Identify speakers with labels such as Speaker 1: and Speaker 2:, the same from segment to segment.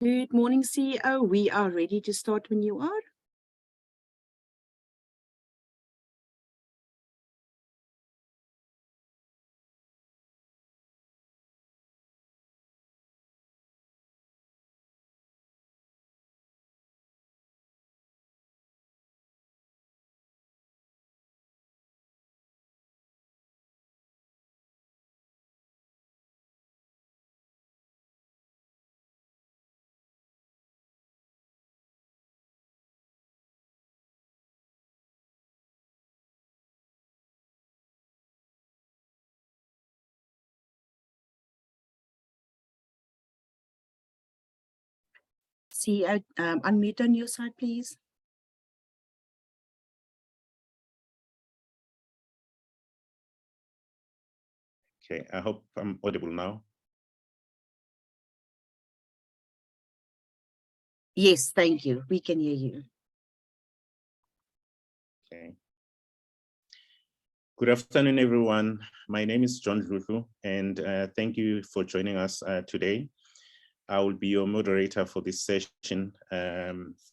Speaker 1: Good morning, CEO. We are ready to start when you are. CEO, unmute on your side, please.
Speaker 2: Okay, I hope I'm audible now.
Speaker 1: Yes, thank you. We can hear you.
Speaker 2: Okay. Good afternoon, everyone. My name is John Dlutlu, and thank you for joining us today. I will be your moderator for this session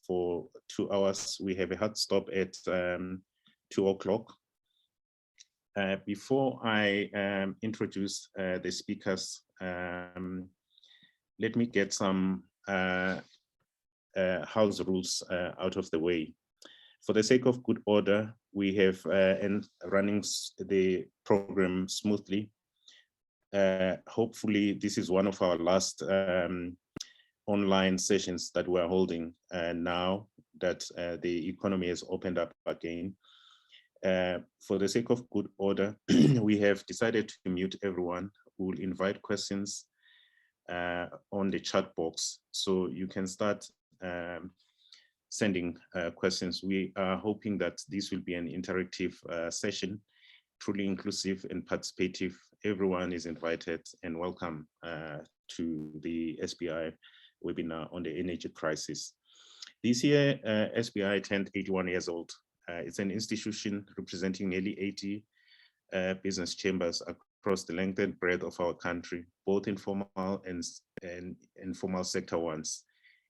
Speaker 2: for 2 hours. We have a hard stop at 2 o'clock. Before I introduce the speakers, let me get some house rules out of the way. For the sake of good order, we have running the program smoothly. Hopefully, this is one of our last online sessions that we're holding now that the economy has opened up again. For the sake of good order, we have decided to mute everyone. We'll invite questions on the chat box, so you can start sending questions. We are hoping that this will be an interactive session, truly inclusive and participative. Everyone is invited and welcome to the SBI webinar on the energy crisis. This year, SBI turned 81 years old. It's an institution representing nearly 80 business chambers across the length and breadth of our country, both informal and informal sector ones.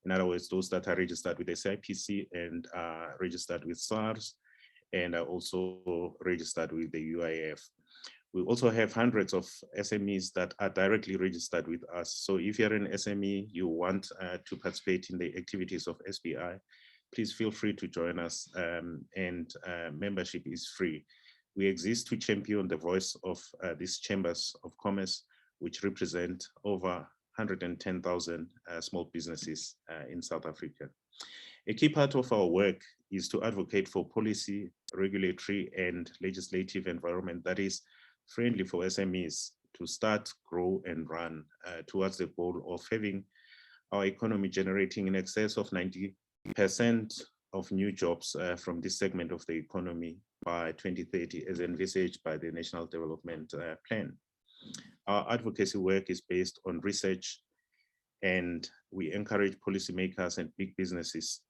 Speaker 2: In other words, those that are registered with the SIPC and are registered with SARS and are also registered with the UIF. We also have hundreds of SMEs that are directly registered with us. So if you're an SME, you want to participate in the activities of SBI, please feel free to join us, and membership is free. We exist to champion the voice of these chambers of commerce, which represent over 110,000 small businesses in South Africa. A key part of our work is to advocate for policy, regulatory, and legislative environment that is friendly for SMEs to start, grow, and run towards the goal of having our economy generating in excess of 90% of new jobs from this segment of the economy by 2030, as envisaged by the National Development Plan. Our advocacy work is based on research, and we encourage policymakers and big businesses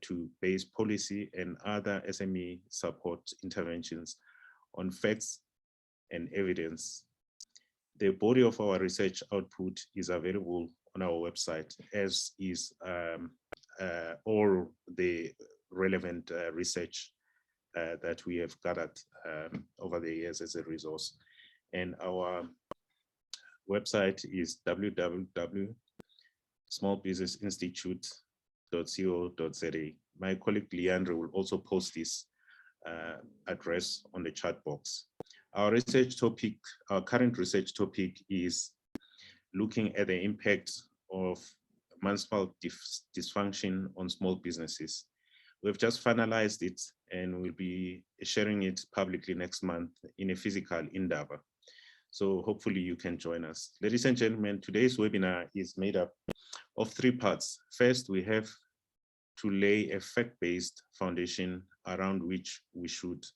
Speaker 2: to base policy and other SME support interventions on facts and evidence. The body of our research output is available on our website, as is all the relevant research that we have gathered over the years as a resource. And our website is www.smallbusinessinstitute.co.za. My colleague Leandre will also post this address on the chat box. Our research topic, our current research topic, is looking at the impact of municipal dysfunction on small businesses. We've just finalized it and we'll be sharing it publicly next month in a physical endeavor. So hopefully you can join us. Ladies and gentlemen, today's webinar is made up of 3 parts. First, we have to lay a fact-based foundation around which we should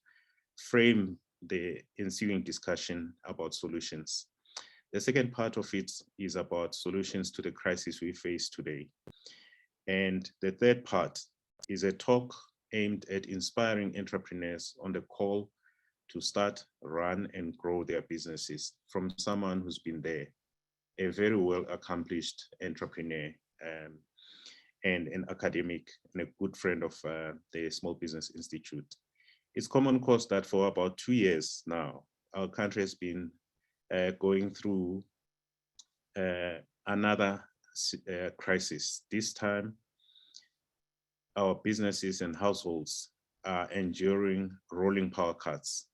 Speaker 2: frame the ensuing discussion about solutions. The second part of it is about solutions to the crisis we face today. And the third part is a talk aimed at inspiring entrepreneurs on the call to start, run, and grow their businesses from someone who's been there, a very well accomplished entrepreneur and an academic and a good friend of the Small Business Institute. It's common cause that for about 2 years now, our country has been going through another crisis. This time, our businesses and households are enduring rolling power cuts.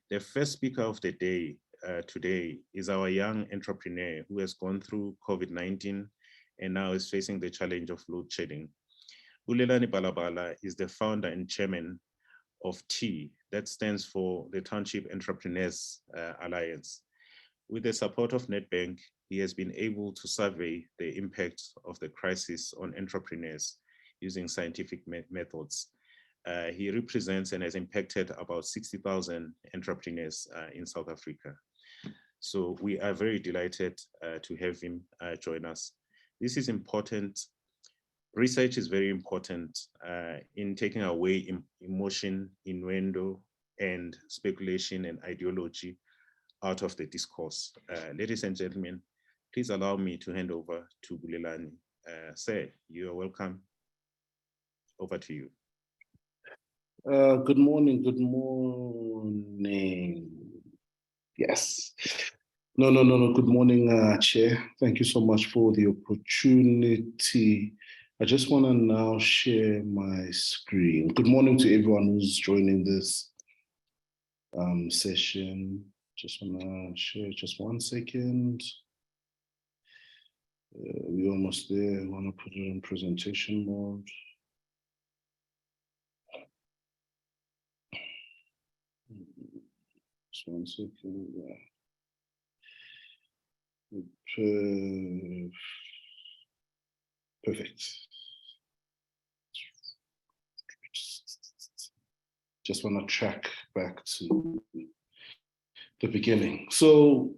Speaker 2: The first speaker of the day today is our young entrepreneur who has gone through COVID-19 and now is facing the challenge of load shedding. Bulelani Balabala is the founder and chairman of TEE, that stands for the Township Entrepreneurs Alliance. With the support of Nedbank, he has been able to survey the impact of the crisis on entrepreneurs using scientific methods. He represents and has impacted about 60,000 entrepreneurs in South Africa. So we are very delighted to have him join us. This is important. Research is very important in taking away emotion, innuendo, and speculation and ideology out of the discourse. Ladies and gentlemen, please allow me to hand over to Bulelani. Sir, you are welcome. Over to you.
Speaker 3: Good morning, good morning. Yes. No, good morning, Chair. Thank you so much for the opportunity. I just want to now share my screen. Good morning to everyone who's joining this session. Just want to share just 1 second. We're almost there. I want to put it in presentation mode. Just 1 second. Yeah. Perfect. Just want to track back to the beginning. So,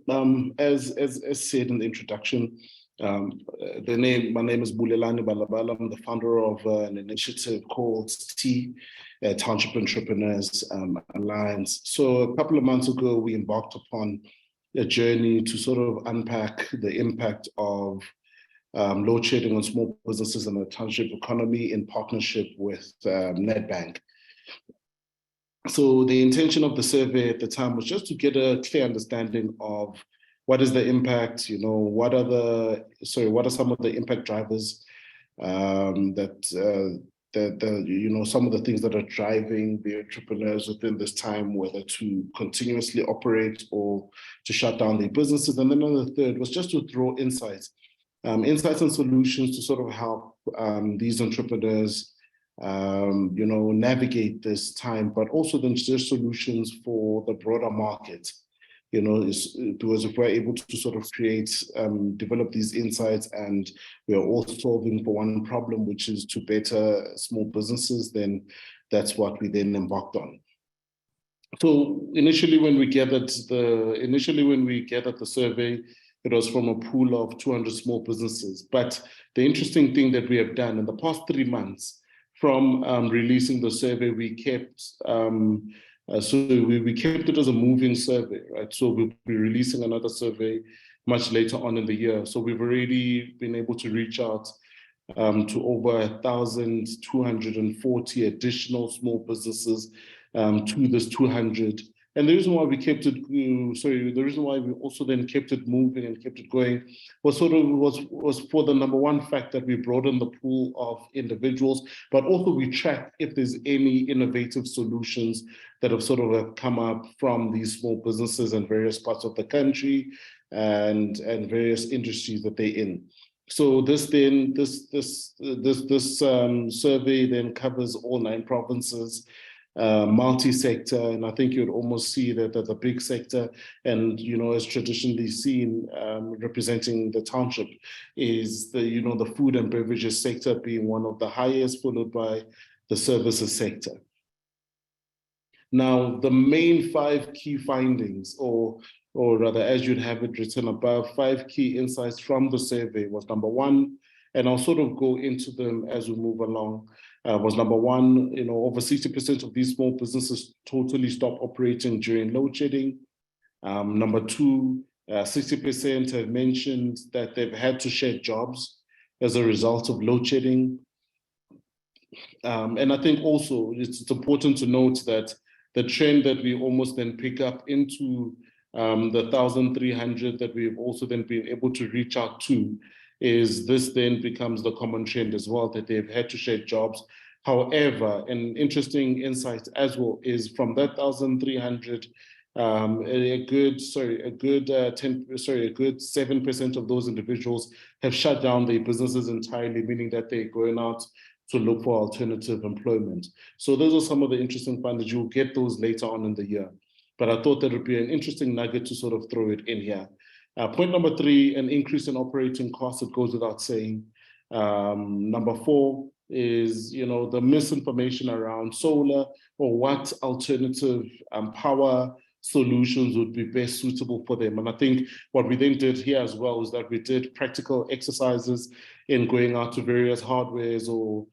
Speaker 3: as said in the introduction, my name is Bulelani Balabala. I'm the founder of an initiative called Township Entrepreneurs Alliance. So a couple of months ago, we embarked upon a journey to sort of unpack the impact of load shedding on small businesses and the township economy in partnership with Nedbank. So the intention of the survey at the time was just to get a clear understanding of what is the impact, what are some of the impact drivers some of the things that are driving the entrepreneurs within this time, whether to continuously operate or to shut down their businesses. And then on the third was just to throw insights and solutions to sort of help these entrepreneurs navigate this time, but also then just solutions for the broader market. Because if we're able to sort of develop these insights, and we are all solving for one problem, which is to better small businesses, then that's what we then embarked on. So initially when we gathered the survey, it was from a pool of 200 small businesses. But the interesting thing that we have done in the past 3 months, from releasing the survey, we kept we kept it as a moving survey, right? So we'll be releasing another survey much later on in the year. So we've already been able to reach out to over 1,240 additional small businesses to this 200. And the reason why we kept it, the reason why we also then kept it moving and kept it going was for the number one fact that we broadened the pool of individuals, but also we tracked if there's any innovative solutions that have come up from these small businesses in various parts of the country and various industries that they're in. So this survey then covers all 9 provinces. Multi-sector, and I think you'd almost see that the big sector, and as traditionally seen representing the township, is the food and beverages sector being one of the highest, followed by the services sector. Now, the main 5 key findings, or rather, as you'd have it written above, 5 key insights from the survey was number 1, and I'll sort of go into them as we move along. Was number 1, over 60% of these small businesses totally stop operating during load shedding. Number 2, 60% have mentioned that they've had to shed jobs as a result of load shedding. And I think also it's important to note that the trend that we almost then pick up into the 1,300 that we've also then been able to reach out to, is this then becomes the common trend as well, that they've had to shed jobs. However, an interesting insight as well is from that 1,300, a good 7% of those individuals have shut down their businesses entirely, meaning that they're going out to look for alternative employment. So those are some of the interesting findings. You'll get those later on in the year. but I thought that would be an interesting nugget to sort of throw it in here. Point number 3, an increase in operating costs, it goes without saying. Number 4 is, the misinformation around solar or what alternative power solutions would be best suitable for them. And I think what we then did here as well is that we did practical exercises in going out to various hardwares or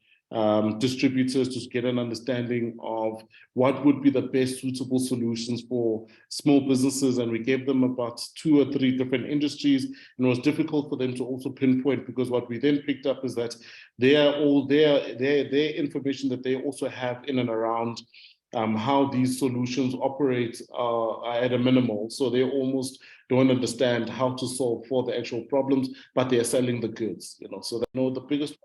Speaker 3: distributors to get an understanding of what would be the best suitable solutions for small businesses. And we gave them about 2 or 3 different industries. And it was difficult for them to also pinpoint, because what we then picked up is that they are all their information that they also have in and around how these solutions operate are at a minimal. So they almost don't understand how to solve for the actual problems, but they are selling the goods, so they know the biggest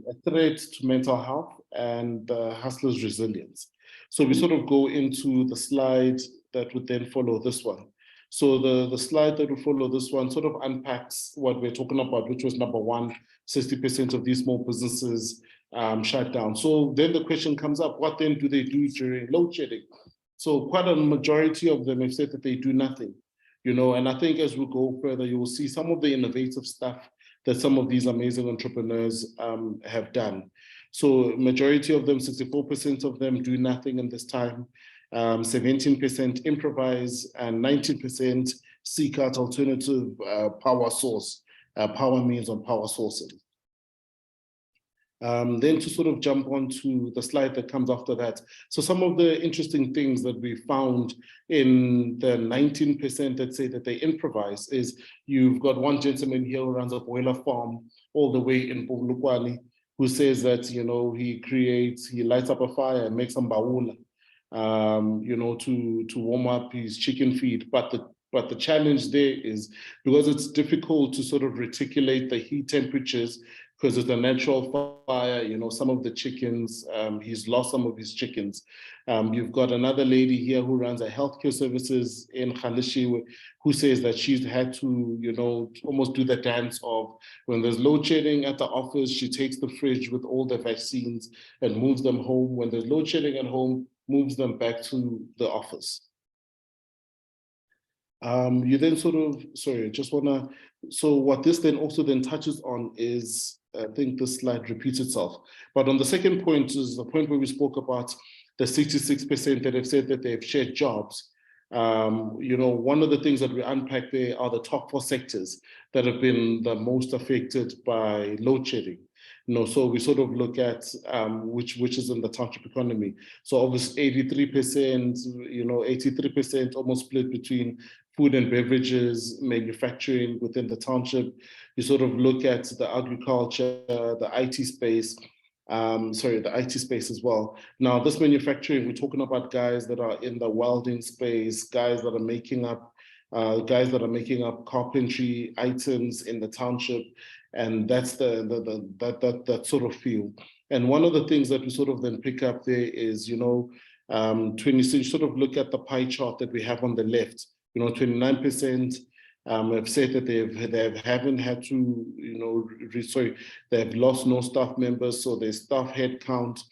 Speaker 3: a threat to mental health and hustlers' resilience. So we sort of go into the slide that would then follow this one. So the slide that will follow this one sort of unpacks what we're talking about, which was number 1, 60% of these small businesses shut down. So then the question comes up, what then do they do during load shedding? So quite a majority of them have said that they do nothing, and I think as we go further, you will see some of the innovative stuff that some of these amazing entrepreneurs have done. So majority of them, 64% of them do nothing in this time, 17% improvise, and 19% seek out alternative power source, power means on power sources. Then to sort of jump onto the slide that comes after that. So some of the interesting things that we found in the 19% that say that they improvise is you've got one gentleman here who runs a boiler farm all the way in Bulelani, who says that, he lights up a fire and makes some baula, to warm up his chicken feed. But the challenge there is because it's difficult to sort of reticulate the heat temperatures, because it's a natural fire, some of the chickens, he's lost some of his chickens. You've got another lady here who runs a healthcare services in Khalishi, who says that she's had to, almost do the dance of when there's load shedding at the office, she takes the fridge with all the vaccines and moves them home. When there's load shedding at home, moves them back to the office. You then sort of, so what this then also then touches on is, I think this slide repeats itself, but on the second point is the point where we spoke about the 66% that have said that they've shared jobs. One of the things that we unpack there are the top 4 sectors that have been the most affected by load shedding. So we sort of look at which is in the township economy. So obviously 83%, 83% almost split between food and beverages, manufacturing within the township. You sort of look at the agriculture, the IT space, the IT space as well. Now this manufacturing, we're talking about guys that are in the welding space, guys that are making up carpentry items in the township, and that's that sort of field. And one of the things that we sort of then pick up there is, 26, sort of look at the pie chart that we have on the left. 29% have said that they haven't had to, they've lost no staff members, so their staff headcount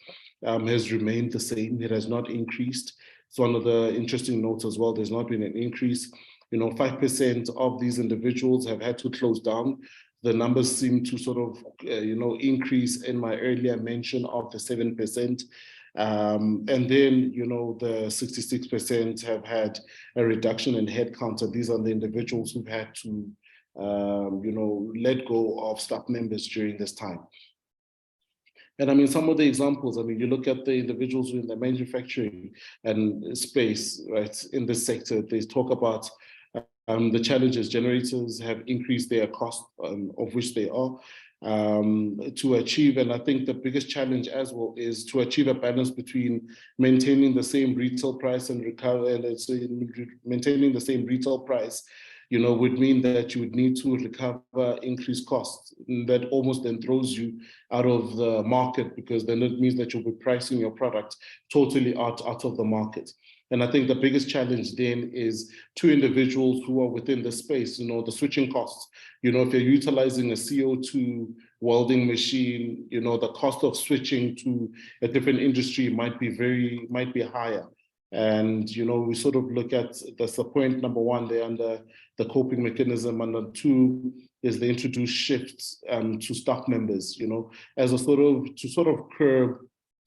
Speaker 3: has remained the same. It has not increased. It's one of the interesting notes as well. There's not been an increase. 5% of these individuals have had to close down. The numbers seem to sort of, increase in my earlier mention of the 7%. And then, the 66% have had a reduction in headcount. So these are the individuals who've had to, let go of staff members during this time. And I mean, some of the examples, you look at the individuals in the manufacturing and space, right, in this sector, they talk about the challenges. Generators have increased their cost, of which they are. To achieve, and I think the biggest challenge as well is to achieve a balance between maintaining the same retail price and maintaining the same retail price, would mean that you would need to recover increased costs. That almost then throws you out of the market, because then it means that you'll be pricing your product totally out of the market. And I think the biggest challenge then is to individuals who are within the space, the switching costs. If you're utilizing a CO2 welding machine, the cost of switching to a different industry might be higher. And, we sort of look at, that's the point number one there under the coping mechanism. And number two is the introduced shifts to staff members, as a sort of curb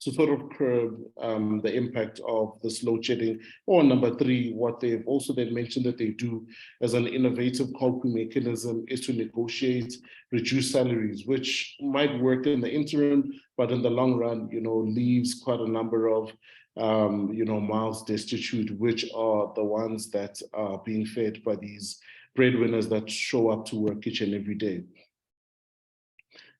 Speaker 3: the impact of this load shedding. Or number three, what they've also then mentioned that they do as an innovative coping mechanism is to negotiate reduced salaries, which might work in the interim, but in the long run, leaves quite a number of mouths destitute, which are the ones that are being fed by these breadwinners that show up to work each and every day.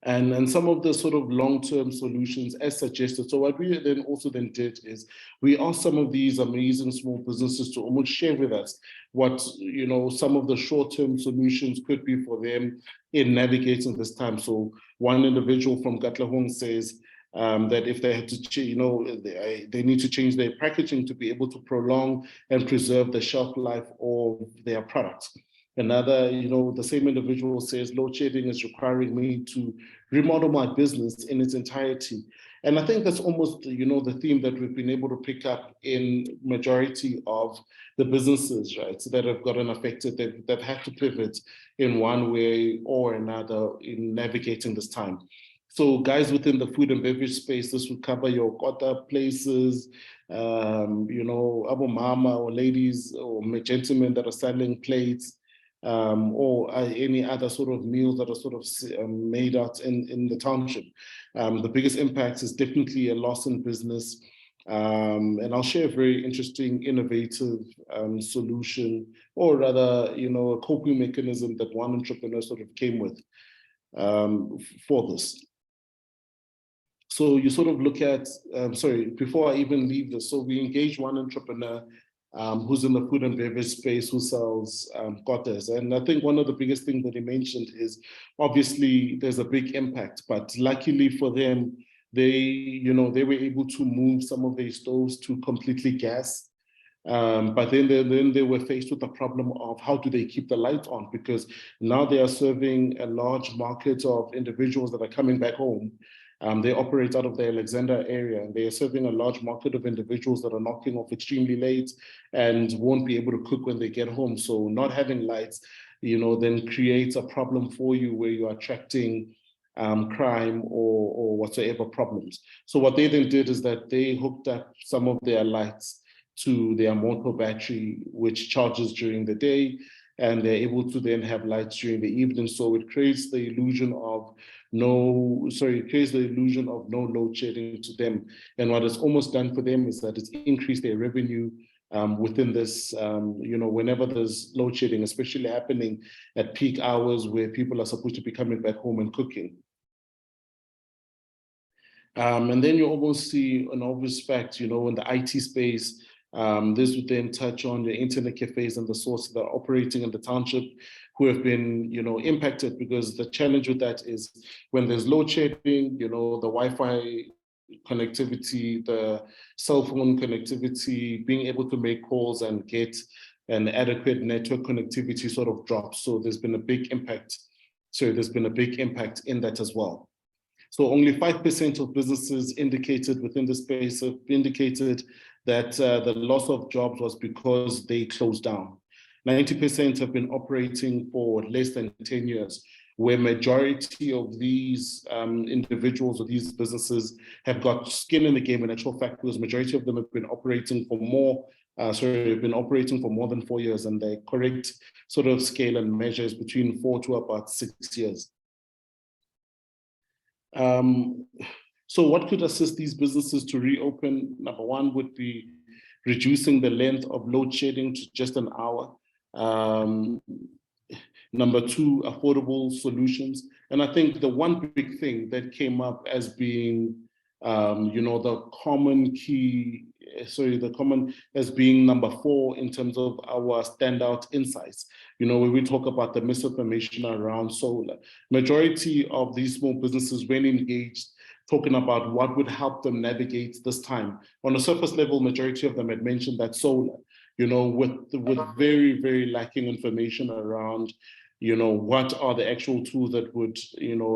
Speaker 3: And some of the sort of long-term solutions as suggested. So what we then also did is we asked some of these amazing small businesses to almost share with us what, some of the short-term solutions could be for them in navigating this time. So one individual from Katlehong says, that if they had to, they need to change their packaging to be able to prolong and preserve the shelf life of their products. Another, the same individual says, load shedding is requiring me to remodel my business in its entirety. And I think that's almost, the theme that we've been able to pick up in majority of the businesses, right, so that have gotten affected, they've had to pivot in one way or another in navigating this time. So guys within the food and beverage space, this would cover your kota places, abo mama or ladies or gentlemen that are selling plates, or any other sort of meals that are sort of made out in the township. The biggest impact is definitely a loss in business. And I'll share a very interesting, innovative solution, or rather, a coping mechanism that one entrepreneur sort of came with for this. So you sort of look at, before I even leave this, so we engage one entrepreneur who's in the food and beverage space who sells kotas. And I think one of the biggest things that he mentioned is obviously there's a big impact, but luckily for them, they were able to move some of their stoves to completely gas. But then they were faced with the problem of how do they keep the light on, because now they are serving a large market of individuals that are coming back home. They operate out of the Alexander area, and they are serving a large market of individuals that are knocking off extremely late and won't be able to cook when they get home. So not having lights, then creates a problem for you where you are attracting crime or whatsoever problems. So what they then did is that they hooked up some of their lights to their motor battery, which charges during the day, and they're able to then have lights during the evening. So it creates the illusion of no load shedding to them. And what it's almost done for them is that it's increased their revenue within this, whenever there's load shedding, especially happening at peak hours where people are supposed to be coming back home and cooking. And then you almost see an obvious fact, in the IT space. This would then touch on the internet cafes and the sources that are operating in the township who have been, impacted, because the challenge with that is when there's load shedding, the Wi-Fi connectivity, the cell phone connectivity, being able to make calls and get an adequate network connectivity sort of drops. So there's been a big impact. There's been a big impact in that as well. So only 5% of businesses indicated within the space have indicated that the loss of jobs was because they closed down. 90% have been operating for less than 10 years, where majority of these individuals or these businesses have got skin in the game. In actual fact, because majority of them have been operating for more, than 4 years, and the correct sort of scale and measures between 4 to about 6 years. So what could assist these businesses to reopen? Number one would be reducing the length of load shedding to just an hour. Number two, affordable solutions. And I think the one big thing that came up as being, the common key, as being number 4 in terms of our standout insights. When we talk about the misinformation around solar, majority of these small businesses, when engaged, talking about what would help them navigate this time. On a surface level, majority of them had mentioned that solar, with very, very lacking information around what are the actual tools that would,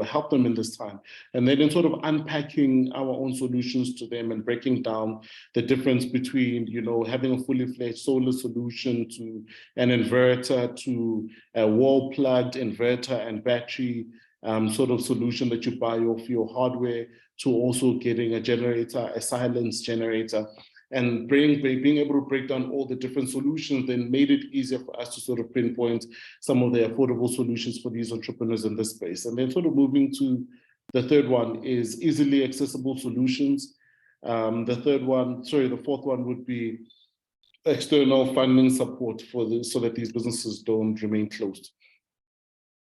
Speaker 3: help them in this time. And then sort of unpacking our own solutions to them and breaking down the difference between, having a fully fledged solar solution to an inverter to a wall-plugged inverter and battery sort of solution that you buy off your hardware, to also getting a generator, a silence generator, and being able to break down all the different solutions then made it easier for us to sort of pinpoint some of the affordable solutions for these entrepreneurs in this space. And then sort of moving to the third one is easily accessible solutions. The fourth one would be external funding support so that these businesses don't remain closed.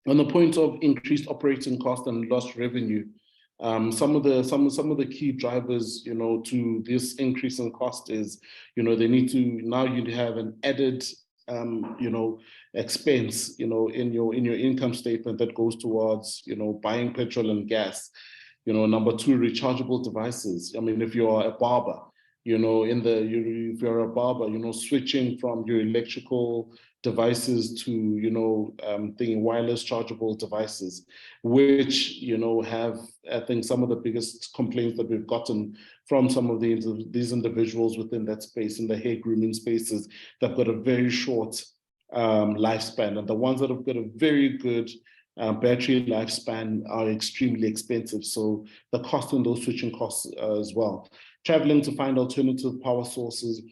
Speaker 3: On the point of increased operating cost and lost revenue, some of the key drivers, to this increase in cost is, they need to, now you have an added, expense, in your income statement that goes towards, buying petrol and gas. Number two, rechargeable devices. I mean, if you're a barber, if you're a barber, switching from your electrical devices to, wireless chargeable devices, which, have, I think, some of the biggest complaints that we've gotten from some of these individuals within that space, in the hair grooming spaces, they've got a very short lifespan. And the ones that have got a very good battery lifespan are extremely expensive. So the cost on those switching costs as well. Traveling to find alternative power sources.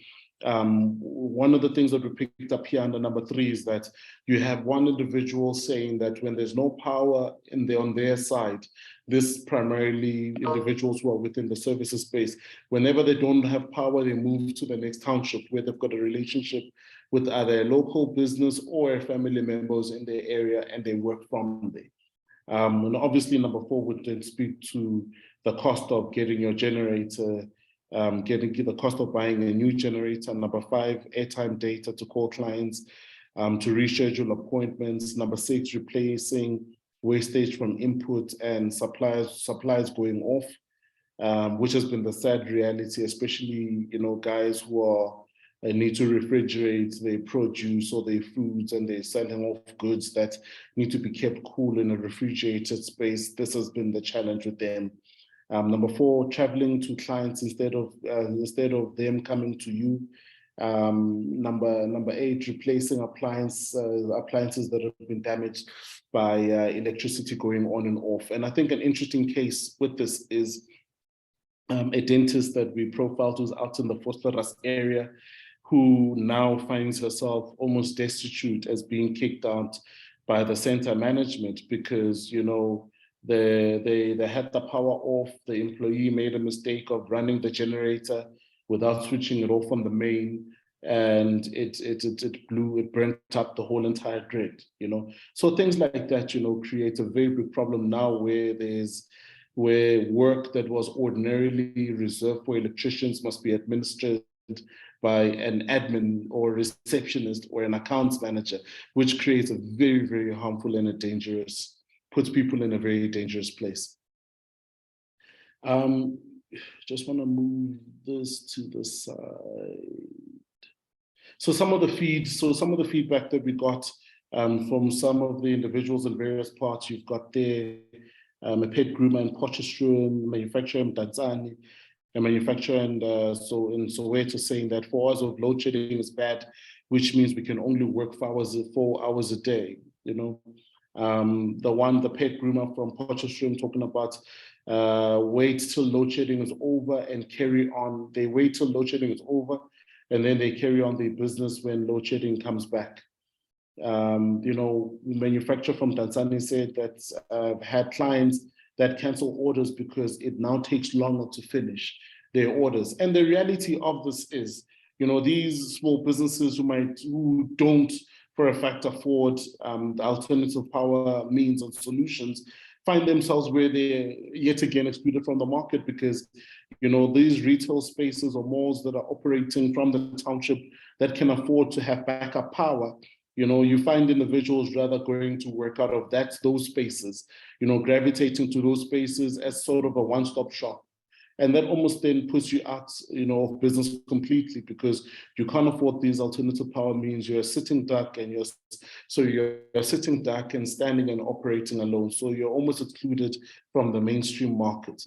Speaker 3: One of the things that we picked up here under number 3 is that you have one individual saying that when there's no power on their side, this primarily individuals who are within the services space, whenever they don't have power, they move to the next township where they've got a relationship with either a local business or family members in their area, and they work from there. And obviously number 4 would then speak to the cost of getting your generator, the cost of buying a new generator. Number 5, airtime data to call clients, to reschedule appointments. Number 6, replacing wastage from input and supplies going off, which has been the sad reality, especially, guys who need to refrigerate their produce or their foods, and they're sending off goods that need to be kept cool in a refrigerated space. This has been the challenge with them. Number 4, traveling to clients instead of them coming to you. Number 8, replacing appliances that have been damaged by electricity going on and off. And I think an interesting case with this is a dentist that we profiled who's out in the Vosloorus area, who now finds herself almost destitute as being kicked out by the center management because, they had the power off. The employee made a mistake of running the generator without switching it off on the main, and it burnt up the whole entire grid, So things like that, create a very big problem now where work that was ordinarily reserved for electricians must be administered by an admin or receptionist or an accounts manager, which creates a very, very harmful and puts people in a very dangerous place. Just want to move this to the side. So some of the feedback that we got from some of the individuals in various parts, you've got there a pet groomer in Potchefstroom, manufacturer in Tanzania, a manufacturer and so in Soweto saying that 4 hours of load shedding is bad, which means we can only work 4 hours a day, The pet groomer from Potchefstroom talking about wait till load shedding is over and carry on. They wait till load shedding is over and then they carry on their business when load shedding comes back. Manufacturer from Tanzania said that had clients that cancel orders because it now takes longer to finish their orders. And the reality of this is, these small businesses who don't for a fact afford the alternative power means and solutions find themselves where they're yet again excluded from the market because, these retail spaces or malls that are operating from the township that can afford to have backup power, you find individuals rather going to work out of those spaces, gravitating to those spaces as sort of a one-stop shop, And that almost then puts you out, of business completely, because you can't afford these. Alternative power means you're a sitting duck, and you're sitting duck and standing and operating alone. So you're almost excluded from the mainstream market.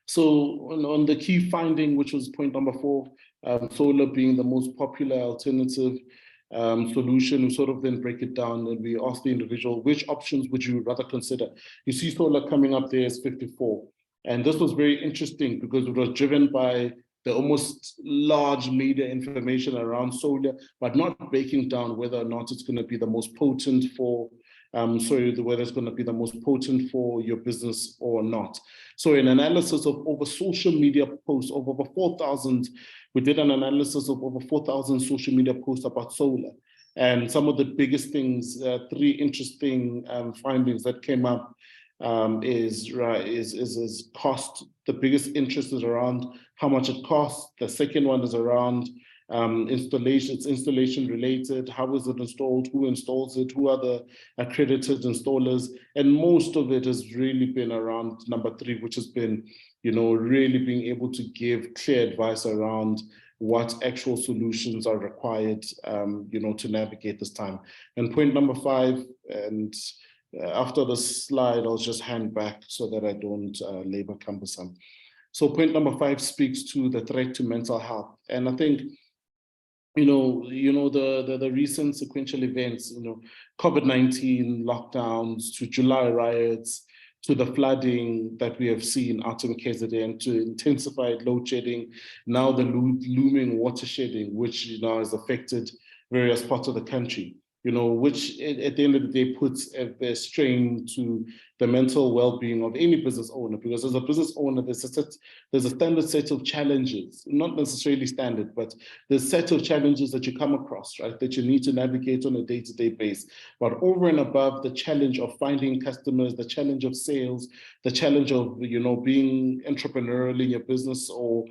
Speaker 3: So on the key finding, which was point number 4, solar being the most popular alternative solution, we sort of then break it down and we ask the individual, which options would you rather consider? You see solar coming up there as 54. And this was very interesting because it was driven by the almost large media information around solar, but not breaking down whether or not it's going to be the most potent for whether it's going to be the most potent for your business or not. So an analysis of over social media posts of over 4,000, we did an analysis of over 4,000 social media posts about solar. And some of the biggest things, 3 interesting findings that came up is cost. The biggest interest is around how much it costs. The second one is around installation. It's installation related. How is it installed? Who installs it? Who are the accredited installers? And most of it has really been around number 3, which has been, really being able to give clear advice around what actual solutions are required, to navigate this time. And point number 5, and after the slide, I'll just hand back so that I don't labor cumbersome. So point number 5 speaks to the threat to mental health. And I think, the recent sequential events, COVID-19 lockdowns, to July riots, to the flooding that we have seen out in KZN, to intensified load shedding, now the looming water shedding, which has affected various parts of the country. Which at the end of the day puts a strain to the mental well-being of any business owner, because as a business owner, there's a standard set of challenges, not necessarily standard, but the set of challenges that you come across, right, that you need to navigate on a day-to-day basis. But over and above the challenge of finding customers, the challenge of sales, the challenge of, being entrepreneurial in your business, or,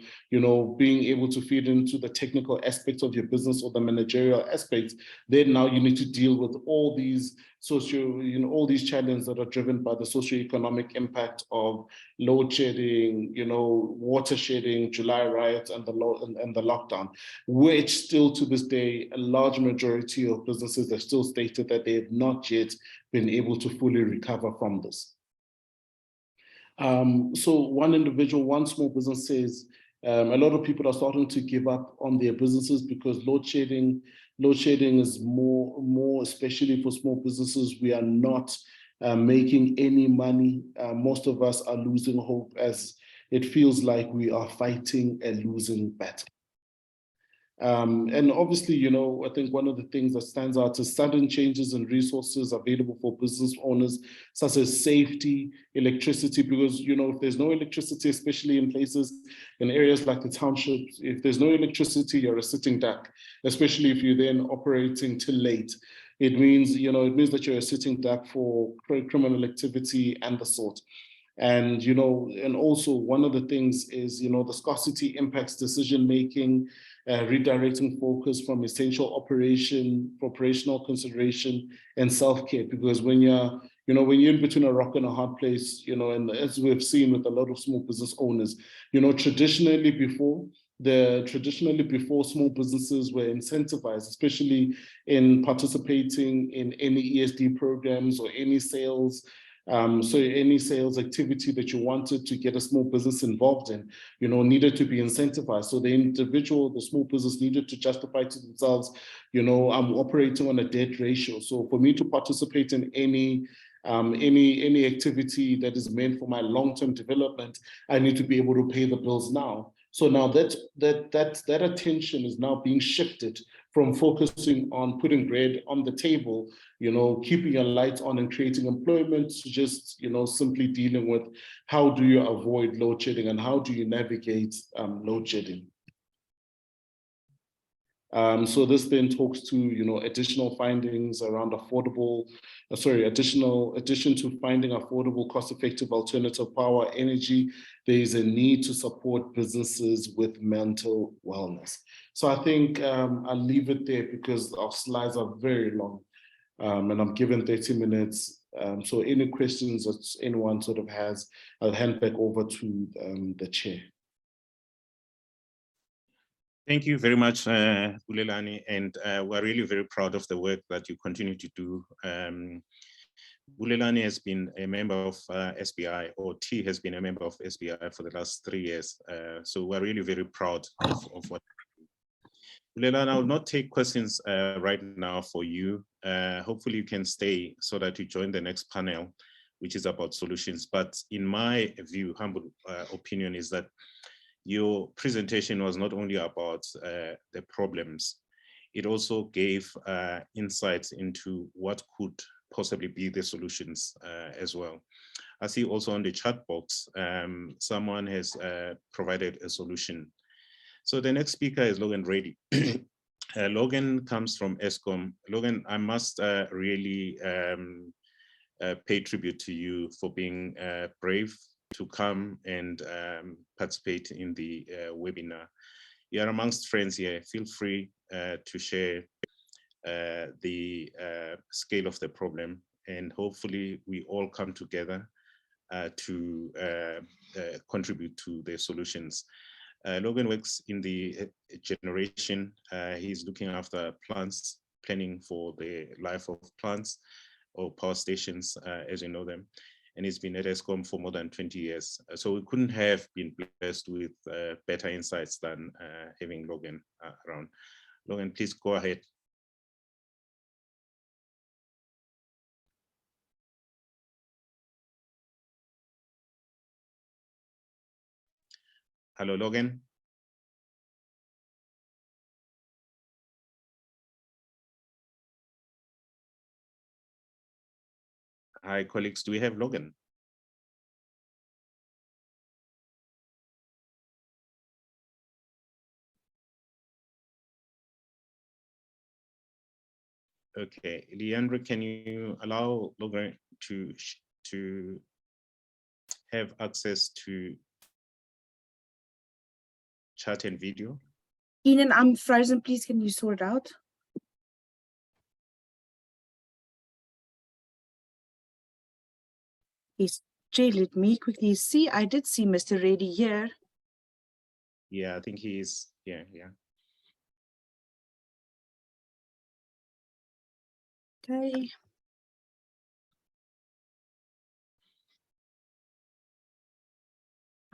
Speaker 3: being able to feed into the technical aspects of your business or the managerial aspects, then now you need to deal with all these all these challenges that are driven by the socioeconomic impact of load shedding, water shedding, July riots, and the lockdown, which still to this day, a large majority of businesses have still stated that they have not yet been able to fully recover from this. So one small business says, a lot of people are starting to give up on their businesses because load shedding is more, especially for small businesses. We are not making any money. Most of us are losing hope, as it feels like we are fighting a losing battle. And obviously, I think one of the things that stands out is sudden changes in resources available for business owners, such as safety, electricity, because, if there's no electricity, especially in areas like the townships, if there's no electricity, you're a sitting duck, especially if you're then operating till late. It means that you're a sitting duck for criminal activity and the sort. And, and also one of the things is, the scarcity impacts decision-making, redirecting focus from essential operational consideration and self-care. Because when you're in between a rock and a hard place, and as we've seen with a lot of small business owners, traditionally before small businesses were incentivized, especially in participating in any ESD programs or any sales. So any sales activity that you wanted to get a small business involved in, needed to be incentivized. So the small business needed to justify to themselves, I'm operating on a debt ratio. So for me to participate in any activity that is meant for my long-term development, I need to be able to pay the bills now. So now that attention is now being shifted from focusing on putting bread on the table, keeping your lights on and creating employment, to just, simply dealing with how do you avoid load shedding and how do you navigate load shedding. So this then talks to, additional findings around addition to finding affordable, cost-effective alternative power energy, there is a need to support businesses with mental wellness. So I think I'll leave it there because our slides are very long, and I'm given 30 minutes. So any questions that anyone sort of has, I'll hand back over to the chair.
Speaker 2: Thank you very much, Bulelani, and we're really very proud of the work that you continue to do. Bulelani has been a member of SBI, or T has been a member of SBI for the last 3 years. So we're really very proud of what. Bulelani, I will not take questions right now for you. Hopefully you can stay so that you join the next panel, which is about solutions. But in my view, humble opinion is that your presentation was not only about the problems, it also gave insights into what could possibly be the solutions as well. I see also on the chat box, someone has provided a solution. So the next speaker is Logan Reddy. Logan comes from Eskom. Logan, I must really pay tribute to you for being brave to come and participate in the webinar. You are amongst friends here. Feel free to share the scale of the problem, and hopefully we all come together to contribute to the solutions. Logan works in the generation. He's looking after plants, planning for the life of plants or power stations as you know them. And he's been at Eskom for more than 20 years. So we couldn't have been blessed with better insights than having Logan around. Logan, please go ahead. Hello, Logan. Hi, colleagues. Do we have Logan? Okay, Leandra, can you allow Logan to have access to chat and video?
Speaker 1: Ian, I'm frozen. Please, can you sort it out? Yes, Jay, let me quickly see. I did see Mr. Reddy here.
Speaker 2: Yeah, I think he is. Yeah.
Speaker 1: Okay.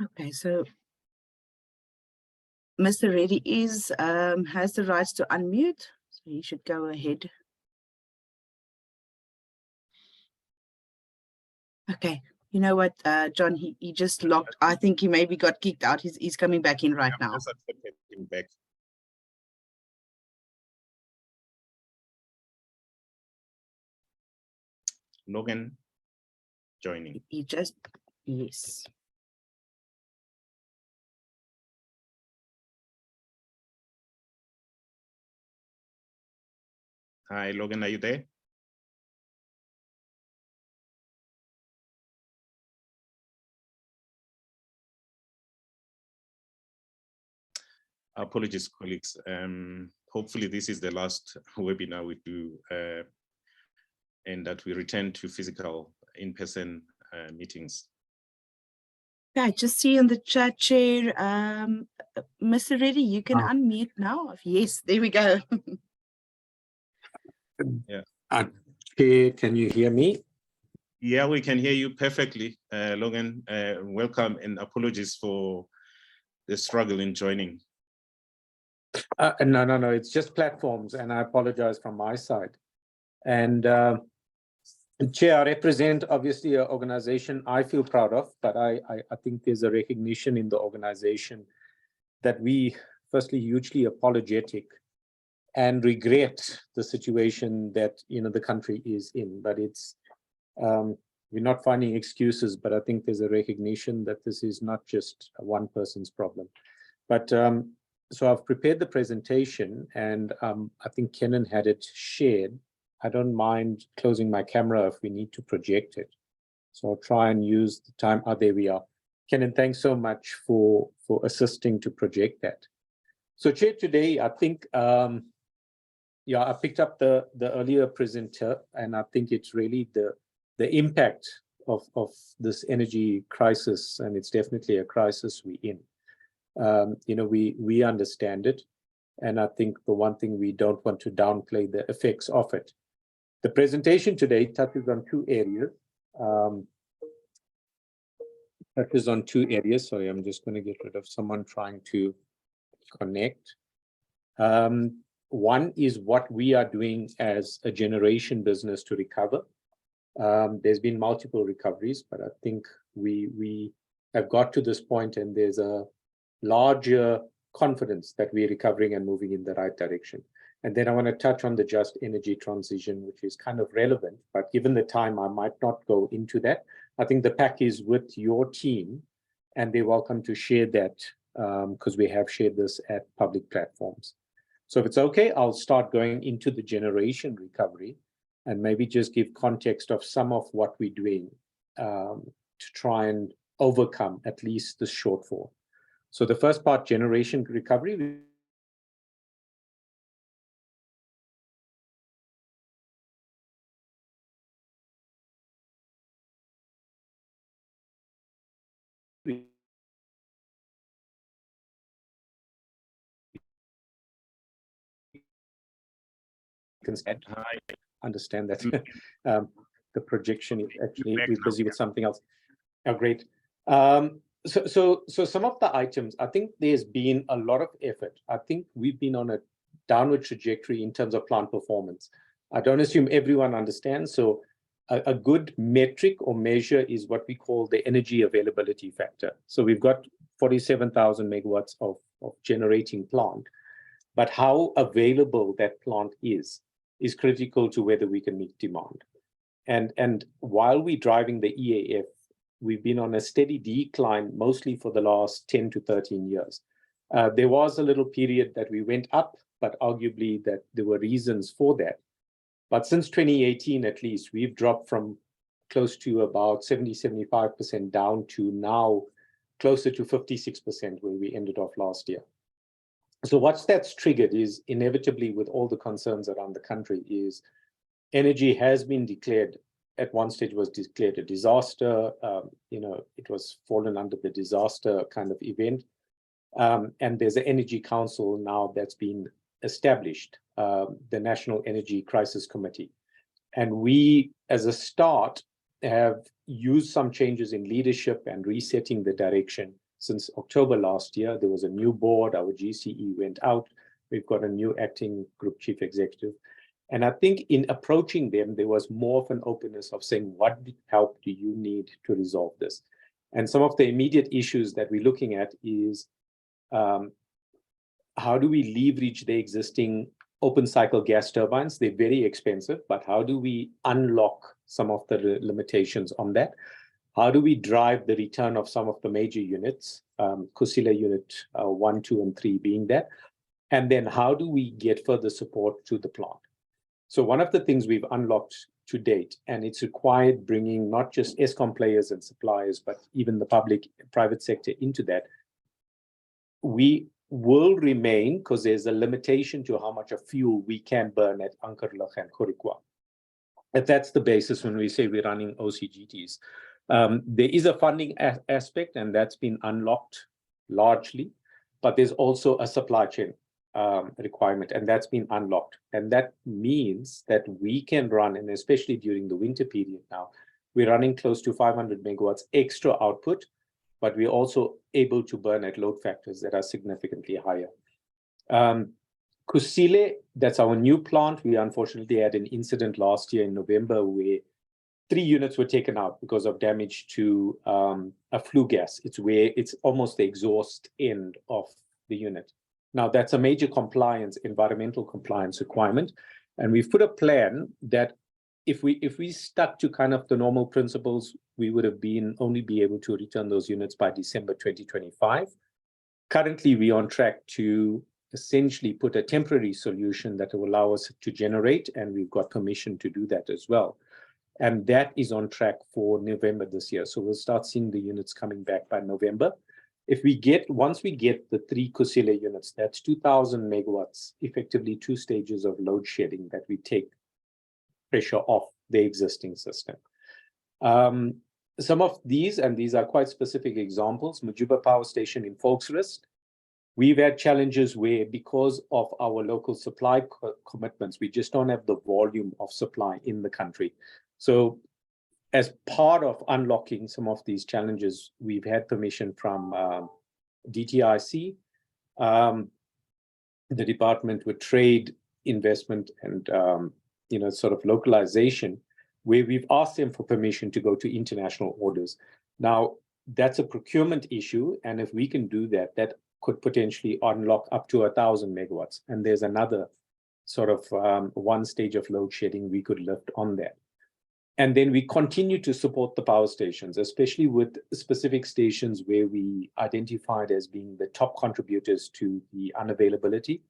Speaker 1: Okay, so Mr. Reddy is has the rights to unmute, so he should go ahead. Okay, you know what, John, he just locked. I think he maybe got kicked out. He's coming back in right now.
Speaker 2: Just accepted him back. Logan joining.
Speaker 1: He just, yes.
Speaker 2: Hi, Logan, are you there? Apologies, colleagues. Hopefully this is the last webinar we do and that we return to physical in-person meetings.
Speaker 1: Yeah, I just see in the chat chair, Mr. Reddy, you can unmute now. Yes, there we go.
Speaker 2: Yeah.
Speaker 4: Okay, can you hear me?
Speaker 2: Yeah, we can hear you perfectly, Logan. Welcome and apologies for the struggle in joining.
Speaker 4: No, it's just platforms, and I apologize from my side. And Chair, I represent obviously an organization I feel proud of, but I think there's a recognition in the organization that we, firstly, hugely apologetic and regret the situation that the country is in. But it's we're not finding excuses, but I think there's a recognition that this is not just one person's problem. But so I've prepared the presentation, and I think Kenan had it shared. I don't mind closing my camera if we need to project it. So I'll try and use the time. Oh, there we are. Kenan, thanks so much for assisting to project that. So Chair, today, I think, I picked up the earlier presenter, and I think it's really the impact of this energy crisis, and it's definitely a crisis we're in. We understand it, and I think the one thing we don't want to downplay the effects of it. The presentation today touches on two areas. Sorry, I'm just going to get rid of someone trying to connect. One is what we are doing as a generation business to recover. There's been multiple recoveries, but I think we have got to this point, and there's a larger confidence that we're recovering and moving in the right direction. And then I want to touch on the just energy transition, which is kind of relevant, but given the time, I might not go into that. I think the pack is with your team, and they're welcome to share that because we have shared this at public platforms. So if it's okay, I'll start going into the generation recovery and maybe just give context of some of what we're doing to try and overcome at least the shortfall. So the first part, generation recovery. Understand that the projection is actually, we're busy with something else. Oh, great. So some of the items, I think there's been a lot of effort. I think we've been on a downward trajectory in terms of plant performance. I don't assume everyone understands. So a good metric or measure is what we call the energy availability factor. So we've got 47,000 megawatts of generating plant, but how available that plant is critical to whether we can meet demand. And while we're driving the EAF, we've been on a steady decline, mostly for the last 10 to 13 years. There was a little period that we went up, but arguably that there were reasons for that. But since 2018, at least, we've dropped from close to about 70-75% down to now closer to 56% where we ended off last year. So what that's triggered is inevitably, with all the concerns around the country, is energy has been declared, at one stage was declared a disaster. It was fallen under the disaster kind of event. And there's an energy council now that's been established, the National Energy Crisis Committee. And we, as a start, have used some changes in leadership and resetting the direction. Since October last year, there was a new board, our GCE went out. We've got a new acting group chief executive. And I think in approaching them, there was more of an openness of saying, what help do you need to resolve this? And some of the immediate issues that we're looking at is how do we leverage the existing open cycle gas turbines? They're very expensive, but how do we unlock some of the limitations on that? How do we drive the return of some of the major units, Kusile unit 1, 2, and 3 being that? And then how do we get further support to the plant? So one of the things we've unlocked to date, and it's required bringing not just Eskom players and suppliers, but even the public, private sector into that. We will remain, because there's a limitation to how much of fuel we can burn at Ankerlug and Korikwa. And that's the basis when we say we're running OCGTs. There is a funding aspect, and that's been unlocked largely, but there's also a supply chain requirement, and that's been unlocked. And that means that we can run, and especially during the winter period now, we're running close to 500 megawatts extra output, but we're also able to burn at load factors that are significantly higher. Kusile, that's our new plant. We unfortunately had an incident last year in November where 3 units were taken out because of damage to a flue gas. It's almost the exhaust end of the unit. Now, that's a major environmental compliance requirement. And we've put a plan that if we stuck to kind of the normal principles, we would have only be able to return those units by December 2025. Currently, we're on track to essentially put a temporary solution that will allow us to generate, and we've got permission to do that as well. And that is on track for November this year. So we'll start seeing the units coming back by November. Once we get the 3 Kusile units, that's 2,000 megawatts, effectively 2 stages of load shedding that we take pressure off the existing system. Some of these, and these are quite specific examples, Majuba Power Station in Volksrust, we've had challenges where, because of our local supply commitments, we just don't have the volume of supply in the country. So as part of unlocking some of these challenges, we've had permission from DTIC, the Department with Trade, Investment, and sort of localization, where we've asked them for permission to go to international orders. Now, that's a procurement issue, and if we can do that, that could potentially unlock up to 1,000 megawatts. And there's another sort of one stage of load shedding we could lift on that. And then we continue to support the power stations, especially with specific stations where we identified as being the top contributors to the unavailability,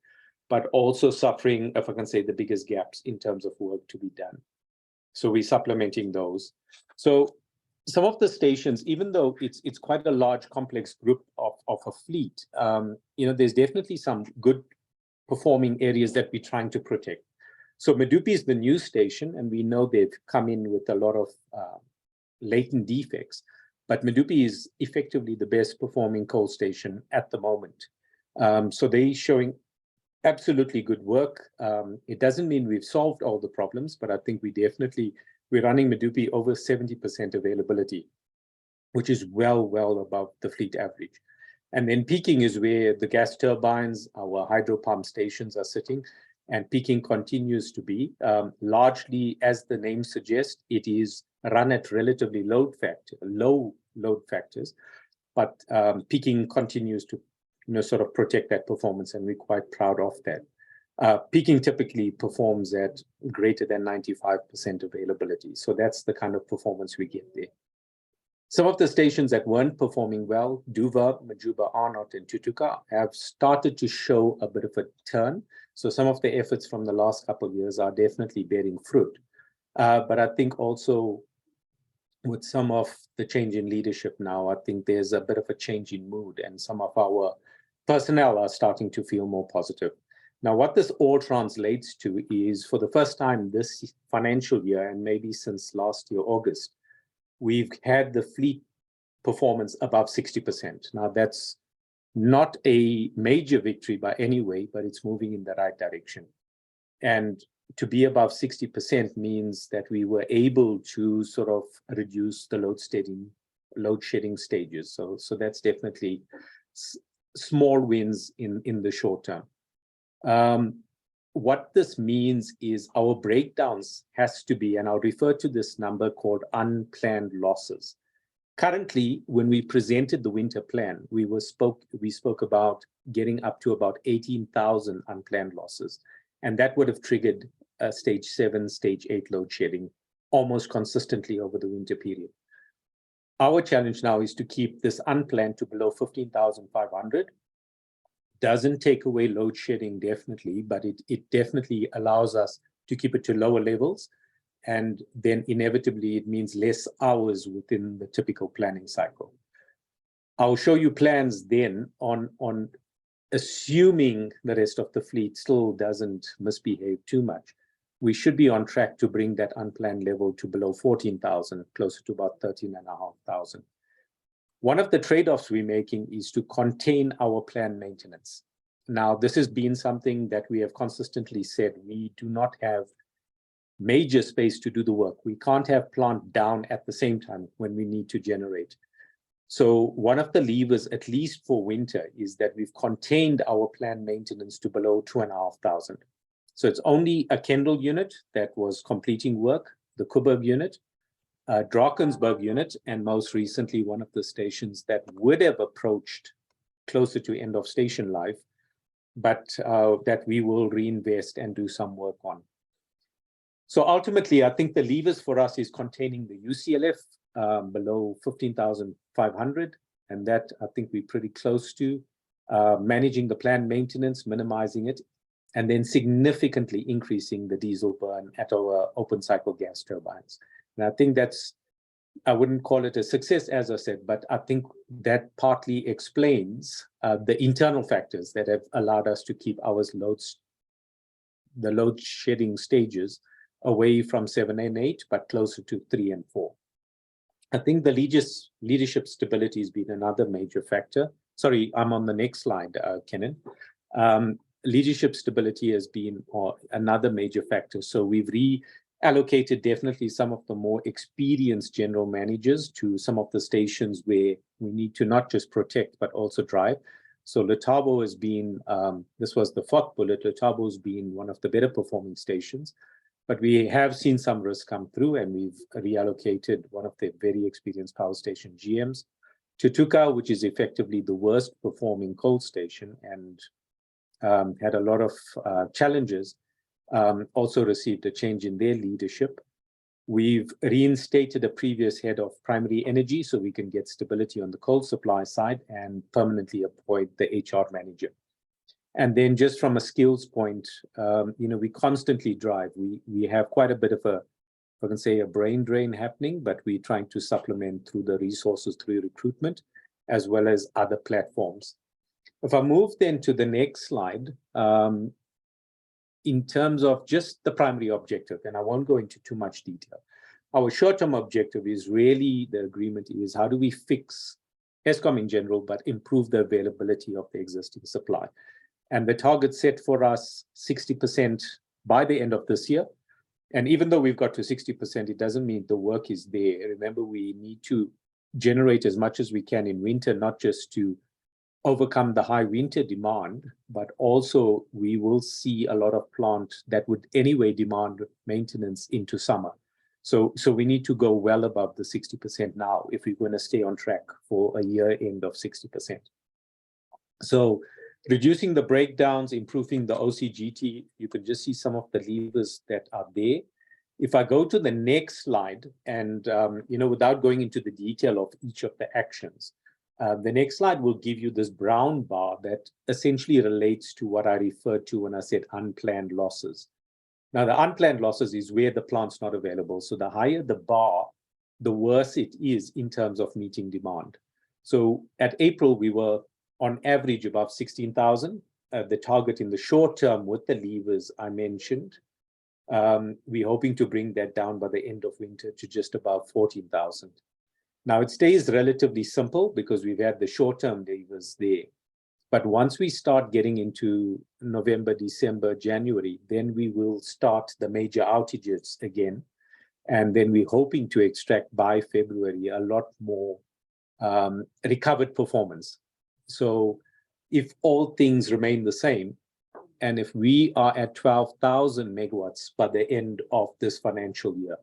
Speaker 4: but also suffering, if I can say, the biggest gaps in terms of work to be done. So we're supplementing those. So some of the stations, even though it's quite a large, complex group of a fleet, there's definitely some good performing areas that we're trying to protect. So Medupi is the new station, and we know they've come in with a lot of latent defects, but Medupi is effectively the best performing coal station at the moment. So they're showing absolutely good work. It doesn't mean we've solved all the problems, but I think we're running Medupi over 70% availability, which is well above the fleet average. And then peaking is where the gas turbines, our hydro pump stations are sitting, and peaking continues to be largely, as the name suggests, it is run at relatively low load factors, but peaking continues to sort of protect that performance, and we're quite proud of that. Peaking typically performs at greater than 95% availability. So that's the kind of performance we get there. Some of the stations that weren't performing well, Duva, Majuba, Arnott, and Tutuka, have started to show a bit of a turn. So some of the efforts from the last couple of years are definitely bearing fruit. But I think also with some of the change in leadership now, I think there's a bit of a change in mood, and some of our personnel are starting to feel more positive. Now, what this all translates to is, for the first time this financial year, and maybe since last year, August, we've had the fleet performance above 60%. Now, that's not a major victory by any way, but it's moving in the right direction. And to be above 60% means that we were able to sort of reduce the load shedding stages. So that's definitely small wins in the short term. What this means is our breakdowns has to be, and I'll refer to this number called unplanned losses. Currently, when we presented the winter plan, we spoke about getting up to about 18,000 unplanned losses, and that would have triggered stage 7, stage 8 load shedding almost consistently over the winter period. Our challenge now is to keep this unplanned to below 15,500. Doesn't take away load shedding, definitely, but it definitely allows us to keep it to lower levels. And then inevitably it means less hours within the typical planning cycle. I'll show you plans then on assuming the rest of the fleet still doesn't misbehave too much. We should be on track to bring that unplanned level to below 14,000, closer to about 13,500. One of the trade-offs we're making is to contain our planned maintenance. Now, this has been something that we have consistently said. We do not have major space to do the work. We can't have plant down at the same time when we need to generate. So one of the levers, at least for winter, is that we've contained our planned maintenance to below 2,500. So it's only a Kendall unit that was completing work, the Coburg unit, Drakensberg unit, and most recently one of the stations that would have approached closer to end of station life, but that we will reinvest and do some work on. So ultimately, I think the levers for us is containing the UCLF below 15,500, and that I think we're pretty close to, managing the planned maintenance, minimizing it, and then significantly increasing the diesel burn at our open cycle gas turbines. And I think I wouldn't call it a success, as I said, but I think that partly explains the internal factors that have allowed us to keep the load shedding stages away from 7 and 8, but closer to 3 and 4. I think the leadership stability has been another major factor. Sorry, I'm on the next slide, Kenan. Leadership stability has been another major factor. So we've reallocated definitely some of the more experienced general managers to some of the stations where we need to not just protect, but also drive. So Letabo has been, this was the fourth bullet, Letabo has been one of the better performing stations. But we have seen some risk come through, and we've reallocated one of the very experienced power station GMs to Tuka, which is effectively the worst performing coal station and had a lot of challenges, also received a change in their leadership. We've reinstated a previous head of primary energy so we can get stability on the coal supply side and permanently appoint the HR manager. And then just from a skills point, we constantly drive. We have quite a bit of I can say a brain drain happening, but we're trying to supplement through the resources through recruitment, as well as other platforms. If I move then to the next slide, in terms of just the primary objective, and I won't go into too much detail. Our short-term objective is really, the agreement is how do we fix Eskom in general, but improve the availability of the existing supply. And the target set for us 60% by the end of this year. And even though we've got to 60%, it doesn't mean the work is there. Remember, we need to generate as much as we can in winter, not just to overcome the high winter demand, but also we will see a lot of plant that would anyway demand maintenance into summer. So we need to go well above the 60% now if we're going to stay on track for a year end of 60%. So reducing the breakdowns, improving the OCGT, you can just see some of the levers that are there. If I go to the next slide, and without going into the detail of each of the actions, the next slide will give you this brown bar that essentially relates to what I referred to when I said unplanned losses. Now, the unplanned losses is where the plant's not available. So the higher the bar, the worse it is in terms of meeting demand. So at April, we were on average above 16,000. The target in the short term with the levers I mentioned, we're hoping to bring that down by the end of winter to just above 14,000. Now, it stays relatively simple because we've had the short-term levers there. But once we start getting into November, December, January, then we will start the major outages again. And then we're hoping to extract by February a lot more recovered performance. So if all things remain the same, and if we are at 12,000 megawatts by the end of this financial year,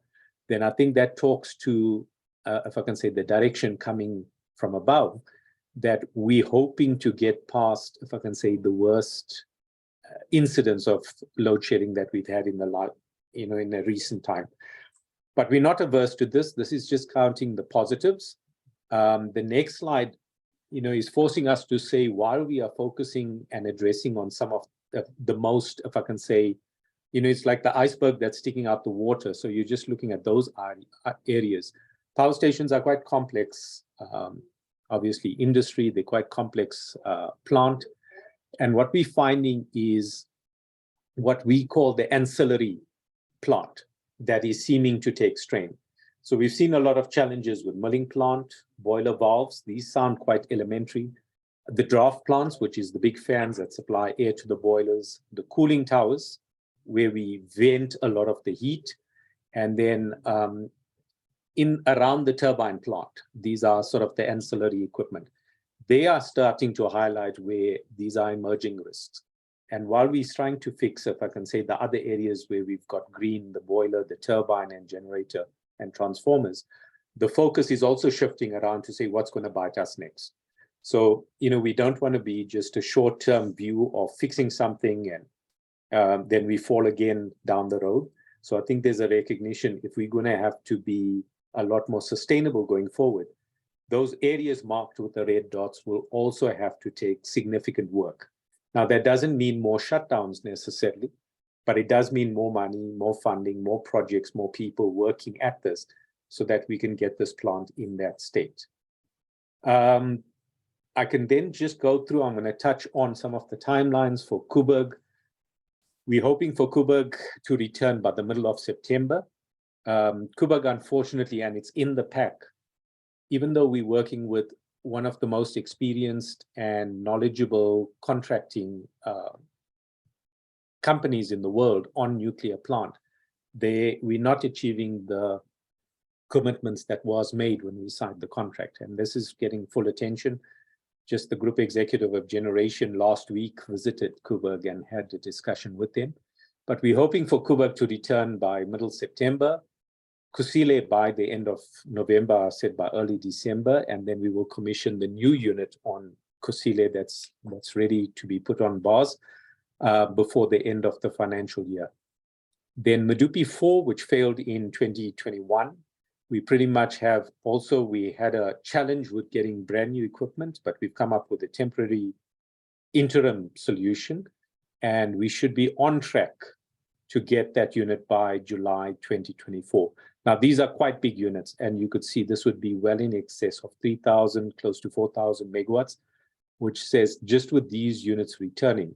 Speaker 4: then I think that talks to, if I can say, the direction coming from above, that we're hoping to get past, if I can say, the worst incidents of load shedding that we've had in the in a recent time. But we're not averse to this. This is just counting the positives. The next slide, is forcing us to say, while we are focusing and addressing on some of the most, if I can say, it's like the iceberg that's sticking out the water. So you're just looking at those areas. Power stations are quite complex, obviously industry, they're quite complex plant. And what we're finding is what we call the ancillary plant that is seeming to take strain. So we've seen a lot of challenges with milling plant, boiler valves. These sound quite elementary. The draft plants, which is the big fans that supply air to the boilers, the cooling towers, where we vent a lot of the heat, and then in around the turbine plant. These are sort of the ancillary equipment. They are starting to highlight where these are emerging risks. And while we're trying to fix, if I can say, the other areas where we've got green, the boiler, the turbine and generator and transformers, the focus is also shifting around to say what's going to bite us next. So, we don't want to be just a short-term view of fixing something and then we fall again down the road. So I think there's a recognition if we're going to have to be a lot more sustainable going forward, those areas marked with the red dots will also have to take significant work. Now, that doesn't mean more shutdowns necessarily, but it does mean more money, more funding, more projects, more people working at this so that we can get this plant in that state. I can then just go through, I'm going to touch on some of the timelines for Koeberg. We're hoping for Koeberg to return by the middle of September. Koeberg, unfortunately, and it's in the pack, even though we're working with one of the most experienced and knowledgeable contracting companies in the world on nuclear plant, we're not achieving the commitments that was made when we signed the contract. And this is getting full attention. Just the group executive of Generation last week visited Koeberg and had a discussion with them. But we're hoping for Koeberg to return by middle September, Kusile by the end of November, I said by early December, and then we will commission the new unit on Kusile that's ready to be put on bars before the end of the financial year. Then Medupi 4, which failed in 2021, we pretty much have also, we had a challenge with getting brand new equipment, but we've come up with a temporary interim solution, and we should be on track to get that unit by July 2024. Now, these are quite big units, and you could see this would be well in excess of 3,000, close to 4,000 megawatts, which says just with these units returning,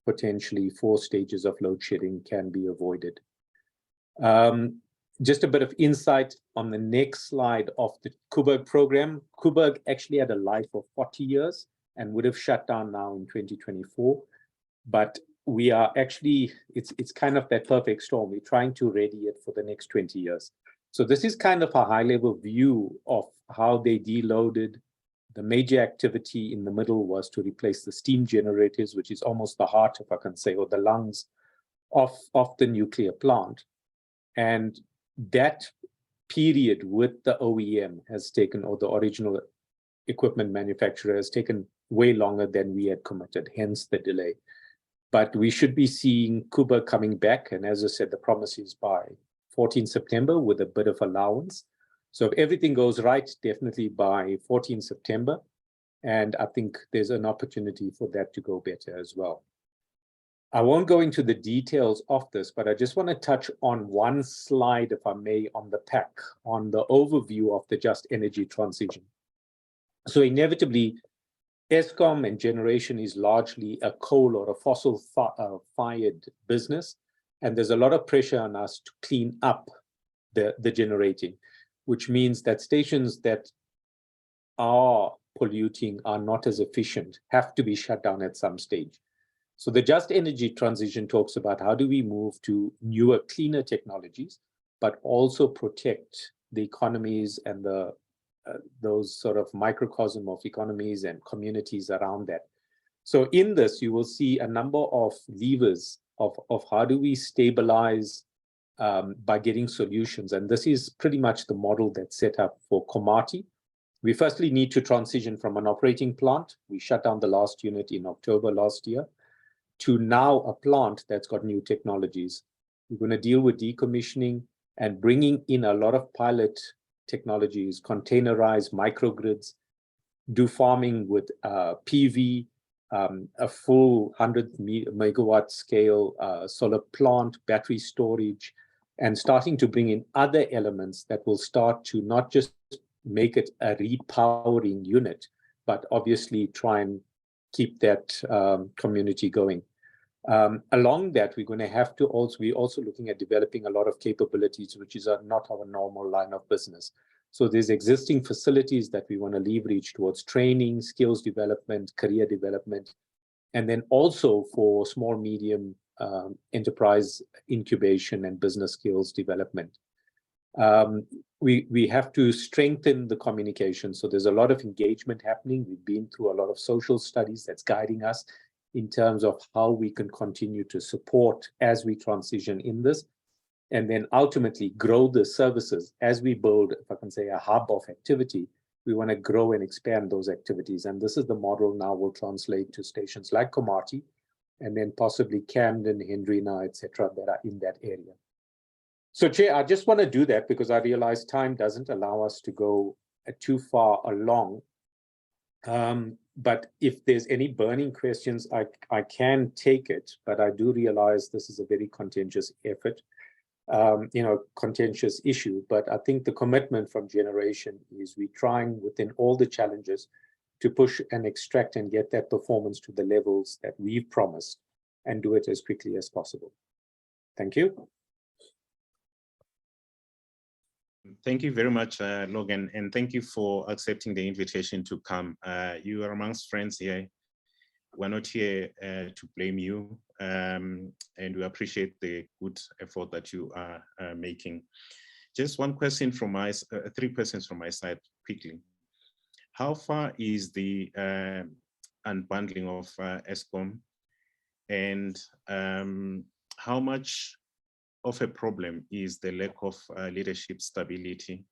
Speaker 4: potentially 4 stages of load shedding can be avoided. Just a bit of insight on the next slide of the Koeberg program. Koeberg actually had a life of 40 years and would have shut down now in 2024. But we are actually, it's kind of that perfect storm. We're trying to ready it for the next 20 years. So this is kind of a high-level view of how they deloaded. The major activity in the middle was to replace the steam generators, which is almost the heart, if I can say, or the lungs of the nuclear plant. And that period with the OEM has taken, or the original equipment manufacturer has taken way longer than we had committed, hence the delay. But we should be seeing Koeberg coming back. And as I said, the promise is by 14 September with a bit of allowance. So if everything goes right, definitely by 14 September. And I think there's an opportunity for that to go better as well. I won't go into the details of this, but I just want to touch on one slide, if I may, on the pack, on the overview of the just energy transition. So inevitably, Eskom and Generation is largely a coal or a fossil-fired business, and there's a lot of pressure on us to clean up the generating, which means that stations that are polluting, are not as efficient, have to be shut down at some stage. So the just energy transition talks about how do we move to newer, cleaner technologies, but also protect the economies and those sort of microcosm of economies and communities around that. So in this, you will see a number of levers of how do we stabilize by getting solutions. And this is pretty much the model that's set up for Komati. We firstly need to transition from an operating plant. We shut down the last unit in October last year, to now a plant that's got new technologies. We're going to deal with decommissioning and bringing in a lot of pilot technologies, containerized microgrids, do farming with PV, a full 100 megawatt scale solar plant, battery storage, and starting to bring in other elements that will start to not just make it a repowering unit, but obviously try and keep that community going. Along that, we're going to have to we're also looking at developing a lot of capabilities, which is not our normal line of business. So there's existing facilities that we want to leverage towards training, skills development, career development, and then also for small, medium enterprise incubation and business skills development. We have to strengthen the communication. So there's a lot of engagement happening. We've been through a lot of social studies that's guiding us in terms of how we can continue to support as we transition in this, and then ultimately grow the services as we build, if I can say, a hub of activity. We want to grow and expand those activities. And this is the model now will translate to stations like Komati, and then possibly Camden, Hendrina, etc., that are in that area. So Chair, I just want to do that because I realize time doesn't allow us to go too far along. But if there's any burning questions, I can take it, but I do realize this is a very contentious effort, contentious issue. But I think the commitment from Generation is we're trying within all the challenges to push and extract and get that performance to the levels that we've promised and do it as quickly as possible. Thank you.
Speaker 2: Thank you very much, Logan, and thank you for accepting the invitation to come. You are amongst friends here. We're not here to blame you, and we appreciate the good effort that you are making. Just one question from my, 3 questions from my side quickly. How far is the unbundling of Eskom, and how much of a problem is the lack of leadership stability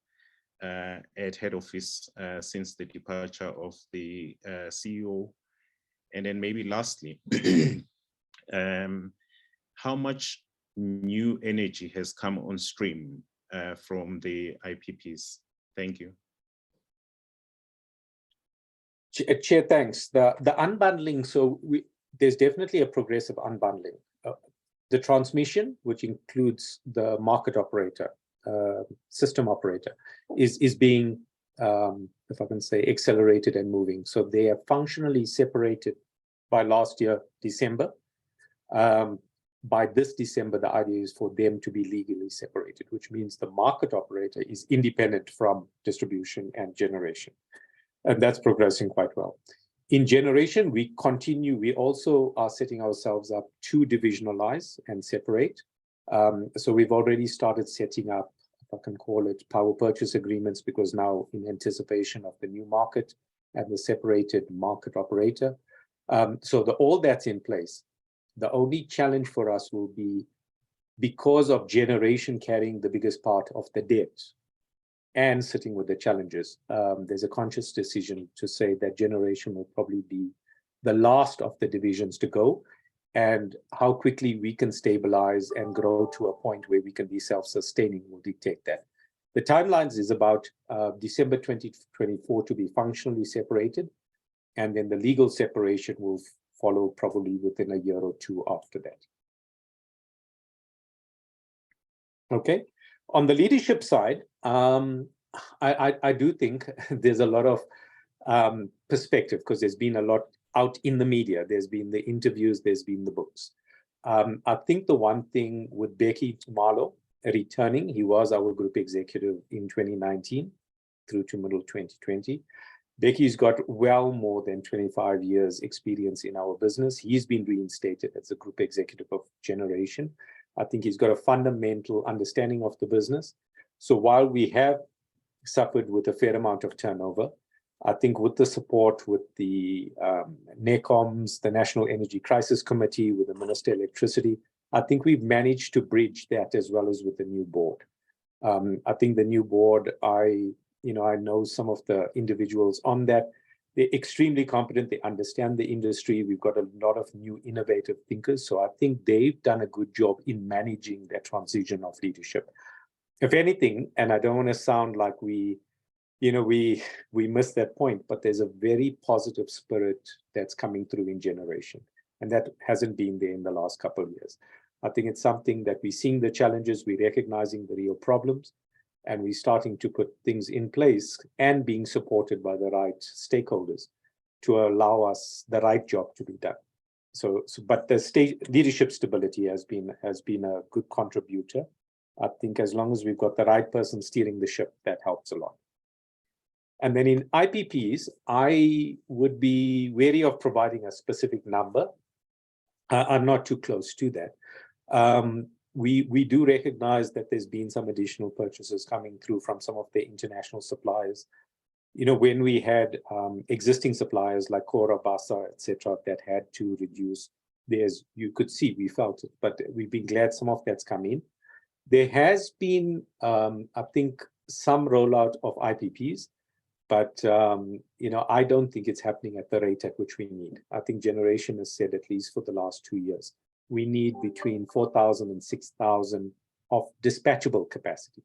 Speaker 2: at head office since the departure of the CEO? And then maybe lastly, how much new energy has come on stream from the IPPs? Thank you.
Speaker 4: Chair, thanks. The unbundling, so there's definitely a progressive unbundling. The transmission, which includes the market operator, system operator, is being, if I can say, accelerated and moving. So they are functionally separated by last year, December. By this December, the idea is for them to be legally separated, which means the market operator is independent from distribution and generation. And that's progressing quite well. In generation, we continue, we also are setting ourselves up to divisionalize and separate. So we've already started setting up, if I can call it, power purchase agreements, because now in anticipation of the new market and the separated market operator. So all that's in place. The only challenge for us will be, because of generation carrying the biggest part of the debt and sitting with the challenges, there's a conscious decision to say that generation will probably be the last of the divisions to go, and how quickly we can stabilize and grow to a point where we can be self-sustaining will dictate that. The timelines is about December 2024 to be functionally separated, and then the legal separation will follow probably within a year or two after that. Okay. On the leadership side, I do think there's a lot of perspective, because there's been a lot out in the media. There's been the interviews, there's been the books. I think the one thing with Becky Malo returning, he was our group executive in 2019 through to middle 2020. Becky's got well more than 25 years experience in our business. He's been reinstated as a group executive of generation. I think he's got a fundamental understanding of the business. So while we have suffered with a fair amount of turnover, I think with the support with the NECOMs, the National Energy Crisis Committee, with the Minister of Electricity, I think we've managed to bridge that, as well as with the new board. I think the new board, I know some of the individuals on that. They're extremely competent. They understand the industry. We've got a lot of new innovative thinkers. So I think they've done a good job in managing that transition of leadership. If anything, and I don't want to sound like we missed that point, but there's a very positive spirit that's coming through in generation. And that hasn't been there in the last couple of years. I think it's something that we're seeing the challenges, we're recognizing the real problems, and we're starting to put things in place and being supported by the right stakeholders to allow us the right job to be done. But the leadership stability has been a good contributor. I think as long as we've got the right person steering the ship, that helps a lot. And then in IPPs, I would be wary of providing a specific number. I'm not too close to that. We do recognize that there's been some additional purchases coming through from some of the international suppliers. When we had existing suppliers like Cora, Basa, etc., that had to reduce, you could see, we felt it, but we've been glad some of that's come in. There has been, I think, some rollout of IPPs, but I don't think it's happening at the rate at which we need. I think generation has said, at least for the last 2 years, we need between 4,000 and 6,000 of dispatchable capacity.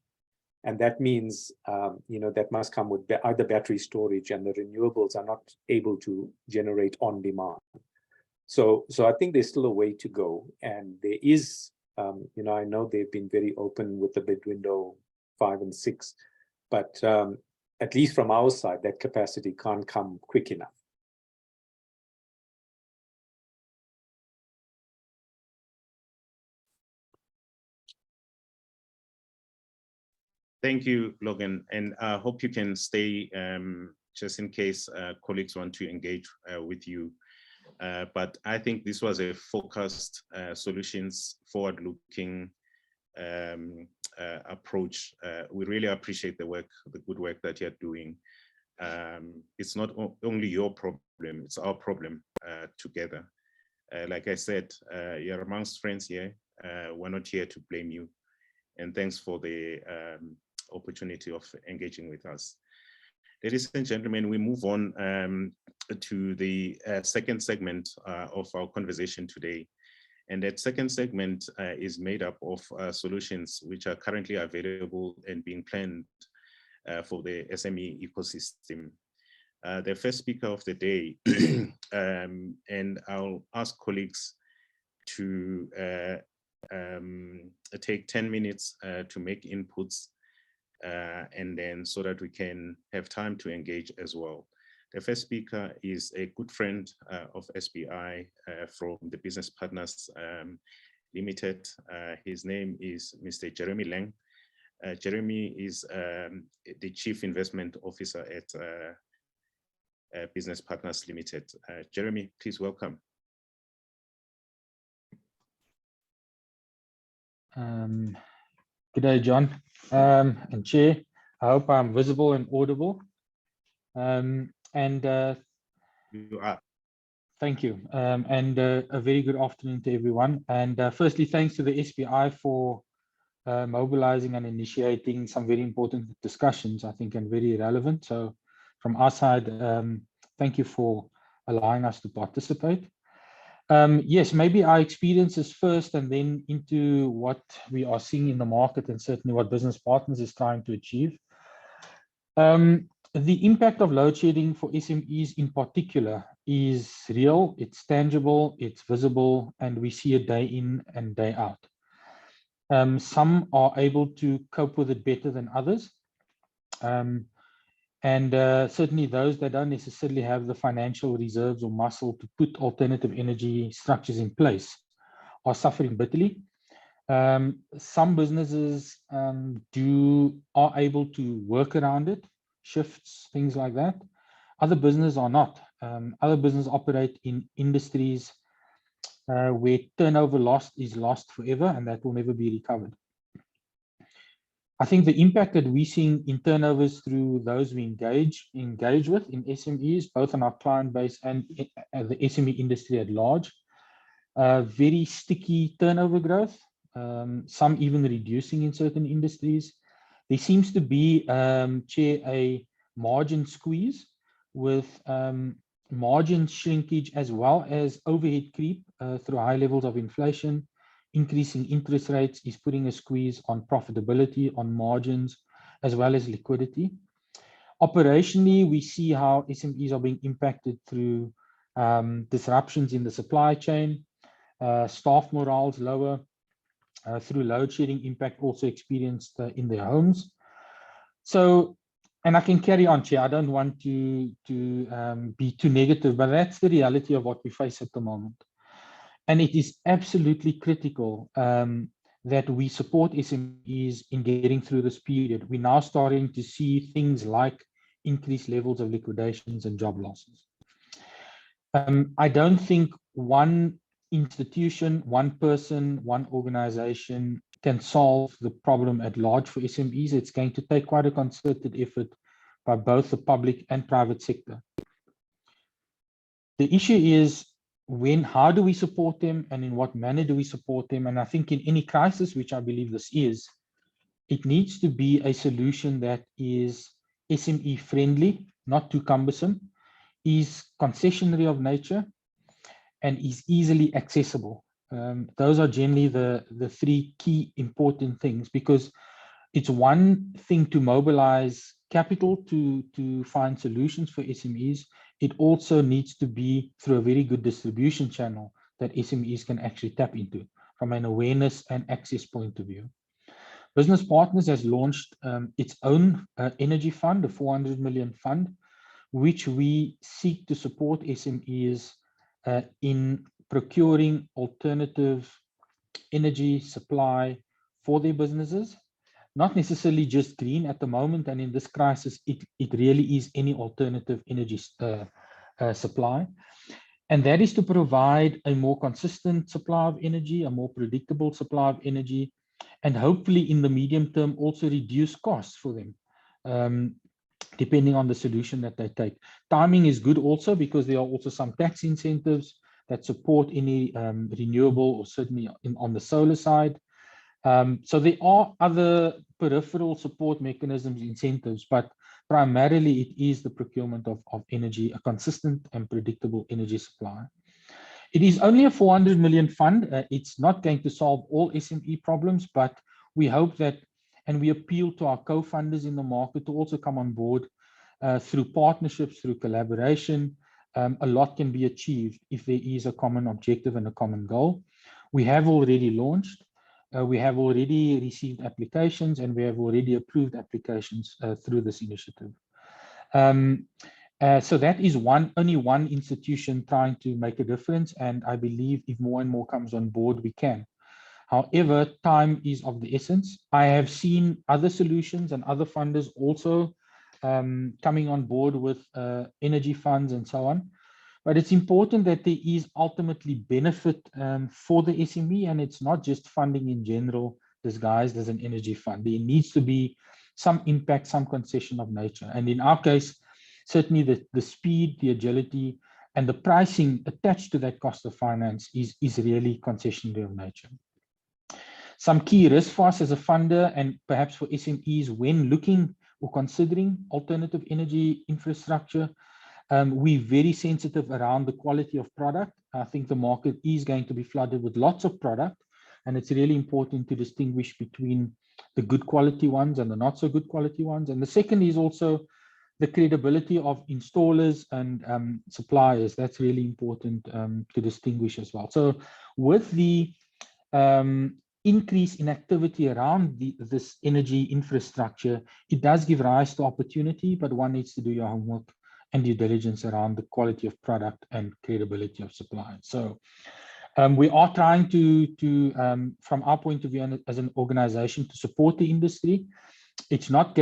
Speaker 4: And that means, that must come with either battery storage, and the renewables are not able to generate on demand. So I think there's still a way to go. And there is, I know they've been very open with the bid window 5 and 6, but at least from our side, that capacity can't come quick enough.
Speaker 2: Thank you, Logan, and I hope you can stay just in case colleagues want to engage with you. But I think this was a focused solutions forward-looking approach. We really appreciate the work, the good work that you're doing. It's not only your problem, it's our problem together. Like I said, you're amongst friends here. We're not here to blame you. And thanks for the opportunity of engaging with us. Ladies and gentlemen, we move on to the second segment of our conversation today. And that second segment is made up of solutions which are currently available and being planned for the SME ecosystem. The first speaker of the day, and I'll ask colleagues to take 10 minutes to make inputs, and then so that we can have time to engage as well. The first speaker is a good friend of SBI from the Business Partners Limited. His name is Mr. Jeremy Lang. Jeremy is the Chief Investment Officer at Business Partners Limited. Jeremy, please welcome.
Speaker 5: Good day, John and Chair. I hope I'm visible and audible.
Speaker 2: You are.
Speaker 5: Thank you. A very good afternoon to everyone. And firstly, thanks to the SBI for mobilizing and initiating some very important discussions, I think, and very relevant. So from our side, thank you for allowing us to participate. Yes, maybe our experiences first and then into what we are seeing in the market and certainly what Business Partners is trying to achieve. The impact of load shedding for SMEs in particular is real, it's tangible, it's visible, and we see it day in and day out. Some are able to cope with it better than others. Certainly those that don't necessarily have the financial reserves or muscle to put alternative energy structures in place are suffering bitterly. Some businesses are able to work around it, shifts, things like that. Other businesses are not. Other businesses operate in industries where turnover is lost forever, and that will never be recovered. I think the impact that we're seeing in turnovers through those we engage with in SMEs, both on our client base and the SME industry at large, very sticky turnover growth, some even reducing in certain industries. There seems to be, Chair, a margin squeeze with margin shrinkage as well as overhead creep through high levels of inflation. Increasing interest rates is putting a squeeze on profitability, on margins, as well as liquidity. Operationally, we see how SMEs are being impacted through disruptions in the supply chain, staff morale is lower, through load shedding impact also experienced in their homes. So, and I can carry on, Chair, I don't want to be too negative, but that's the reality of what we face at the moment. And it is absolutely critical that we support SMEs in getting through this period. We're now starting to see things like increased levels of liquidations and job losses. I don't think one institution, one person, one organization can solve the problem at large for SMEs. It's going to take quite a concerted effort by both the public and private sector. The issue is how do we support them and in what manner do we support them? And I think in any crisis, which I believe this is, it needs to be a solution that is SME friendly, not too cumbersome, is concessionary of nature, and is easily accessible. Those are generally the three key important things, because it's one thing to mobilize capital to find solutions for SMEs. It also needs to be through a very good distribution channel that SMEs can actually tap into from an awareness and access point of view. Business Partners has launched its own energy fund, a 400 million fund, which we seek to support SMEs in procuring alternative energy supply for their businesses. not necessarily just green at the moment, and in this crisis, it really is any alternative energy supply. And that is to provide a more consistent supply of energy, a more predictable supply of energy, and hopefully in the medium term also reduce costs for them, depending on the solution that they take. Timing is good also because there are also some tax incentives that support any renewable, or certainly on the solar side. So there are other peripheral support mechanisms, incentives, but primarily it is the procurement of energy, a consistent and predictable energy supply. It is only a 400 million fund. It's not going to solve all SME problems, but we hope that, and we appeal to our co-funders in the market to also come on board through partnerships, through collaboration. A lot can be achieved if there is a common objective and a common goal. We have already launched. We have already received applications, and we have already approved applications through this initiative. So that is only one institution trying to make a difference, and I believe if more and more comes on board, we can. However, time is of the essence. I have seen other solutions and other funders also coming on board with energy funds and so on. But it's important that there is ultimately benefit for the SME, and it's not just funding in general disguised as an energy fund. There needs to be some impact, some concession of nature. And in our case, certainly the speed, the agility, and the pricing attached to that cost of finance is really concessionary of nature. Some key risks for us as a funder, and perhaps for SMEs when looking or considering alternative energy infrastructure, we're very sensitive around the quality of product. I think the market is going to be flooded with lots of product, and it's really important to distinguish between the good quality ones and the not so good quality ones. And the second is also the credibility of installers and suppliers. That's really important to distinguish as well. So with the increase in activity around this energy infrastructure, it does give rise to opportunity, but one needs to do your homework and due diligence around the quality of product and credibility of supply. So we are trying to from our point of view as an organization, to support the industry. It's not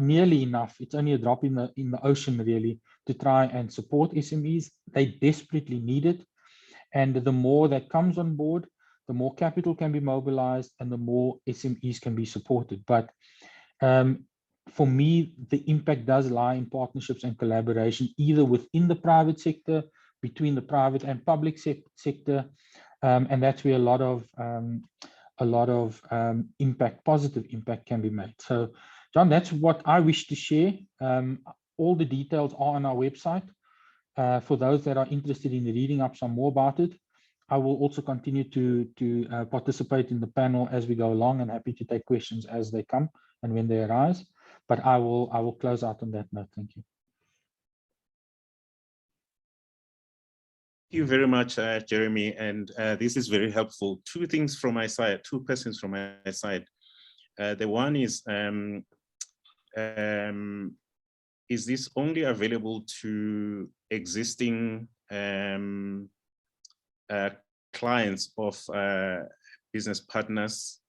Speaker 5: nearly enough. It's only a drop in the ocean, really, to try and support SMEs. They desperately need it. And the more that comes on board, the more capital can be mobilized and the more SMEs can be supported. But for me, the impact does lie in partnerships and collaboration, either within the private sector, between the private and public sector, and that's where a lot of impact, positive impact, can be made. So, John, that's what I wish to share. All the details are on our website. For those that are interested in reading up some more about it, I will also continue to participate in the panel as we go along, and happy to take questions as they come and when they arise. But I will close out on that note. Thank you.
Speaker 2: Thank you very much, Jeremy. And this is very helpful. Two things from my side, two questions from my side. The one is this only available to existing clients of business partners,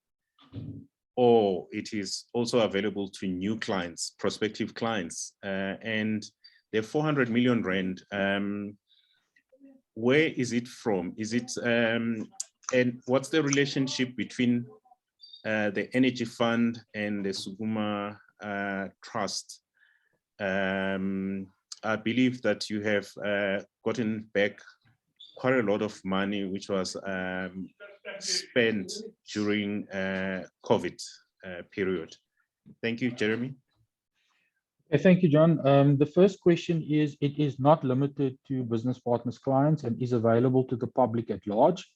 Speaker 2: or it is also available to new clients, prospective clients? And the 400 million rand, where is it from? Is it, and what's the relationship between the Energy Fund and the Sukuma Trust? I believe that you have gotten back quite a lot of money which was spent during COVID period. Thank you, Jeremy.
Speaker 5: Thank you, John. The first question is, it is not limited to business partners clients and is available to the public at large.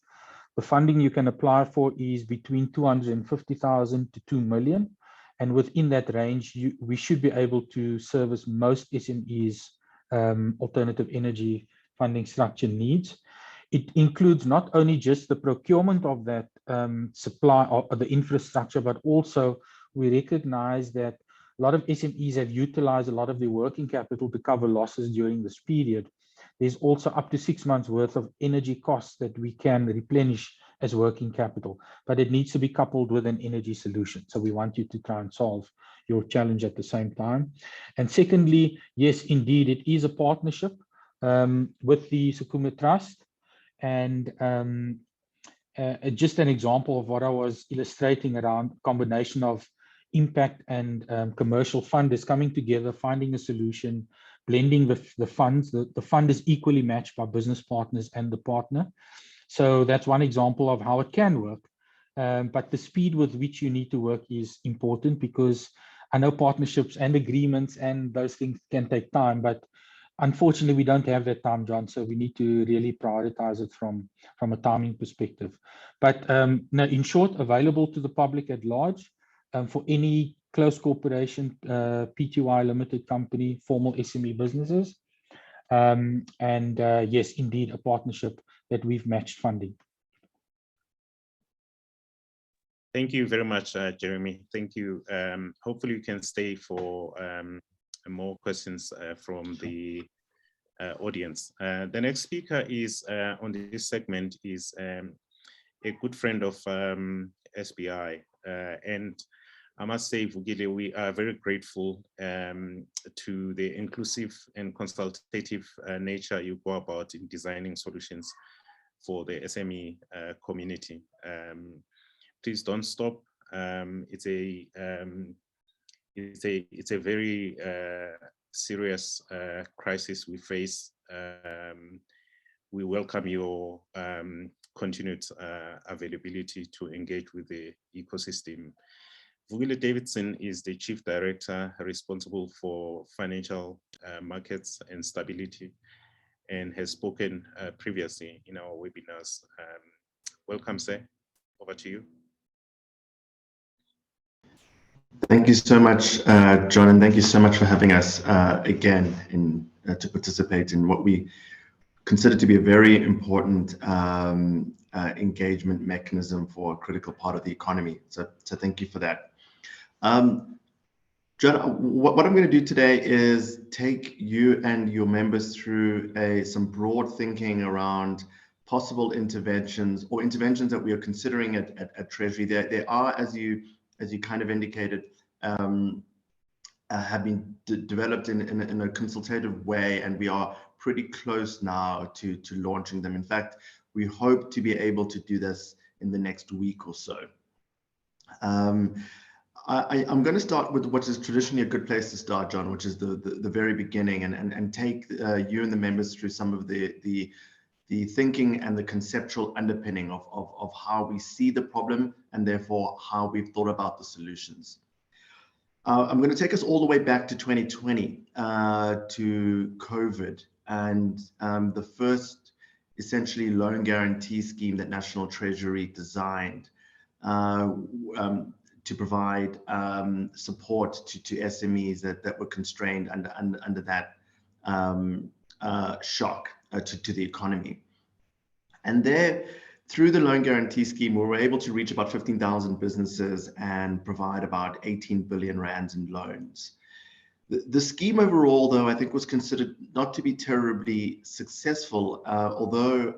Speaker 5: The funding you can apply for is between 250,000 to 2 million. And within that range, we should be able to service most SMEs alternative energy funding structure needs. It includes not only just the procurement of that supply or the infrastructure, but also we recognize that a lot of SMEs have utilized a lot of their working capital to cover losses during this period. There's also up to 6 months worth of energy costs that we can replenish as working capital, but it needs to be coupled with an energy solution. So we want you to try and solve your challenge at the same time. And secondly, yes, indeed, it is a partnership with the Sukuma Trust. And just an example of what I was illustrating around combination of impact and commercial funders coming together, finding a solution, blending the funds. The fund is equally matched by business partners and the partner. So that's one example of how it can work. But the speed with which you need to work is important, because I know partnerships and agreements and those things can take time, but unfortunately, we don't have that time, John, so we need to really prioritize it from a timing perspective. But no, in short, available to the public at large for any close corporation, PTY limited company, formal SME businesses. Yes, indeed, a partnership that we've matched funding.
Speaker 2: Thank you very much, Jeremy. Thank you. Hopefully you can stay for more questions from the audience. The next speaker is on this segment is a good friend of SBI, and I must say, Vukile, we are very grateful to the inclusive and consultative nature you go about in designing solutions for the SME community. Please don't stop. It's a very serious crisis we face. We welcome your continued availability to engage with the ecosystem. Vukile Davidson is the Chief Director responsible for financial markets and stability, and has spoken previously in our webinars. Welcome, sir. Over to you.
Speaker 6: Thank you so much, John, and thank you so much for having us again to participate in what we consider to be a very important engagement mechanism for a critical part of the economy. So thank you for that. John, what I'm going to do today is take you and your members through some broad thinking around possible interventions or interventions that we are considering at Treasury. There are, as you kind of indicated, have been developed in a consultative way, and we are pretty close now to launching them. In fact, we hope to be able to do this in the next week or so. I'm going to start with what is traditionally a good place to start, John, which is the very beginning, and take you and the members through some of the thinking and the conceptual underpinning of how we see the problem, and therefore how we've thought about the solutions. I'm going to take us all the way back to 2020, to COVID, and the first essentially loan guarantee scheme that National Treasury designed to provide support to SMEs that were constrained under that shock to the economy. And there, through the loan guarantee scheme, we were able to reach about 15,000 businesses and provide about 18 billion rands in loans. The scheme overall, though, I think was considered not to be terribly successful, although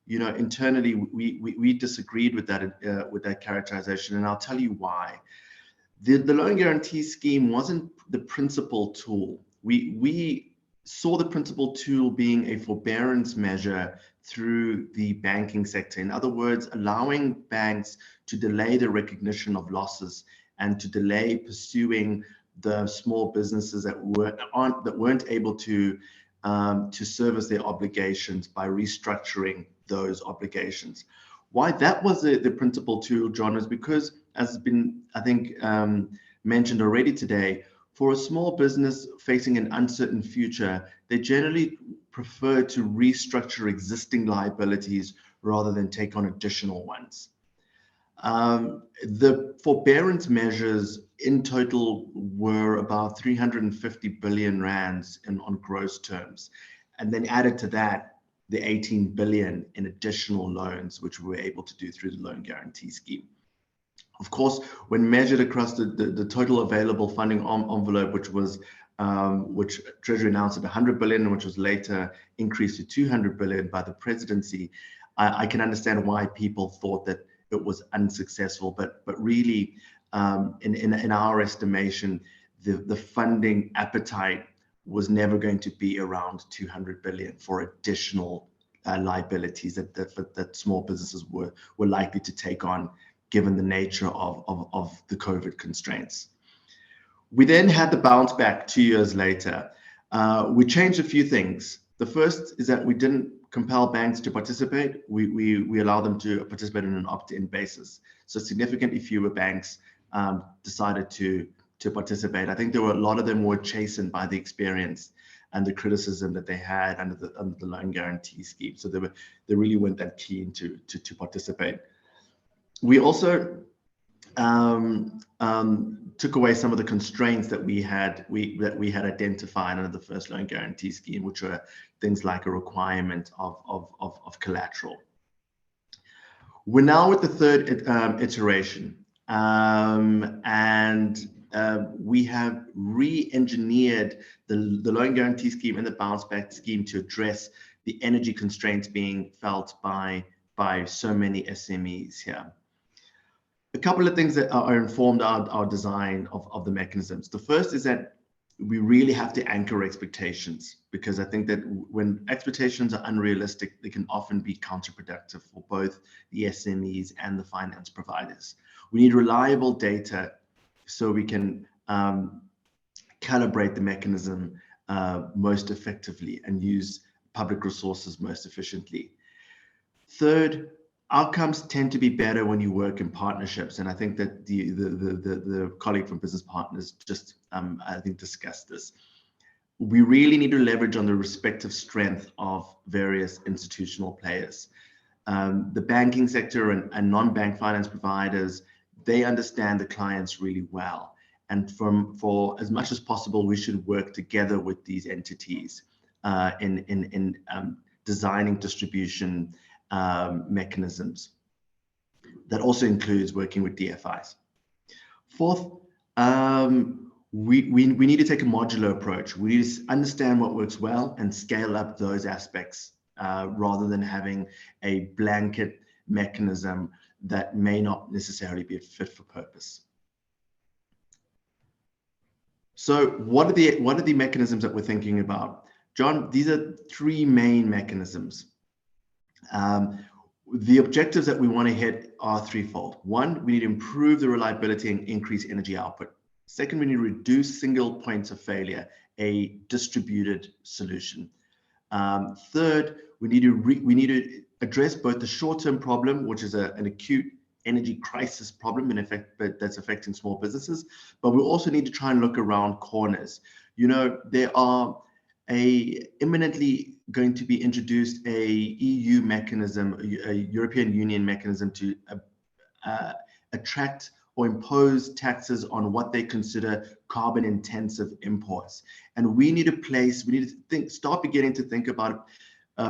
Speaker 6: internally we disagreed with that characterization, and I'll tell you why. The loan guarantee scheme wasn't the principal tool. We saw the principal tool being a forbearance measure through the banking sector. In other words, allowing banks to delay the recognition of losses and to delay pursuing the small businesses that weren't able to service their obligations by restructuring those obligations. Why that was the principal tool, John, is because, as has been, I think, mentioned already today, for a small business facing an uncertain future, they generally prefer to restructure existing liabilities rather than take on additional ones. The forbearance measures in total were about 350 billion rands on gross terms. And then added to that, the 18 billion in additional loans, which we were able to do through the loan guarantee scheme. Of course, when measured across the total available funding envelope, which Treasury announced at 100 billion, which was later increased to 200 billion by the presidency, I can understand why people thought that it was unsuccessful, but really, in our estimation, the funding appetite was never going to be around 200 billion for additional liabilities that small businesses were likely to take on, given the nature of the COVID constraints. We then had the bounce back 2 years later. We changed a few things. The first is that we didn't compel banks to participate. We allow them to participate on an opt-in basis. So significantly fewer banks decided to participate. I think there were a lot of them were chastened by the experience and the criticism that they had under the loan guarantee scheme. So they really weren't that keen to participate. We also took away some of the constraints that we had identified under the first loan guarantee scheme, which were things like a requirement of collateral. We're now with the third iteration, and we have re-engineered the loan guarantee scheme and the bounce back scheme to address the energy constraints being felt by so many SMEs here. A couple of things that are informed our design of the mechanisms. The first is that we really have to anchor expectations, because I think that when expectations are unrealistic, they can often be counterproductive for both the SMEs and the finance providers. We need reliable data so we can calibrate the mechanism most effectively and use public resources most efficiently. Third, outcomes tend to be better when you work in partnerships, and I think that the colleague from Business Partners just I think discussed this. We really need to leverage on the respective strength of various institutional players. The banking sector and non-bank finance providers, they understand the clients really well, and for as much as possible, we should work together with these entities in designing distribution mechanisms. That also includes working with DFIs. Fourth, we need to take a modular approach. We need to understand what works well and scale up those aspects rather than having a blanket mechanism that may not necessarily be fit for purpose. So what are the mechanisms that we're thinking about? John, these are three main mechanisms. The objectives that we want to hit are threefold. One, we need to improve the reliability and increase energy output. Second, we need to reduce single points of failure, a distributed solution. Third, we need to address both the short-term problem, which is an acute energy crisis problem in effect, but that's affecting small businesses. But we also need to try and look around corners. You know, there are imminently going to be introduced a EU mechanism, a European Union mechanism to attract or impose taxes on what they consider carbon intensive imports. And we need to start beginning to think about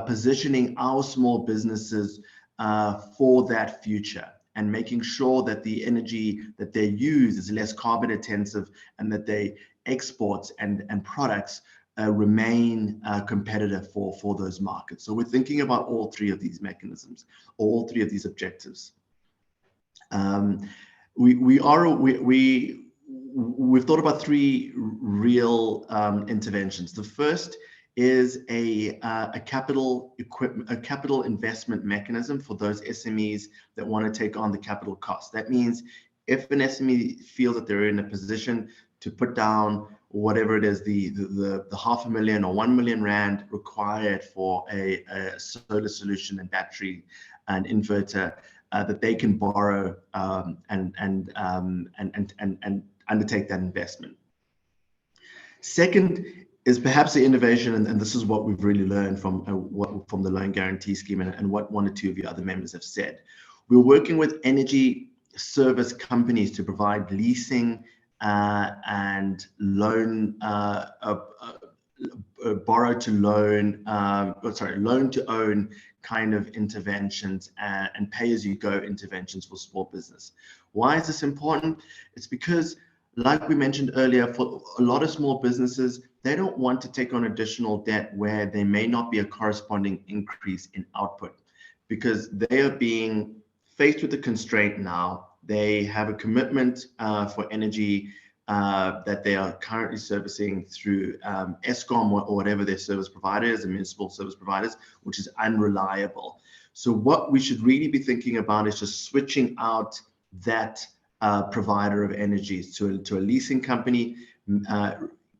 Speaker 6: positioning our small businesses for that future, and making sure that the energy that they use is less carbon intensive, and that they exports and products remain competitive for those markets. So we're thinking about all three of these mechanisms, all three of these objectives. We've thought about three real interventions. The first is a capital investment mechanism for those SMEs that want to take on the capital cost. That means if an SME feels that they're in a position to put down whatever it is, the $500,000 or 1 million rand required for a solar solution and battery and inverter, that they can borrow and undertake that investment. Second is perhaps the innovation, and this is what we've really learned from the loan guarantee scheme and what one or two of your other members have said. We're working with energy service companies to provide leasing and loan, borrow to loan, loan to own kind of interventions and pay-as-you-go interventions for small business. Why is this important? It's because, like we mentioned earlier, for a lot of small businesses, they don't want to take on additional debt where there may not be a corresponding increase in output, because they are being faced with the constraint now. They have a commitment for energy that they are currently servicing through Eskom or whatever their service provider is, the municipal service providers, which is unreliable. So what we should really be thinking about is just switching out that provider of energy to a leasing company,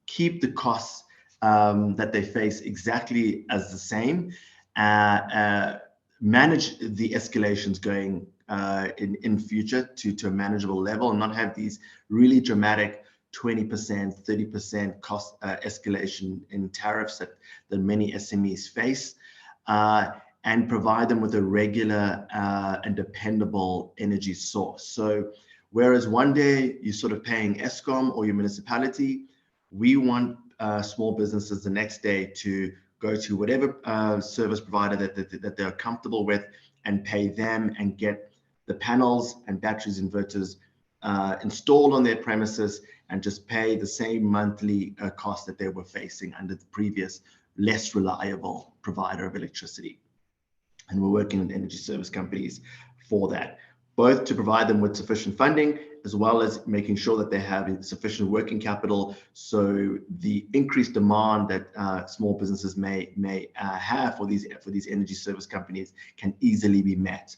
Speaker 6: keep the costs that they face exactly as the same, manage the escalations going in future to a manageable level, and not have these really dramatic 20%, 30% cost escalation in tariffs that many SMEs face, and provide them with a regular and dependable energy source. So whereas one day you're sort of paying Eskom or your municipality, we want small businesses the next day to go to whatever service provider that they're comfortable with and pay them and get the panels and batteries, inverters installed on their premises, and just pay the same monthly cost that they were facing under the previous less reliable provider of electricity. And we're working with energy service companies for that, both to provide them with sufficient funding, as well as making sure that they have sufficient working capital, so the increased demand that small businesses may have for these energy service companies can easily be met.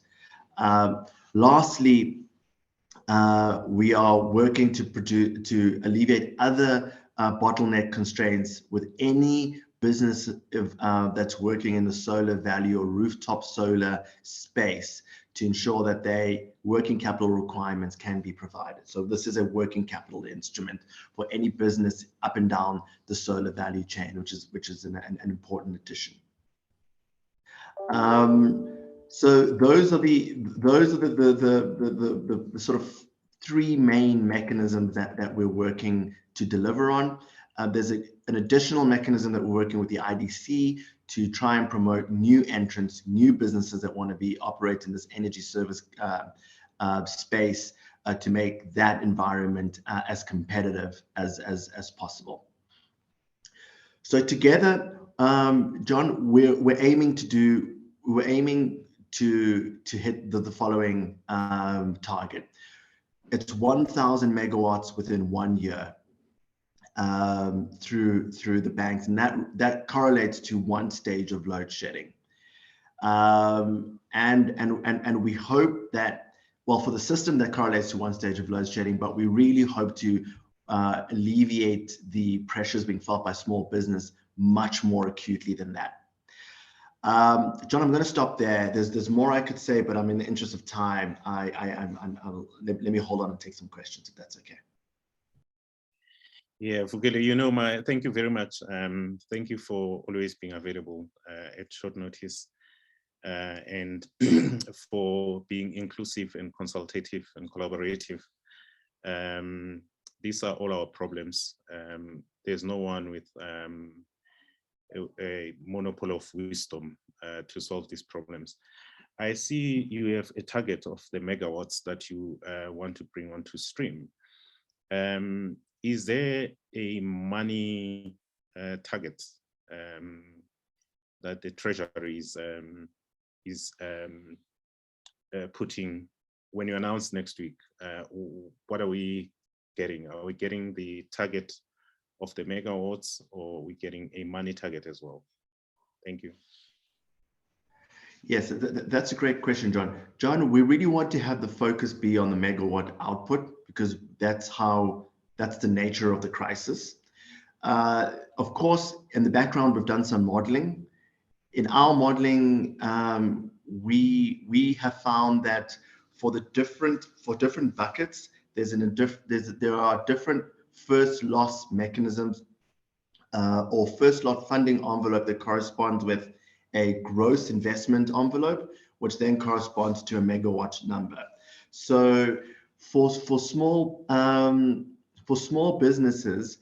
Speaker 6: Lastly, we are working to alleviate other bottleneck constraints with any business that's working in the solar value or rooftop solar space, to ensure that their working capital requirements can be provided. So this is a working capital instrument for any business up and down the solar value chain, which is an important addition. So those are the sort of three main mechanisms that we're working to deliver on. There's an additional mechanism that we're working with the IDC to try and promote new entrants, new businesses that want to be operating this energy service space, to make that environment as competitive as possible. So together, John, we're aiming to hit the following target. It's 1,000 megawatts within 1 year. Through the banks, and that correlates to one stage of load shedding, and we hope that, well, for the system that correlates to one stage of load shedding, but we really hope to alleviate the pressures being felt by small business much more acutely than that. John, I'm going to stop there. There's more I could say, but I'm in the interest of time. Let me hold on and take some questions, if that's okay.
Speaker 2: Yeah, Vukile, thank you very much. Thank you for always being available at short notice, and for being inclusive and consultative and collaborative. These are all our problems. There's no one with a monopoly of wisdom to solve these problems. I see you have a target of the megawatts that you want to bring onto stream. Is there a money target that the Treasury is putting when you announce next week? What are we getting? Are we getting the target of the megawatts, or are we getting a money target as well? Thank you.
Speaker 6: Yes, that's a great question, John. John, we really want to have the focus be on the megawatt output, because that's the nature of the crisis. Of course, in the background, we've done some modeling. In our modeling, we have found that for different buckets, there are different first loss mechanisms or first lot funding envelope that corresponds with a gross investment envelope, which then corresponds to a megawatt number. So for small businesses,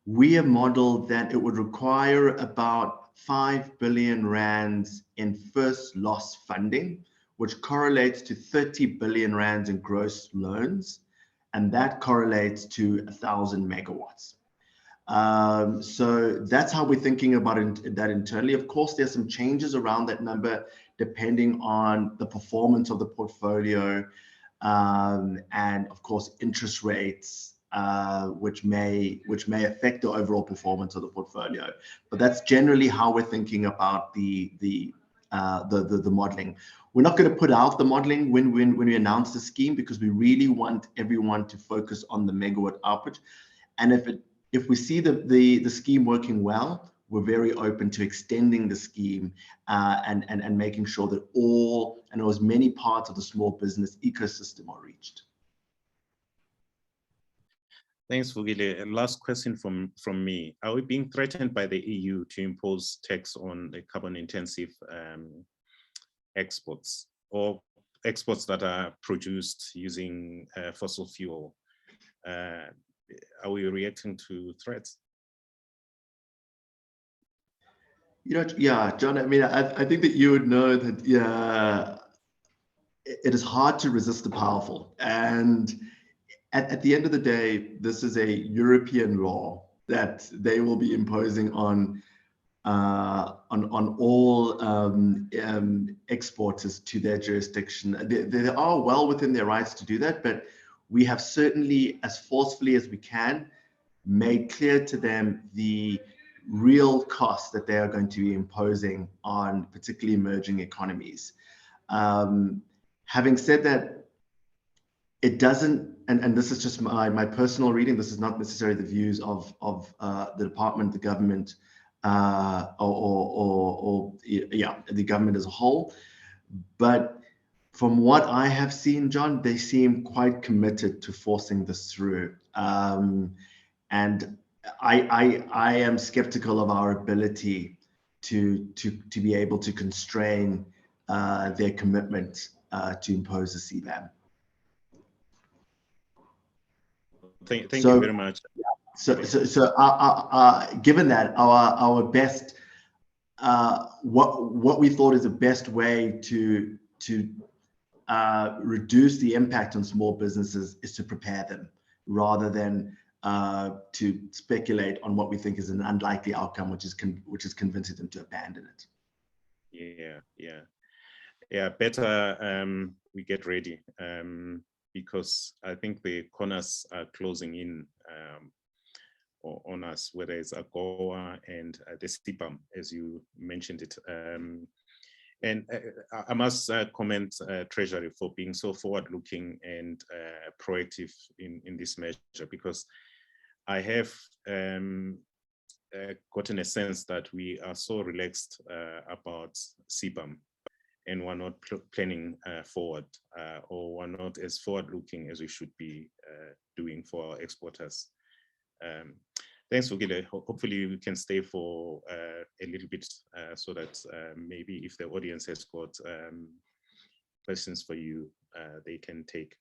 Speaker 6: we have modeled that it would require about 5 billion rands in first loss funding, which correlates to 30 billion rands in gross loans, and that correlates to 1,000 megawatts. So that's how we're thinking about that internally. Of course, there's some changes around that number depending on the performance of the portfolio, and of course interest rates, which may affect the overall performance of the portfolio. But that's generally how we're thinking about the modeling. We're not going to put out the modeling when we announce the scheme, because we really want everyone to focus on the megawatt output. And if we see the scheme working well, we're very open to extending the scheme and making sure that all and as many parts of the small business ecosystem are reached.
Speaker 2: Thanks, Vukile. And last question from me. Are we being threatened by the EU to impose tax on the carbon-intensive exports, or exports that are produced using fossil fuel? Are we reacting to threats?
Speaker 6: Yeah, John, I mean, I think that you would know that, yeah, it is hard to resist the powerful. And at the end of the day, this is a European law that they will be imposing on all exporters to their jurisdiction. They are well within their rights to do that, but we have certainly, as forcefully as we can, made clear to them the real costs that they are going to be imposing on particularly emerging economies. Having said that, it doesn't, and this is just my personal reading, this is not necessarily the views of the department, the government, the government as a whole. But from what I have seen, John, they seem quite committed to forcing this through. And I am skeptical of our ability to be able to constrain their commitment to impose a CBAM.
Speaker 2: Thank you very much.
Speaker 6: So given that, our best, what we thought is the best way to reduce the impact on small businesses is to prepare them, rather than to speculate on what we think is an unlikely outcome, which is convincing them to abandon it.
Speaker 2: Yeah. Better we get ready, because I think the corners are closing in on us, whether it's AGOA and the CBAM, as you mentioned it. And I must commend Treasury for being so forward-looking and proactive in this measure, because I have gotten a sense that we are so relaxed about CBAM, and we're not planning forward, or we're not as forward-looking as we should be doing for our exporters. Thanks, Vukile. Hopefully we can stay for a little bit, so that maybe if the audience has got questions for you, they can take.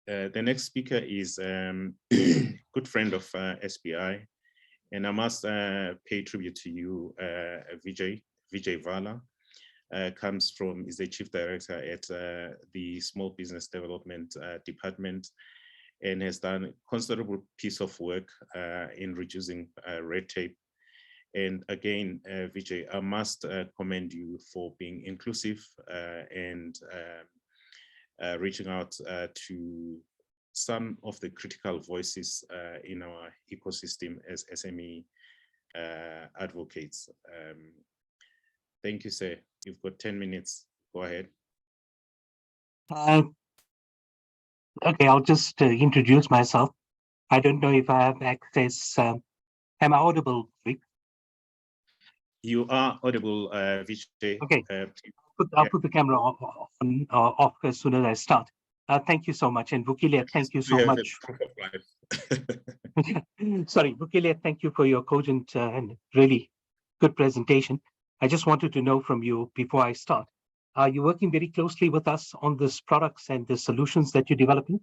Speaker 2: The next speaker is good friend of SBI, and I must pay tribute to you, Vijay Valla. Is the Chief Director at the Small Business Development Department, and has done a considerable piece of work in reducing red tape. And again, Vijay, I must commend you for being inclusive and reaching out to some of the critical voices in our ecosystem as SME advocates. Thank you, sir. You've got 10 minutes. Go ahead.
Speaker 7: Okay, I'll just introduce myself. I don't know if I have access. Am I audible, Vic?
Speaker 2: You are audible, Vijay.
Speaker 7: Okay, I'll put the camera off as soon as I start. Thank you so much. And Vukile, thank you so much. Sorry, Vukile, thank you for your cogent and really good presentation. I just wanted to know from you before I start, are you working very closely with us on these products and the solutions that you're developing?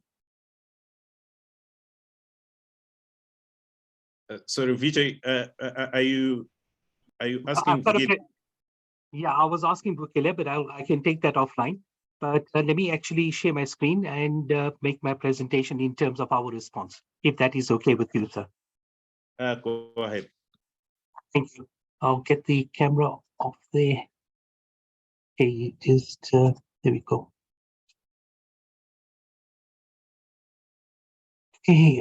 Speaker 2: Sorry, Vijay, are you asking?
Speaker 7: Yeah, I was asking Vukile, but I can take that offline. But let me actually share my screen and make my presentation in terms of our response, if that is okay with you, sir.
Speaker 2: Go ahead.
Speaker 7: Thank you. I'll get the camera off there. Okay, just there we go. Okay,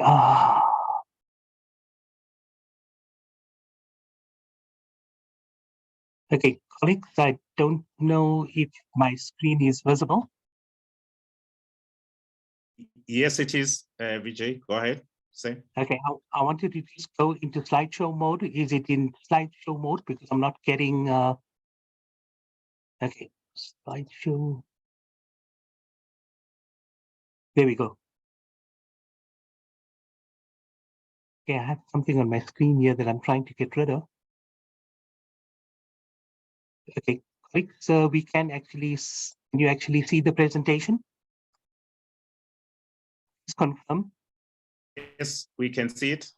Speaker 7: okay, colleagues, I don't know if my screen is visible.
Speaker 2: Yes, it is. Vijay, go ahead. Say.
Speaker 7: Okay, I wanted to just go into slideshow mode. Is it in slideshow mode? Because I'm not getting, okay, slideshow. There we go. Okay, I have something on my screen here that I'm trying to get rid of. Okay, quick, so we can actually, can you actually see the presentation? Please confirm.
Speaker 2: Yes, we can see it.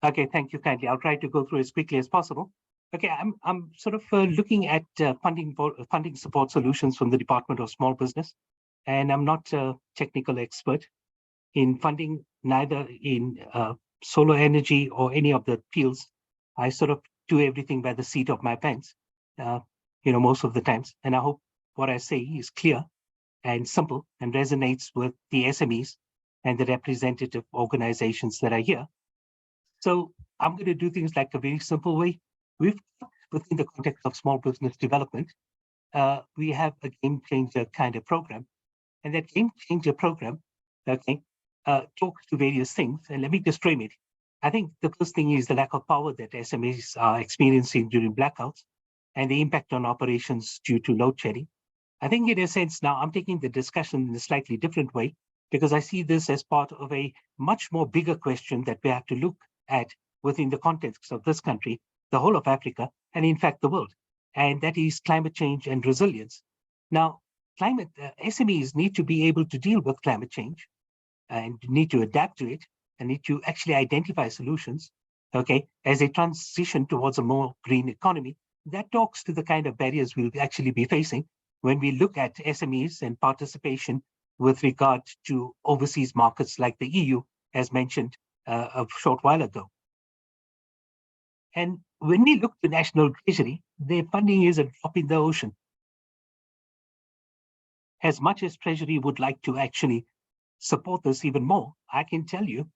Speaker 7: Okay, thank you kindly. I'll try to go through as quickly as possible. Okay, I'm sort of looking at funding support solutions from the Department of Small Business, and I'm not a technical expert in funding, neither in solar energy or any of the fields. I sort of do everything by the seat of my pants, most of the times. And I hope what I say is clear and simple and resonates with the SMEs and the representative organizations that are here. So I'm going to do things like a very simple way. Within the context of small business development, we have a game changer kind of program. And that game changer program, okay, talks to various things. And let me just frame it. I think the first thing is the lack of power that SMEs are experiencing during blackouts and the impact on operations due to load shedding. I think in a sense now I'm taking the discussion in a slightly different way, because I see this as part of a much more bigger question that we have to look at within the context of this country, the whole of Africa, and in fact the world, and that is climate change and resilience. Now, SMEs need to be able to deal with climate change and need to adapt to it and need to actually identify solutions, okay, as they transition towards a more green economy. That talks to the kind of barriers we'll actually be facing when we look at SMEs and participation with regard to overseas markets like the EU, as mentioned a short while ago. And when we look to National Treasury, their funding is a drop in the ocean. As much as Treasury would like to actually support this even more, I can tell you,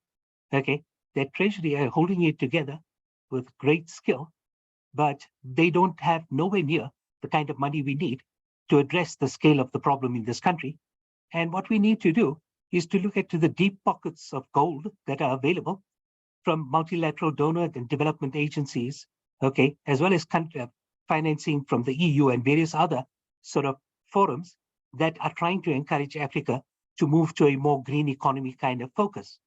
Speaker 7: okay, that Treasury are holding it together with great skill, but they don't have nowhere near the kind of money we need to address the scale of the problem in this country. And what we need to do is to look at the deep pockets of gold that are available from multilateral donor and development agencies, okay, as well as financing from the EU and various other sort of forums that are trying to encourage Africa to move to a more green economy kind of focus.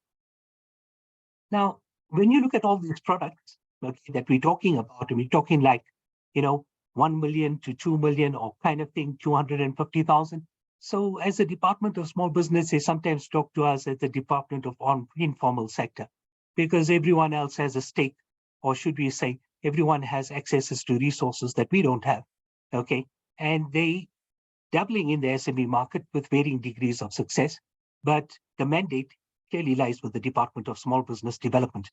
Speaker 7: Now, when you look at all these products, okay, that we're talking about, and we're talking like, 1 million to 2 million or kind of thing, 250,000. So as a Department of Small Business, they sometimes talk to us as the Department of Informal Sector, because everyone else has a stake, or should we say, everyone has accesses to resources that we don't have, okay? And they dabbling in the SME market with varying degrees of success, but the mandate clearly lies with the Department of Small Business Development.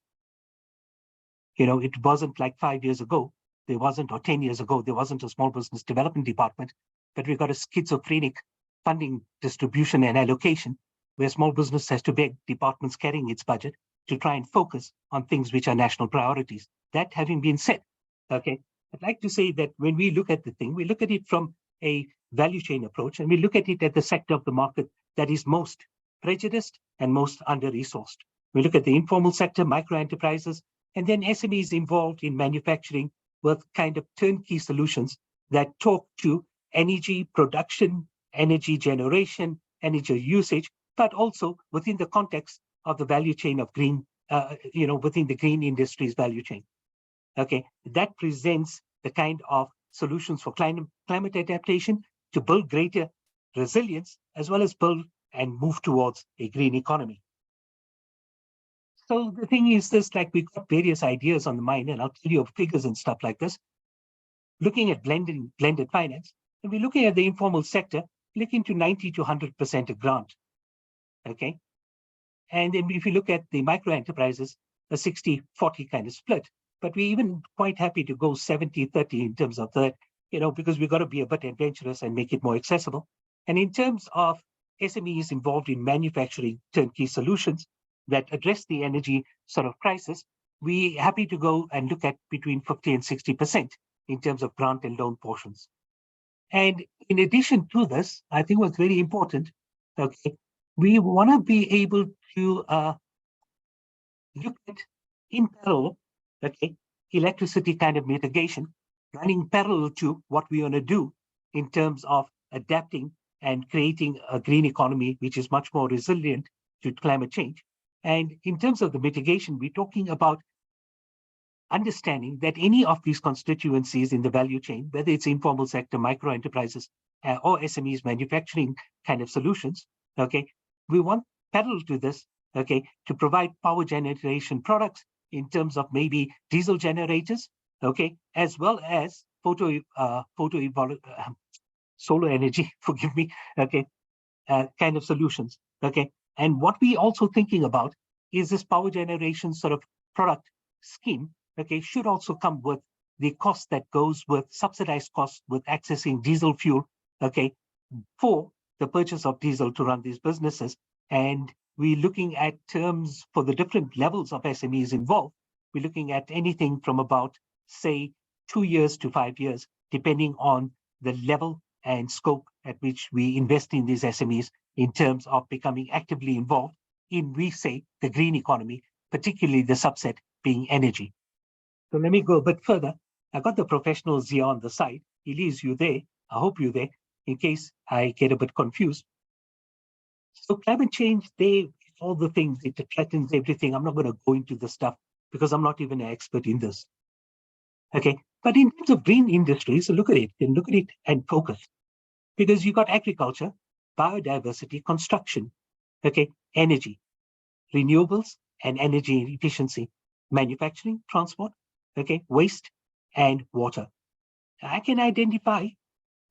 Speaker 7: It wasn't like 5 years ago, there wasn't, or 10 years ago, there wasn't a Small Business Development Department, but we've got a schizophrenic funding distribution and allocation where small business has to beg departments carrying its budget to try and focus on things which are national priorities. That having been said, okay, I'd like to say that when we look at the thing, we look at it from a value chain approach, and we look at it at the sector of the market that is most prejudiced and most under-resourced. We look at the informal sector, micro enterprises, and then SMEs involved in manufacturing with kind of turnkey solutions that talk to energy production, energy generation, energy usage, but also within the context of the value chain of green, within the green industries value chain. Okay, that presents the kind of solutions for climate adaptation to build greater resilience, as well as build and move towards a green economy. So the thing is this, like we've got various ideas on the mind, and I'll tell you of figures and stuff like this. Looking at blended finance, and we're looking at the informal sector, looking to 90 to 100% a grant, okay? And then if you look at the micro enterprises, a 60-40 kind of split, but we're even quite happy to go 70-30 in terms of that, because we've got to be a bit adventurous and make it more accessible. And in terms of SMEs involved in manufacturing turnkey solutions that address the energy sort of crisis, we're happy to go and look at between 50 and 60% in terms of grant and loan portions. And in addition to this, I think what's very important, okay, we want to be able to look at in parallel, okay, electricity kind of mitigation, running parallel to what we want to do in terms of adapting and creating a green economy, which is much more resilient to climate change. And in terms of the mitigation, we're talking about understanding that any of these constituencies in the value chain, whether it's informal sector, micro enterprises, or SMEs manufacturing kind of solutions, okay, we want parallel to this, okay, to provide power generation products in terms of maybe diesel generators, okay, as well as solar energy, forgive me, okay, kind of solutions, okay. And what we also thinking about is this power generation sort of product scheme, okay, should also come with the cost that goes with subsidized costs with accessing diesel fuel, okay, for the purchase of diesel to run these businesses. And we're looking at terms for the different levels of SMEs involved. We're looking at anything from about, say, 2 years to 5 years, depending on the level and scope at which we invest in these SMEs in terms of becoming actively involved in, we say, the green economy, particularly the subset being energy. So let me go a bit further. I got the professionals here on the side. Elise, you there? I hope you're there, in case I get a bit confused. So climate change, all the things, it threatens everything. I'm not going to go into the stuff because I'm not even an expert in this. Okay, but in terms of green industries, look at it and focus. Because you got agriculture, biodiversity, construction, okay, energy, renewables and energy efficiency, manufacturing, transport, okay, waste and water. I can identify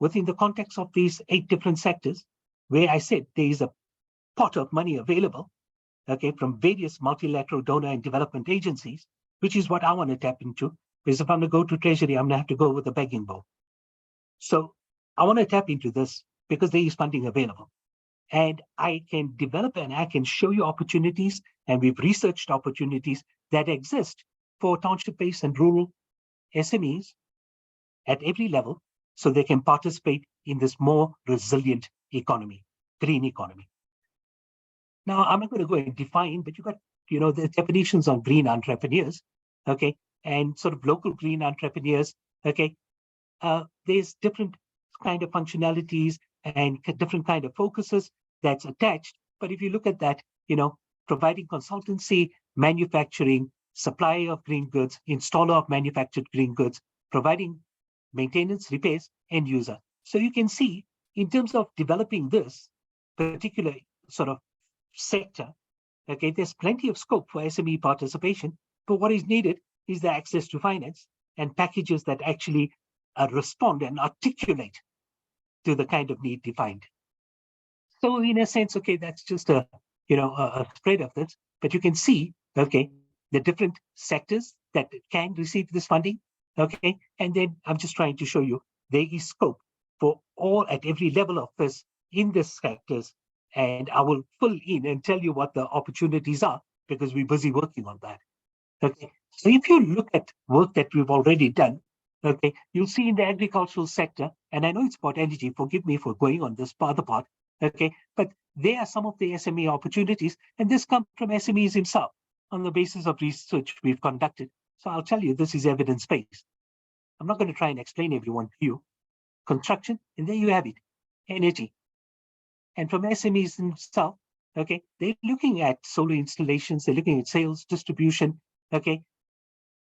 Speaker 7: within the context of these 8 different sectors where I said there is a pot of money available, okay, from various multilateral donor and development agencies, which is what I want to tap into. Because if I'm going to go to Treasury, I'm going to have to go with a begging bowl. So I want to tap into this because there is funding available. And I can develop and I can show you opportunities, and we've researched opportunities that exist for township-based and rural SMEs at every level, so they can participate in this more resilient economy, green economy. Now, I'm not going to go and define, but you got, the definitions on green entrepreneurs, okay, and sort of local green entrepreneurs, okay. There's different kind of functionalities and different kind of focuses that's attached. But if you look at that, providing consultancy, manufacturing, supply of green goods, installer of manufactured green goods, providing maintenance, repairs, end user. So you can see in terms of developing this particular sort of sector, okay, there's plenty of scope for SME participation, but what is needed is the access to finance and packages that actually respond and articulate to the kind of need defined. So in a sense, okay, that's just a spread of this, but you can see, okay, the different sectors that can receive this funding, okay, and then I'm just trying to show you there is scope for all at every level of this in these sectors, and I will fill in and tell you what the opportunities are because we're busy working on that. Okay, so if you look at work that we've already done, okay, you'll see in the agricultural sector, and I know it's about energy, forgive me for going on this other part, okay, but there are some of the SME opportunities, and this comes from SMEs himself on the basis of research we've conducted. So I'll tell you, this is evidence-based. I'm not going to try and explain everyone to you. Construction, and there you have it, energy. And from SMEs themselves, okay, they're looking at solar installations, they're looking at sales, distribution, okay,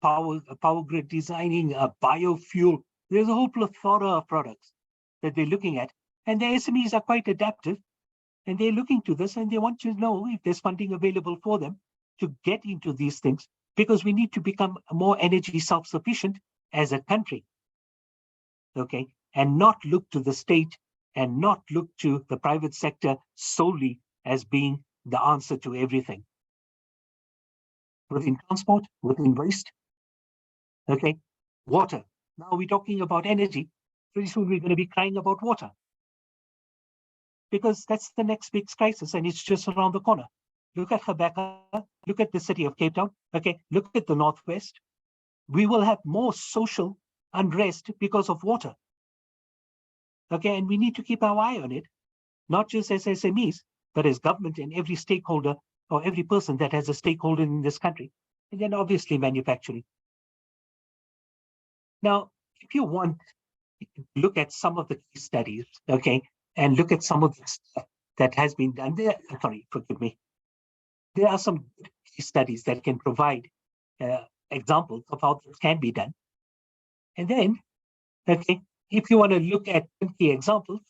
Speaker 7: power grid designing, biofuel. There's a whole plethora of products that they're looking at. And the SMEs are quite adaptive, and they're looking to this, and they want to know if there's funding available for them to get into these things, because we need to become more energy self-sufficient as a country, okay, and not look to the state and not look to the private sector solely as being the answer to everything. Within transport, within waste, okay, water. Now we're talking about energy. pretty soon we're going to be crying about water. Because that's the next big crisis, and it's just around the corner. Look at Gqeberha, look at the city of Cape Town, okay, look at the Northwest. We will have more social unrest because of water. Okay, and we need to keep our eye on it, not just as SMEs, but as government and every stakeholder or every person that has a stakeholder in this country. And then obviously manufacturing. Now, if you want to look at some of the key studies, okay, and look at some of the stuff that has been done there, sorry, forgive me. There are some key studies that can provide examples of how this can be done. And then, okay, if you want to look at key examples,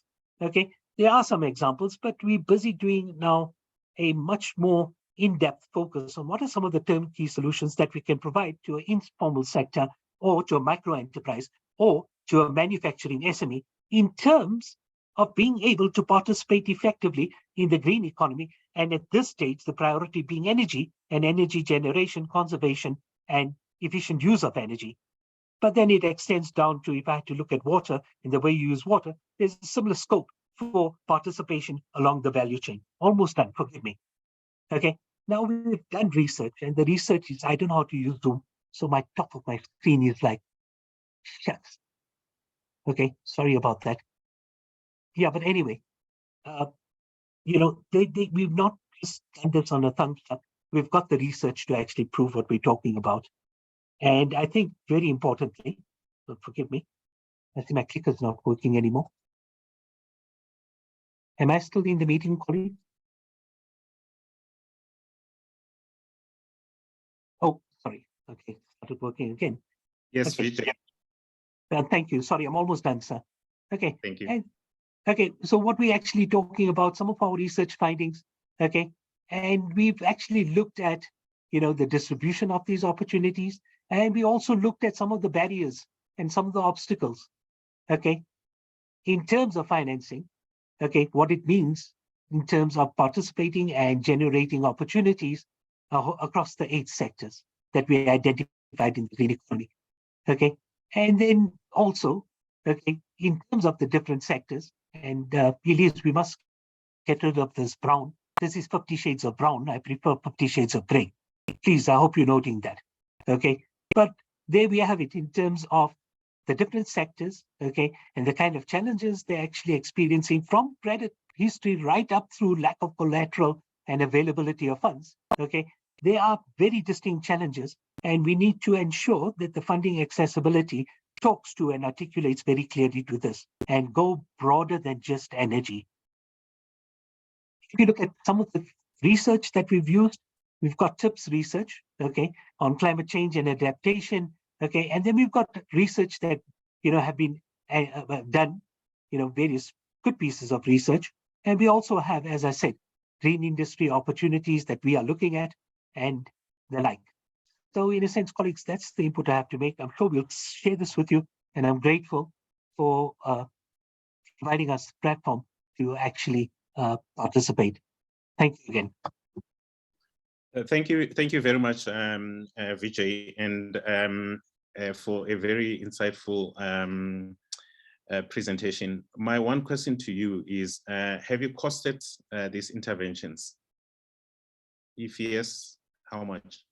Speaker 7: okay, there are some examples, but we're busy doing now a much more in-depth focus on what are some of the turnkey solutions that we can provide to an informal sector or to a micro enterprise or to a manufacturing SME in terms of being able to participate effectively in the green economy. And at this stage, the priority being energy and energy generation, conservation, and efficient use of energy. But then it extends down to, if I had to look at water and the way you use water, there's a similar scope for participation along the value chain. Almost done, forgive me. Okay, now we've done research, and the research is, I don't know how to use Zoom, so my top of my screen is like, shucks. Okay, sorry about that. Yeah, but anyway, you know, we've not just done this on a thumbs up. We've got the research to actually prove what we're talking about. And I think very importantly, forgive me, I think my clicker's not working anymore. Am I still in the meeting, colleague? Oh, sorry. Okay, started working again.
Speaker 2: Yes,
Speaker 7: okay.
Speaker 2: Vijay.
Speaker 7: Thank you. Sorry, I'm almost done, sir. Okay.
Speaker 2: Thank you.
Speaker 7: And, okay, so what we're actually talking about, some of our research findings, okay, and we've actually looked at, you know, the distribution of these opportunities, and we also looked at some of the barriers and some of the obstacles, okay, in terms of financing, okay, what it means in terms of participating and generating opportunities across the 8 sectors that we identified in the green economy, okay, and then also, okay, in terms of the different sectors, and Elias, we must get rid of this brown. This is 50 shades of brown. I prefer 50 shades of gray. Please, I hope you're noting that. Okay, but there we have it in terms of the different sectors, okay, and the kind of challenges they're actually experiencing from credit history right up through lack of collateral and availability of funds, okay. They are very distinct challenges, and we need to ensure that the funding accessibility talks to and articulates very clearly to this and go broader than just energy. If you look at some of the research that we've used, we've got TIPS research, okay, on climate change and adaptation, okay, and then we've got research that, you know, have been done, you know, various good pieces of research, and we also have, as I said, green industry opportunities that we are looking at and the like. So in a sense, colleagues, that's the input I have to make. I'm sure we'll share this with you, and I'm grateful for providing us the platform to actually participate. Thank you again.
Speaker 2: Thank you very much, Vijay, and for a very insightful presentation. My one question to you is, have you costed these interventions? If yes, how much?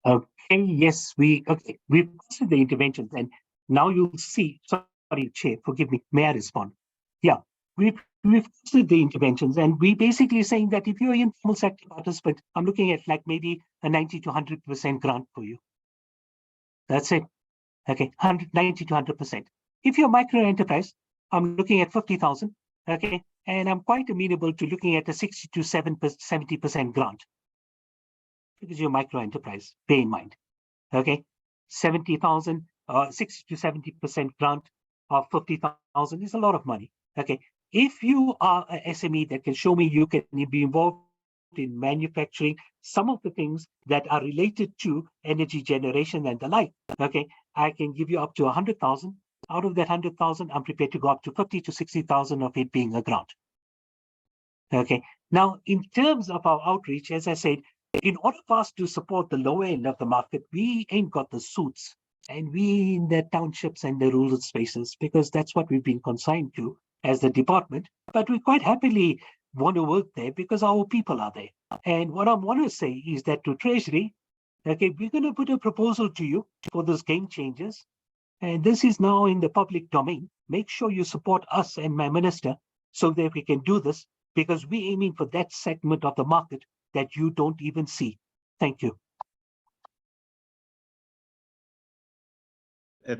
Speaker 7: Okay, yes, we've costed the interventions, and now you'll see, sorry, Chair, forgive me, may I respond? Yeah, we've costed the interventions, and we basically saying that if you're an informal sector participant, I'm looking at like maybe a 90 to 100% grant for you. That's it. Okay, 90 to 100%. If you're a micro enterprise, I'm looking at 50,000. Okay, and I'm quite amenable to looking at a 60 to 70% grant because you're a micro enterprise. Bear in mind. Okay, 70,000, 60 to 70% grant of 50,000 is a lot of money. Okay, if you are an SME that can show me you can be involved in manufacturing some of the things that are related to energy generation and the like, okay, I can give you up to 100,000. Out of that 100,000, I'm prepared to go up to 50 to 60,000 of it being a grant. Okay, now in terms of our outreach, as I said, in order for us to support the lower end of the market, we ain't got the suits and we in the townships and the rural spaces, because that's what we've been consigned to as the department. But we quite happily want to work there because our people are there. And what I want to say is that to Treasury, okay, we're going to put a proposal to you for this game changers. And this is now in the public domain. Make sure you support us and my minister so that we can do this, because we're aiming for that segment of the market that you don't even see. Thank you.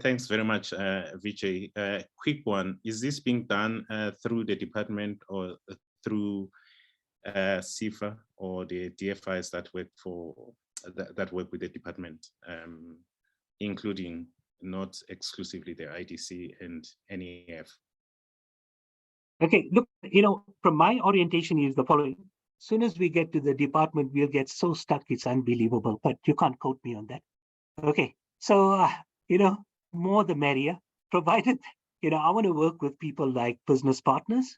Speaker 2: Thanks very much, Vijay. Quick one, is this being done through the department or through CIFA or the DFIs that work that work with the department, including not exclusively the IDC and NEF?
Speaker 7: Okay, look, from my orientation is the following. As soon as we get to the department, we'll get so stuck, it's unbelievable, but you can't quote me on that. Okay, so, more the merrier, provided, I want to work with people like Business Partners.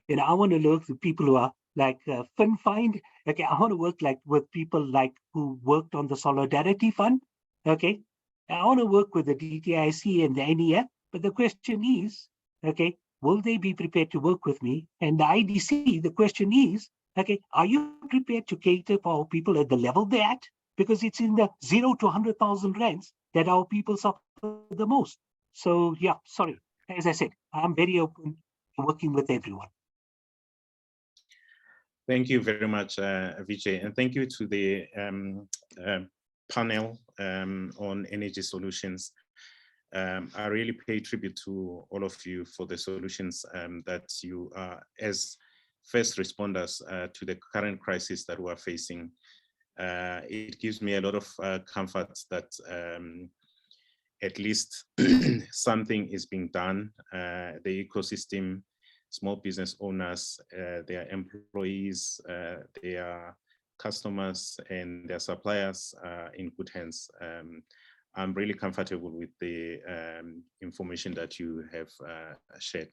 Speaker 7: I want to work with people who are like FinFind. Okay, I want to work with people like who worked on the Solidarity Fund. Okay, I want to work with the DTIC and the NEF. But the question is, okay, will they be prepared to work with me? And the IDC, the question is, okay, are you prepared to cater for our people at the level they're at? Because it's in the 0 to 100,000 rands that our people suffer the most. So yeah, sorry. As I said, I'm very open to working with everyone.
Speaker 2: Thank you very much, Vijay, and thank you to the panel on energy solutions. I really pay tribute to all of you for the solutions that you are as first responders to the current crisis that we are facing. It gives me a lot of comfort that at least something is being done. The ecosystem, small business owners, their employees, their customers and their suppliers are in good hands. I'm really comfortable with the information that you have shared.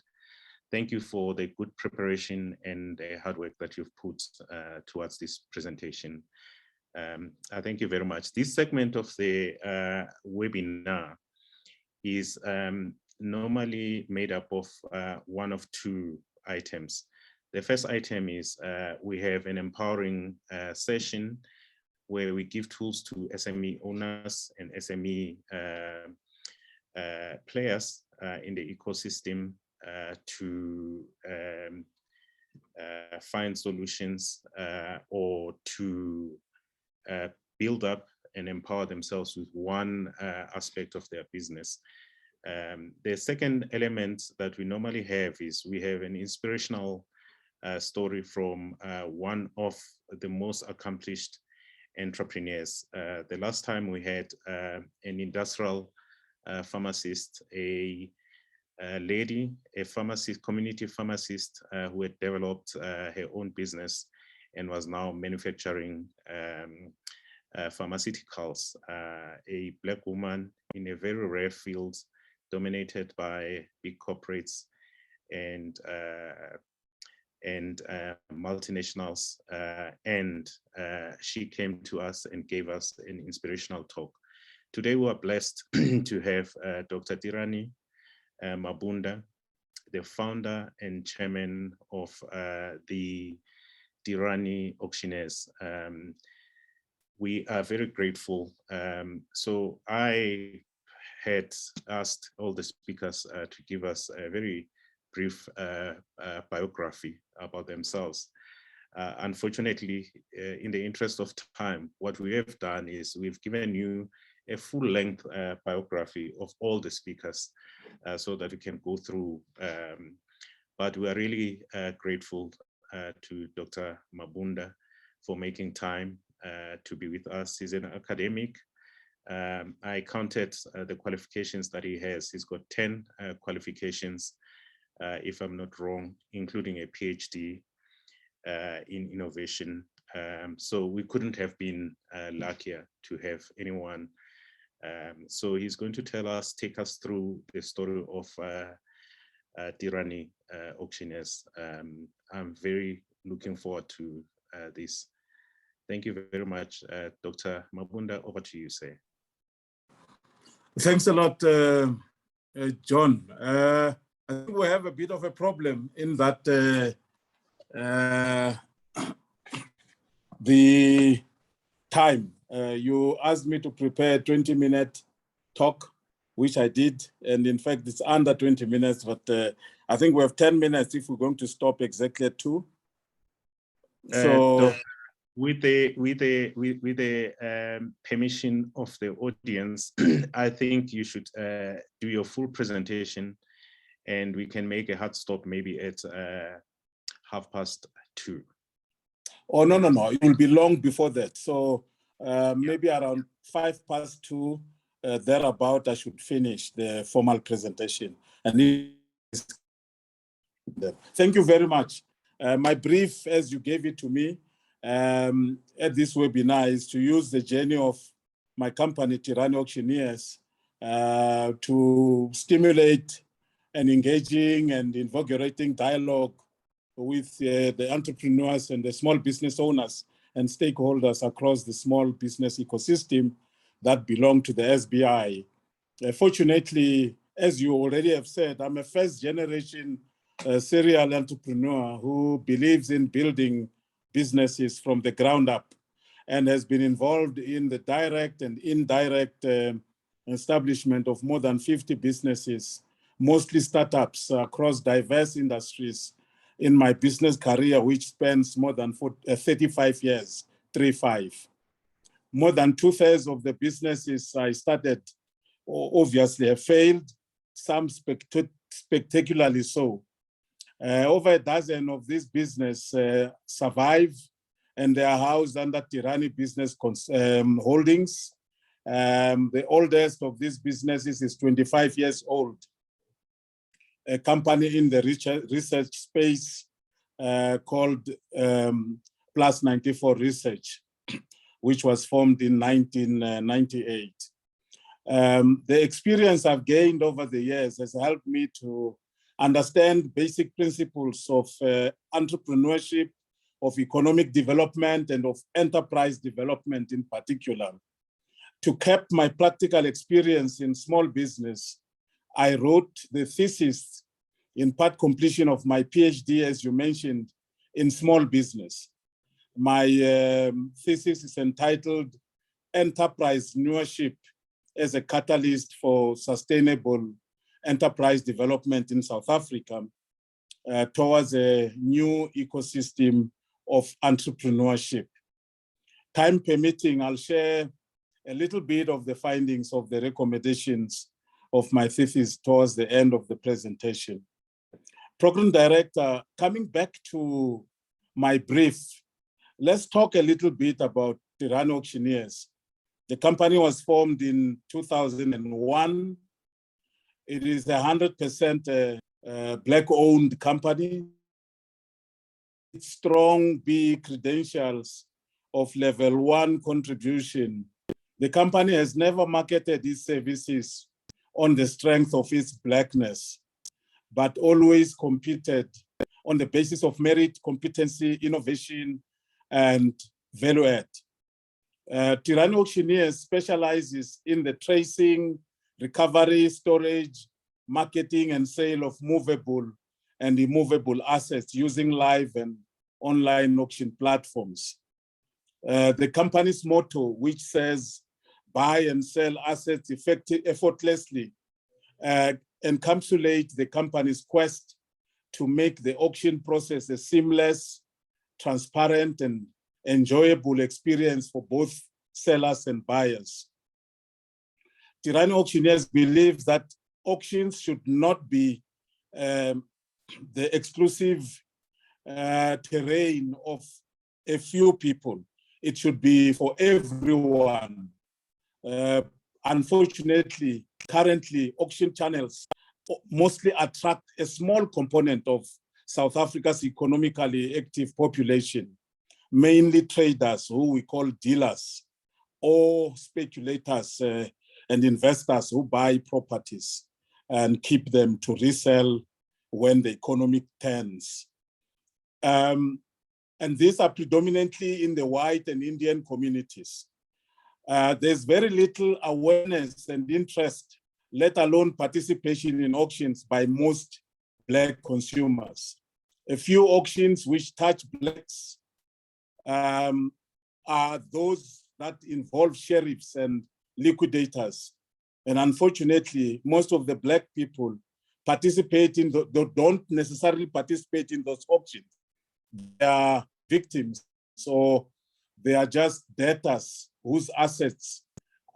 Speaker 2: Thank you for the good preparation and the hard work that you've put towards this presentation. I thank you very much. This segment of the webinar is normally made up of one of two items. The first item is we have an empowering session where we give tools to SME owners and SME players in the ecosystem to find solutions or to build up and empower themselves with one aspect of their business. The second element that we normally have is we have an inspirational story from one of the most accomplished entrepreneurs. The last time we had an industrial pharmacist, a lady, a pharmacist, community pharmacist who had developed her own business and was now manufacturing pharmaceuticals, a Black woman in a very rare field dominated by big corporates and multinationals, and she came to us and gave us an inspirational talk. Today we are blessed to have Dr. Tirhani Mabunda, the founder and chairman of the Tirhani Auctioneers. We are very grateful. So I had asked all the speakers to give us a very brief biography about themselves. Unfortunately, in the interest of time, what we have done is we've given you a full-length biography of all the speakers so that we can go through. But we are really grateful to Dr. Mabunda for making time to be with us. He's an academic. I counted the qualifications that he has. He's got 10 qualifications, if I'm not wrong, including a PhD in innovation. So we couldn't have been luckier to have anyone. So he's going to take us through the story of Tirhani Auctioneers. I'm very looking forward to this. Thank you very much, Dr. Mabunda. Over to you, sir.
Speaker 8: Thanks a lot, John. I think we have a bit of a problem in that the time. You asked me to prepare a 20-minute talk, which I did. And in fact, it's under 20 minutes, but I think we have 10 minutes if we're going to stop exactly at 2. So
Speaker 2: with the permission of the audience, I think you should do your full presentation, and we can make a hard stop maybe at 2:30.
Speaker 8: Oh, no. It will be long before that. So maybe around 2:05, thereabout, I should finish the formal presentation. And thank you very much. My brief, as you gave it to me, at this webinar is to use the journey of my company, Tirhani Auctioneers, to stimulate an engaging and invigorating dialogue with the entrepreneurs and the small business owners and stakeholders across the small business ecosystem that belong to the SBI. Fortunately, as you already have said, I'm a first-generation serial entrepreneur who believes in building businesses from the ground up and has been involved in the direct and indirect establishment of more than 50 businesses, mostly startups across diverse industries in my business career, which spans more than 35 years, 35. More than 2/3 of the businesses I started obviously have failed, some spectacularly so. Over a dozen of these businesses survive, and they are housed under Tirhani Business Holdings. The oldest of these businesses is 25 years old. A company in the research space called Plus 94 Research, which was formed in 1998. The experience I've gained over the years has helped me to understand basic principles of entrepreneurship, of economic development, and of enterprise development in particular. To cap my practical experience in small business, I wrote the thesis in part completion of my PhD, as you mentioned, in small business. My thesis is entitled Entrepreneurship as a Catalyst for Sustainable Enterprise Development in South Africa towards a new ecosystem of entrepreneurship. Time permitting, I'll share a little bit of the findings of the recommendations of my thesis towards the end of the presentation. Program Director, coming back to my brief, let's talk a little bit about Tirhani Auctioneers. The company was formed in 2001. It is 100% Black-owned company. Strong B credentials of level 1 contribution. The company has never marketed its services on the strength of its Blackness, but always competed on the basis of merit, competency, innovation, and value add. Tirhani Auctioneers specializes in the tracing, recovery, storage, marketing, and sale of movable and immovable assets using live and online auction platforms. The company's motto, which says, buy and sell assets effortlessly, encapsulate the company's quest to make the auction process a seamless, transparent, and enjoyable experience for both sellers and buyers. Tirhani Auctioneers believes that auctions should not be the exclusive terrain of a few people. It should be for everyone. Unfortunately, currently, auction channels mostly attract a small component of South Africa's economically active population, mainly traders who we call dealers, or speculators and investors who buy properties and keep them to resell when the economy turns. And these are predominantly in the white and Indian communities. there's very little awareness and interest, let alone participation in auctions by most Black consumers. A few auctions which touch Blacks are those that involve sheriffs and liquidators. And unfortunately, most of the Black people participate in don't necessarily participate in those auctions. They are victims, so they are just debtors whose assets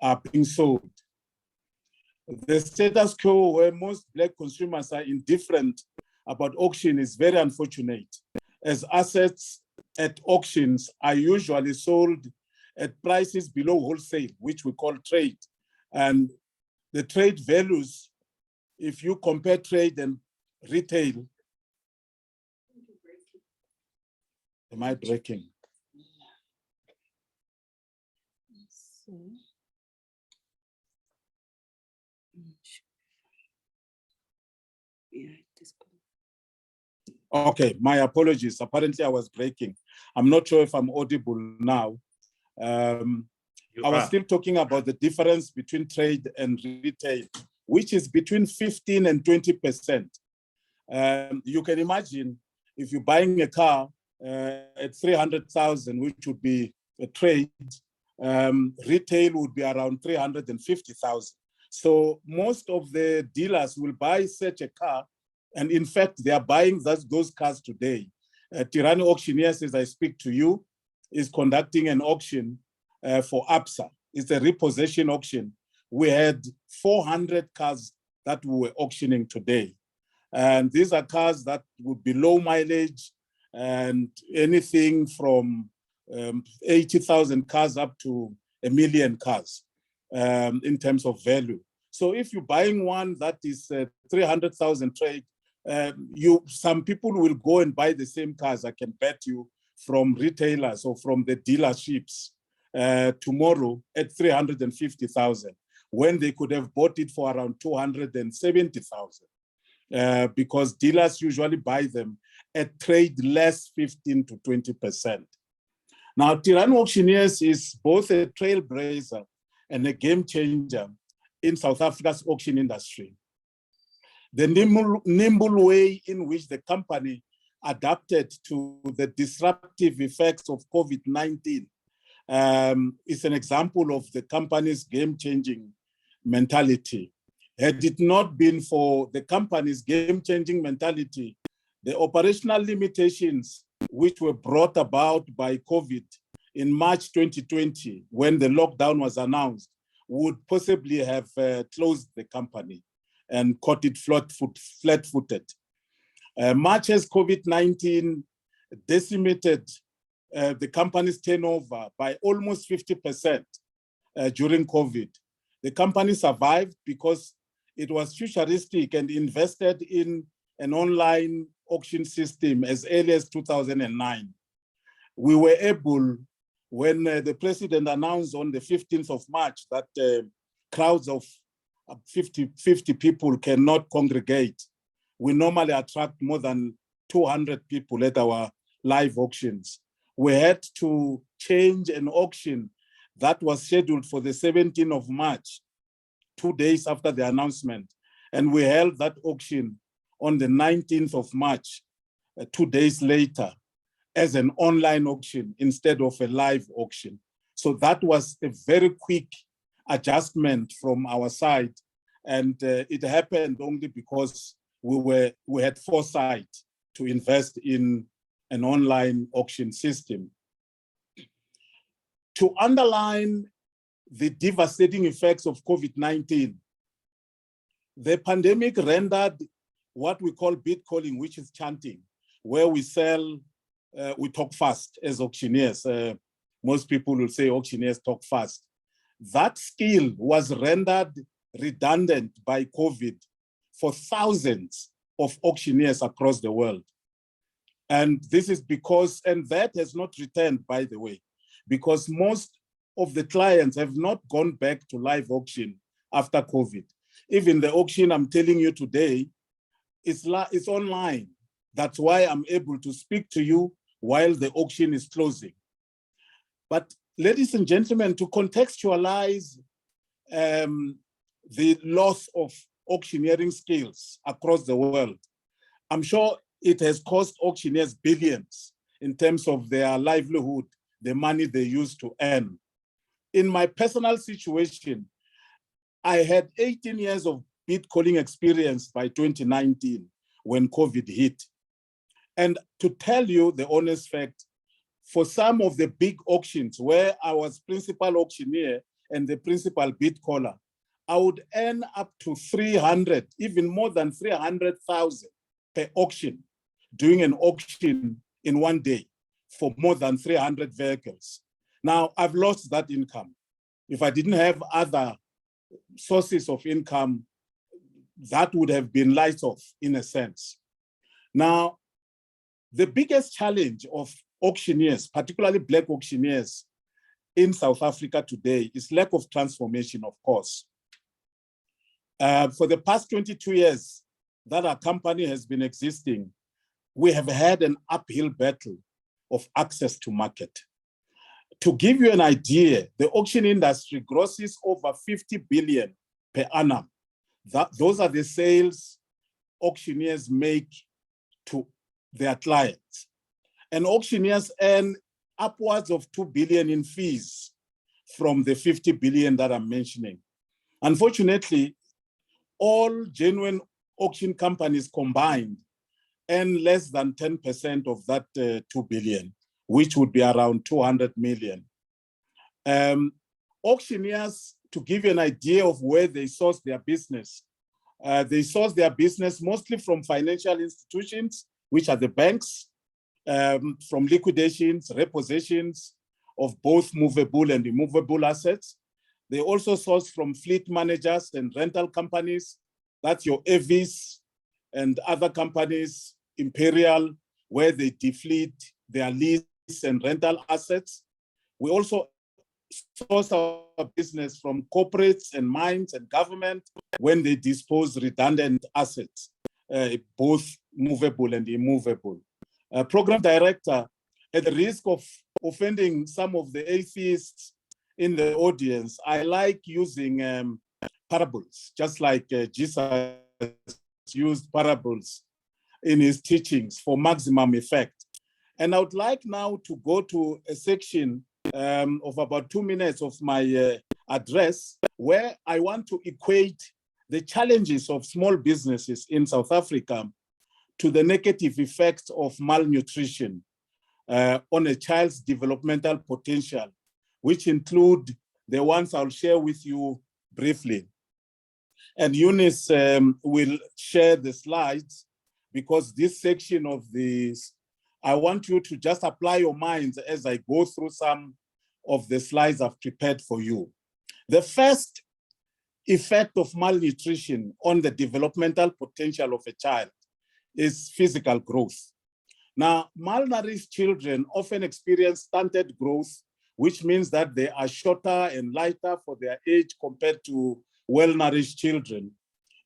Speaker 8: are being sold. The status quo where most Black consumers are indifferent about auction is very unfortunate, as assets at auctions are usually sold at prices below wholesale, which we call trade. And the trade values, if you compare trade and retail, am I breaking? Okay, my apologies. Apparently I was breaking. I'm not sure if I'm audible now. I was still talking about the difference between trade and retail, which is between 15 and 20%. You can imagine if you're buying a car at 300,000, which would be a trade, retail would be around 350,000. So most of the dealers will buy such a car, and in fact, they are buying those cars today. Tirhani Auctioneers, as I speak to you, is conducting an auction for ABSA. It's a repossession auction. We had 400 cars that we were auctioning today. And these are cars that would be low mileage and anything from 80,000 cars up to 1 million cars in terms of value. So if you're buying one that is 300,000 trade, some people will go and buy the same cars, I can bet you, from retailers or from the dealerships tomorrow at 350,000, when they could have bought it for around 270,000, because dealers usually buy them at trade less 15 to 20%. Now, Tirhani Auctioneers is both a trailblazer and a game changer in South Africa's auction industry. The nimble way in which the company adapted to the disruptive effects of COVID-19 is an example of the company's game-changing mentality. Had it not been for the company's game-changing mentality, the operational limitations which were brought about by COVID in March 2020, when the lockdown was announced, would possibly have closed the company and caught it flat-footed. Much as COVID-19 decimated the company's turnover by almost 50% during COVID, the company survived because it was futuristic and invested in an online auction system as early as 2009. We were able, when the president announced on the 15th of March that crowds of 50 people cannot congregate, we normally attract more than 200 people at our live auctions. We had to change an auction that was scheduled for the 17th of March, 2 days after the announcement. And we held that auction on the 19th of March, 2 days later, as an online auction instead of a live auction. So that was a very quick adjustment from our side. And it happened only because we had foresight to invest in an online auction system. To underline the devastating effects of COVID-19, the pandemic rendered what we call bid calling, which is chanting, where we sell, we talk fast as auctioneers. Most people will say auctioneers talk fast. That skill was rendered redundant by COVID for thousands of auctioneers across the world. And this is because, and that has not returned, by the way, because most of the clients have not gone back to live auction after COVID. Even the auction I'm telling you today, it's online. That's why I'm able to speak to you while the auction is closing. But ladies and gentlemen, to contextualize the loss of auctioneering skills across the world, I'm sure it has cost auctioneers billions in terms of their livelihood, the money they used to earn. In my personal situation, I had 18 years of bid calling experience by 2019 when COVID hit. And to tell you the honest fact, for some of the big auctions where I was principal auctioneer and the principal bid caller, I would earn up to 300, even more than 300,000 per auction, doing an auction in one day for more than 300 vehicles. Now, I've lost that income. If I didn't have other sources of income, that would have been lights off in a sense. Now, the biggest challenge of auctioneers, particularly Black auctioneers in South Africa today, is lack of transformation, of course. For the past 22 years that our company has been existing, we have had an uphill battle of access to market. To give you an idea, the auction industry grosses over 50 billion per annum. Those are the sales auctioneers make to their clients. And auctioneers earn upwards of 2 billion in fees from the 50 billion that I'm mentioning. Unfortunately, all genuine auction companies combined earn less than 10% of that 2 billion, which would be around 200 million. Auctioneers, to give you an idea of where they source their business mostly from financial institutions, which are the banks, from liquidations, repossessions of both movable and immovable assets. They also source from fleet managers and rental companies. That's your Avis and other companies, Imperial, where they defleet their lease and rental assets. We also source our business from corporates and mines and government when they dispose redundant assets, both movable and immovable. Program director, at the risk of offending some of the atheists in the audience, I like using parables, just like Jesus used parables in his teachings for maximum effect. And I would like now to go to a section of about 2 minutes of my address, where I want to equate the challenges of small businesses in South Africa to the negative effects of malnutrition on a child's developmental potential, which include the ones I'll share with you briefly. And Eunice will share the slides, because this section of this, I want you to just apply your minds as I go through some of the slides I've prepared for you. The first effect of malnutrition on the developmental potential of a child is physical growth. Now, malnourished children often experience stunted growth, which means that they are shorter and lighter for their age compared to well-nourished children.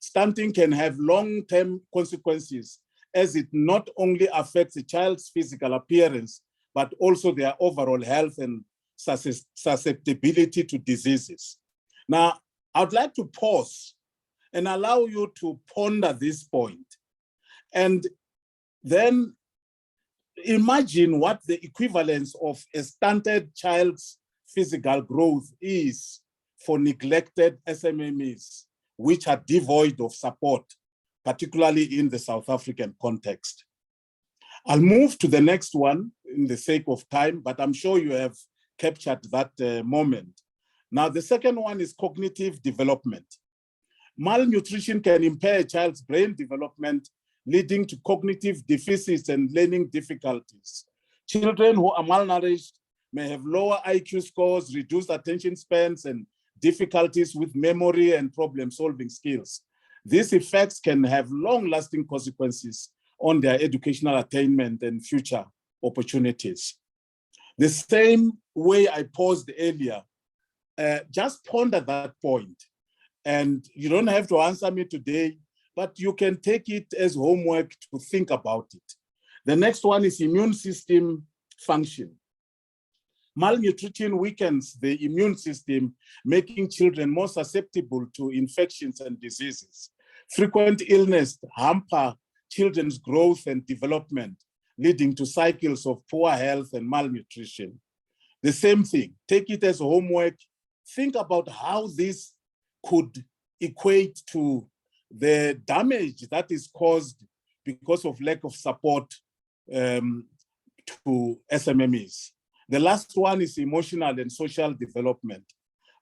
Speaker 8: Stunting can have long-term consequences, as it not only affects a child's physical appearance, but also their overall health and susceptibility to diseases. Now, I'd like to pause and allow you to ponder this point, and then imagine what the equivalence of a stunted child's physical growth is for neglected SMEs, which are devoid of support, particularly in the South African context. I'll move to the next one in the sake of time, but I'm sure you have captured that moment. Now, the second one is cognitive development. Malnutrition can impair a child's brain development, leading to cognitive deficits and learning difficulties. Children who are malnourished may have lower IQ scores, reduced attention spans, and difficulties with memory and problem-solving skills. These effects can have long-lasting consequences on their educational attainment and future opportunities. The same way I paused earlier, just ponder that point. And you don't have to answer me today, but you can take it as homework to think about it. The next one is immune system function. Malnutrition weakens the immune system, making children more susceptible to infections and diseases. Frequent illness hamper children's growth and development, leading to cycles of poor health and malnutrition. The same thing, take it as homework. Think about how this could equate to the damage that is caused because of lack of support to SMEs. The last one is emotional and social development.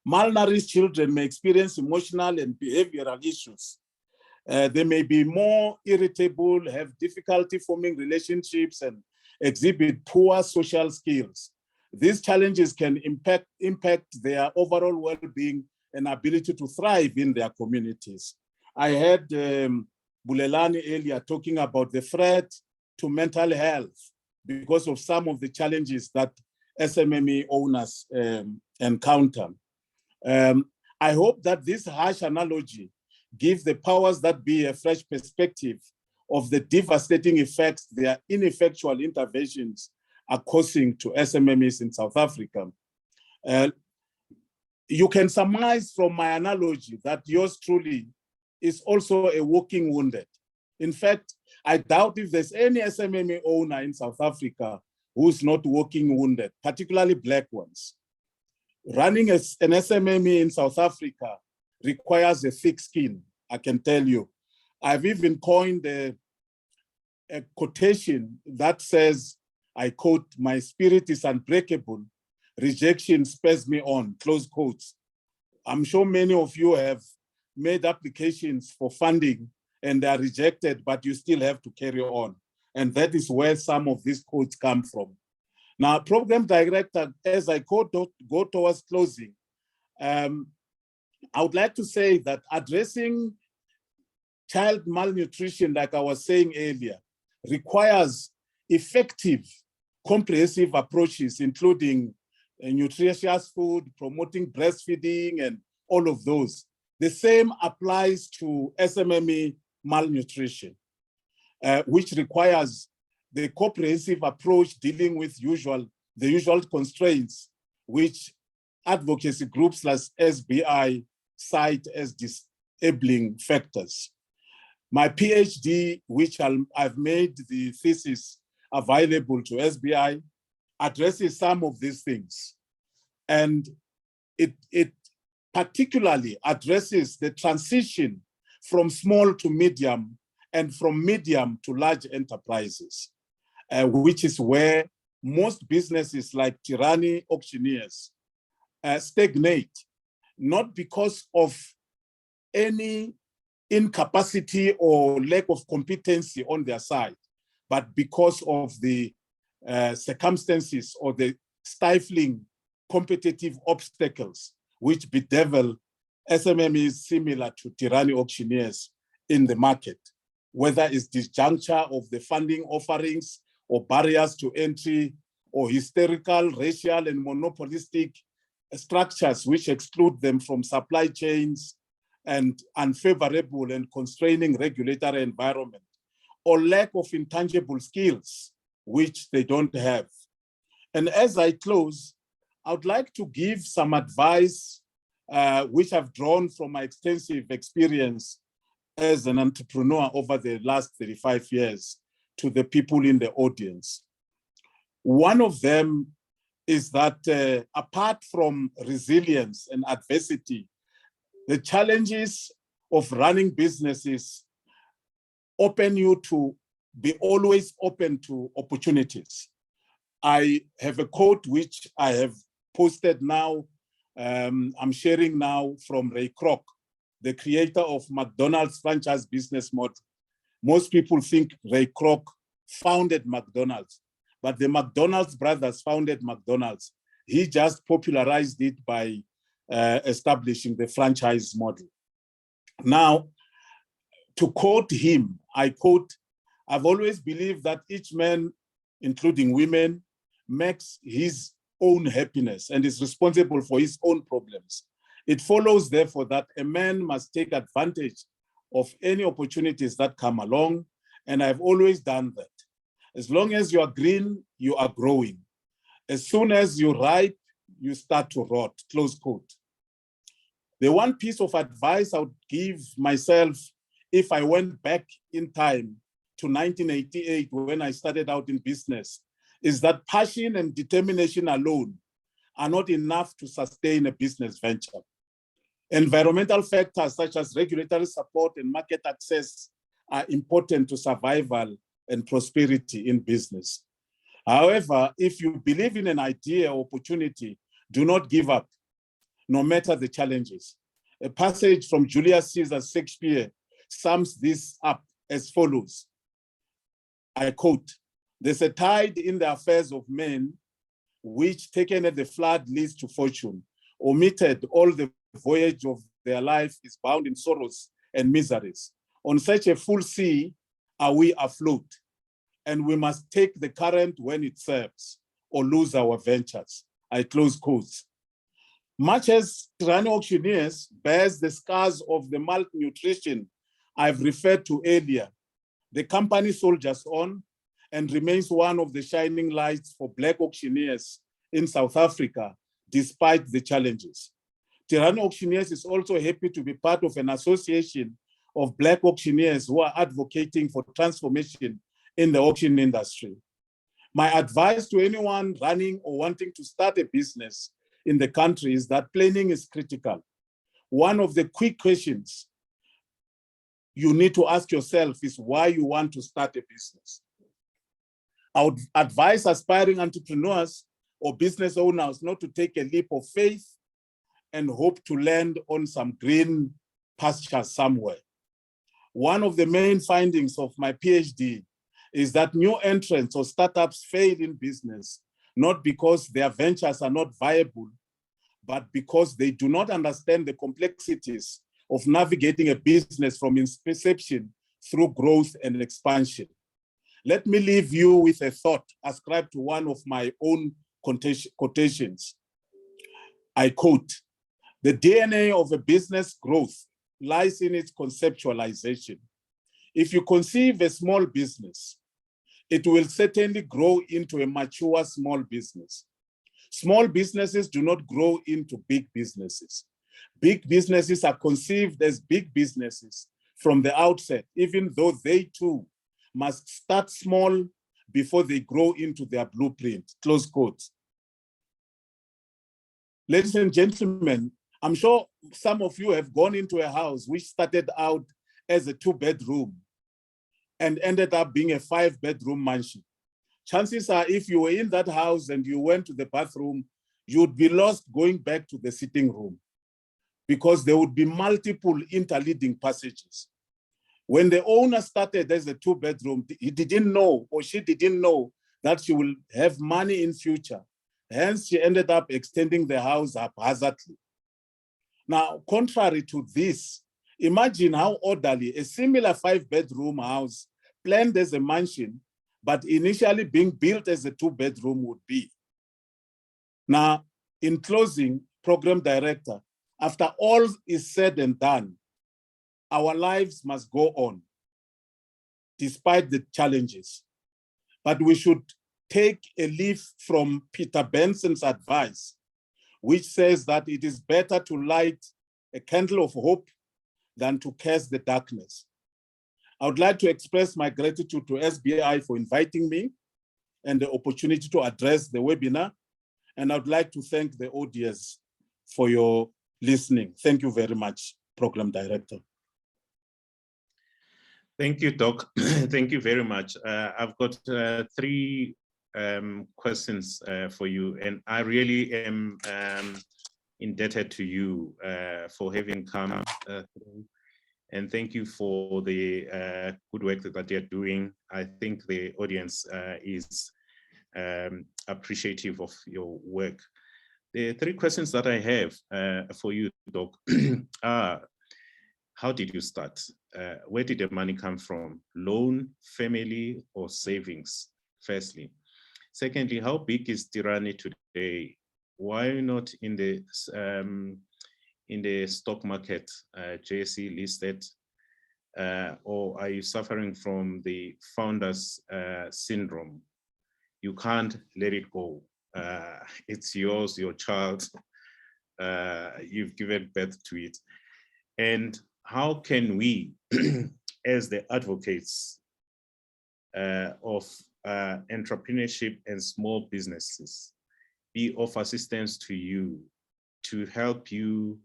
Speaker 8: Malnourished children may experience emotional and behavioral issues. They may be more irritable, have difficulty forming relationships, and exhibit poor social skills. These challenges can impact their overall well-being and ability to thrive in their communities. I heard Bulelani earlier talking about the threat to mental health because of some of the challenges that SME owners encounter. I hope that this harsh analogy gives the powers that be a fresh perspective of the devastating effects their ineffectual interventions are causing to SMEs in South Africa. You can surmise from my analogy that yours truly is also a walking wounded. In fact, I doubt if there's any SME owner in South Africa who's not walking wounded, particularly Black ones. Running an SME in South Africa requires a thick skin, I can tell you. I've even coined a quotation that says, I quote, "My spirit is unbreakable, rejection spurs me on," close quotes. I'm sure many of you have made applications for funding and they are rejected, but you still have to carry on. And that is where some of these quotes come from. Now, program director, as I go towards closing, I would like to say that addressing child malnutrition, like I was saying earlier, requires effective, comprehensive approaches, including nutritious food, promoting breastfeeding, and all of those. The same applies to SME malnutrition, which requires the comprehensive approach dealing with the usual constraints, which advocacy groups like SBI cite as disabling factors. My PhD, which I've made the thesis available to SBI, addresses some of these things. And it particularly addresses the transition from small to medium and from medium to large enterprises, which is where most businesses like Tirhani Auctioneers stagnate, not because of any incapacity or lack of competency on their side, but because of the circumstances or the stifling competitive obstacles which bedevil SMEs similar to Tirhani Auctioneers in the market, whether it's disjuncture of the funding offerings or barriers to entry or hysterical, racial, and monopolistic structures which exclude them from supply chains and unfavorable and constraining regulatory environment, or lack of intangible skills which they don't have. And as I close, I would like to give some advice which I've drawn from my extensive experience as an entrepreneur over the last 35 years to the people in the audience. One of them is that apart from resilience and adversity, the challenges of running businesses open you to be always open to opportunities. I have a quote which I have posted now, I'm sharing now from Ray Kroc, the creator of McDonald's franchise business model. Most people think Ray Kroc founded McDonald's, but the McDonald's brothers founded McDonald's. He just popularized it by establishing the franchise model. Now, to quote him, I quote, "I've always believed that each man, including women, makes his own happiness and is responsible for his own problems. It follows, therefore, that a man must take advantage of any opportunities that come along, and I've always done that. As long as you are green, you are growing. As soon as you ripe, you start to rot, close quote. The one piece of advice I would give myself if I went back in time to 1988 when I started out in business is that passion and determination alone are not enough to sustain a business venture. Environmental factors such as regulatory support and market access are important to survival and prosperity in business. However, if you believe in an idea or opportunity, do not give up, no matter the challenges. A passage from Julius Caesar's Shakespeare sums this up as follows. I quote, "There's a tide in the affairs of men, which taken at the flood leads to fortune. Omitted, all the voyage of their life is bound in sorrows and miseries. On such a full sea are we afloat, and we must take the current when it serves, or lose our ventures." I close quotes. Much as Tirhani Auctioneers bears the scars of the malnutrition I've referred to earlier, the company soldiers on and remains one of the shining lights for Black auctioneers in South Africa, despite the challenges. Tirhani Auctioneers is also happy to be part of an association of Black auctioneers who are advocating for transformation in the auction industry. My advice to anyone running or wanting to start a business in the country is that planning is critical. One of the quick questions you need to ask yourself is why you want to start a business. I would advise aspiring entrepreneurs or business owners not to take a leap of faith and hope to land on some green pasture somewhere. One of the main findings of my PhD is that new entrants or startups fail in business, not because their ventures are not viable, but because they do not understand the complexities of navigating a business from inception through growth and expansion. Let me leave you with a thought ascribed to one of my own quotations. I quote, "The DNA of a business growth lies in its conceptualization. If you conceive a small business, it will certainly grow into a mature small business. Small businesses do not grow into big businesses. Big businesses are conceived as big businesses from the outset, even though they too must start small before they grow into their blueprint," close quote. Ladies and gentlemen, I'm sure some of you have gone into a house which started out as a 2-bedroom and ended up being a 5-bedroom mansion. Chances are, if you were in that house and you went to the bathroom, you'd be lost going back to the sitting room because there would be multiple interleading passages. When the owner started as a 2-bedroom, he didn't know, or she didn't know, that she will have money in future. Hence, she ended up extending the house haphazardly. Now, contrary to this, imagine how orderly a similar 5-bedroom house planned as a mansion, but initially being built as a 2-bedroom would be. Now, in closing, Program Director, after all is said and done, our lives must go on, despite the challenges. But we should take a leaf from Peter Benson's advice, which says that it is better to light a candle of hope than to curse the darkness. I would like to express my gratitude to SBI for inviting me and the opportunity to address the webinar. And I would like to thank the audience for your listening. Thank you very much, Program Director.
Speaker 2: Thank you, Doc. Thank you very much. I've got 3 questions for you, and I really am indebted to you for having come through. And thank you for the good work that you're doing. I think the audience is appreciative of your work. The 3 questions that I have for you, Doc, are: how did you start? Where did the money come from? Loan, family, or savings, firstly? Secondly, how big is Tirhani today? Why not in the stock market, JSE listed, or are you suffering from the founders syndrome? You can't let it go. It's yours, your child. You've given birth to it. And how can we, as the advocates of entrepreneurship and small businesses, be of assistance to you to help you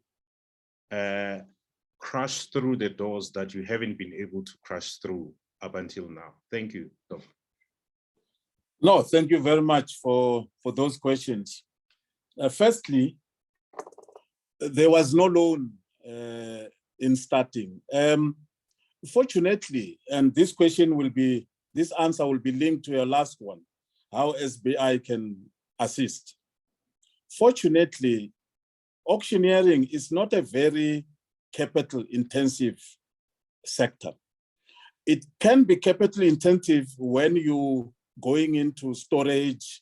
Speaker 2: crash through the doors that you haven't been able to crash through up until now? Thank you, Dr.
Speaker 8: No, thank you very much for those questions. Firstly, there was no loan in starting. Fortunately, and this answer will be linked to your last one, how SBI can assist. Fortunately, auctioneering is not a very capital intensive sector. It can be capital intensive when you going into storage,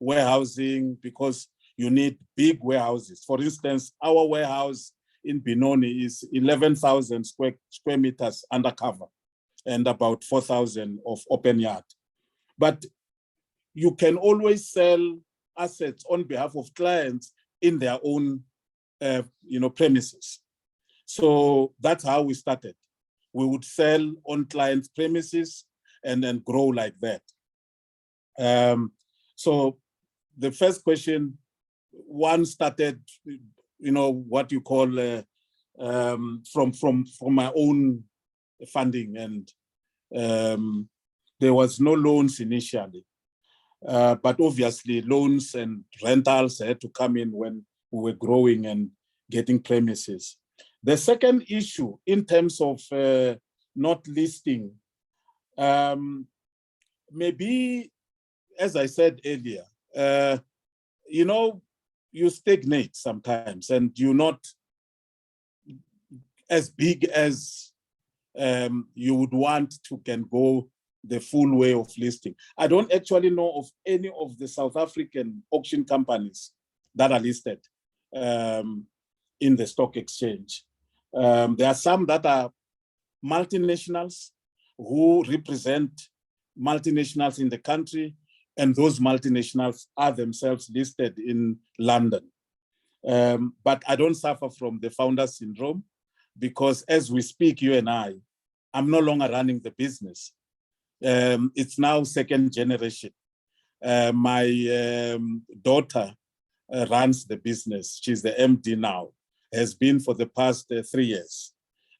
Speaker 8: warehousing, because you need big warehouses. For instance, our warehouse in Benoni is 11,000 square meters undercover and about 4,000 of open yard. But you can always sell assets on behalf of clients in their own premises. So that's how we started. We would sell on clients' premises and then grow like that. So the first question, one started, what you call from my own funding, and there was no loans initially, but obviously loans and rentals had to come in when we were growing and getting premises. The second issue in terms of not listing, maybe, as I said earlier, you stagnate sometimes and you're not as big as you would want to can go the full way of listing. I don't actually know of any of the South African auction companies that are listed in the stock exchange. There are some that are multinationals who represent multinationals in the country, and those multinationals are themselves listed in London. But I don't suffer from the founder syndrome, because as we speak, you and I'm no longer running the business. It's now second generation. My daughter runs the business. She's the MD now, has been for the past 3 years.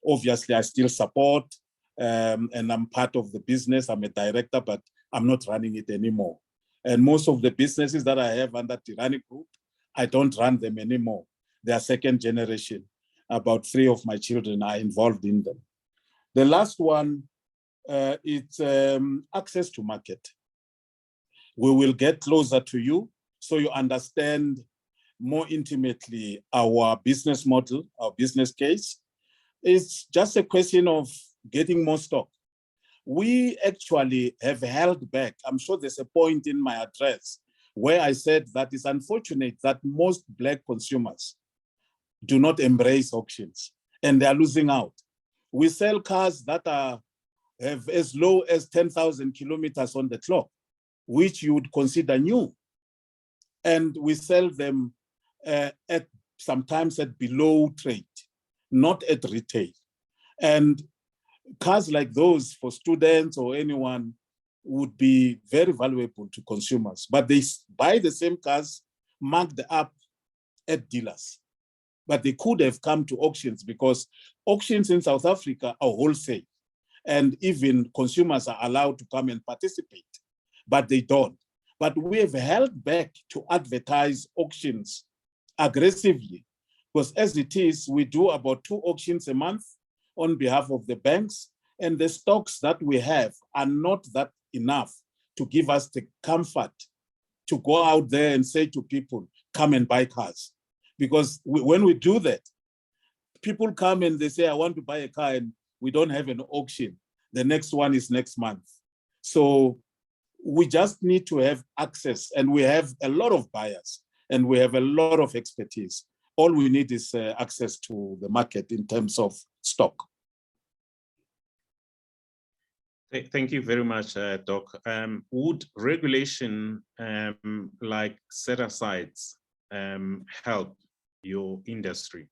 Speaker 8: Obviously, I still support, and I'm part of the business. I'm a director, but I'm not running it anymore. And most of the businesses that I have under Tirhani Group, I don't run them anymore. They are second generation. About 3 of my children are involved in them. The last one, it's access to market. We will get closer to you so you understand more intimately our business model, our business case. It's just a question of getting more stock. We actually have held back. I'm sure there's a point in my address where I said that it's unfortunate that most Black consumers do not embrace auctions and they are losing out. We sell cars that have as low as 10,000 kilometers on the clock, which you would consider new. And we sell them sometimes at below trade, not at retail. And cars like those for students or anyone would be very valuable to consumers, but they buy the same cars marked up at dealers. But they could have come to auctions, because auctions in South Africa are wholesale, and even consumers are allowed to come and participate, but they don't. But we have held back to advertise auctions aggressively, because as it is, we do about 2 auctions a month on behalf of the banks, and the stocks that we have are not that enough to give us the comfort to go out there and say to people, come and buy cars. Because when we do that, people come and they say, I want to buy a car, and we don't have an auction. The next one is next month. So we just need to have access, and we have a lot of buyers and we have a lot of expertise. All we need is access to the market in terms of stock.
Speaker 2: Thank you very much, Doc. Would regulation like set-asides help your industry?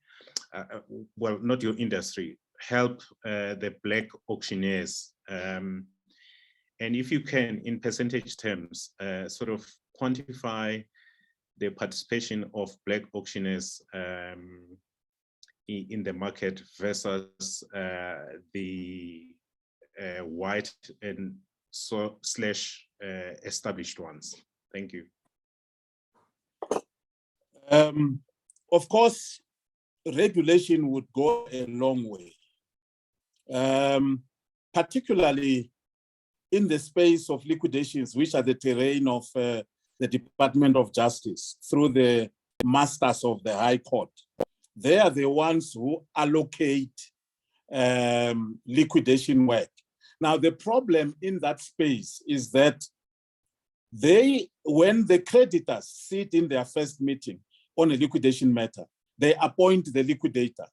Speaker 2: Well, not your industry, help the Black auctioneers? And if you can, in percentage terms, sort of quantify the participation of Black auctioneers in the market versus the white and / established ones. Thank you.
Speaker 8: Of course, regulation would go a long way, particularly in the space of liquidations, which are the terrain of the Department of Justice through the masters of the High Court. They are the ones who allocate liquidation work. Now, the problem in that space is that when the creditors sit in their first meeting on a liquidation matter, they appoint the liquidator.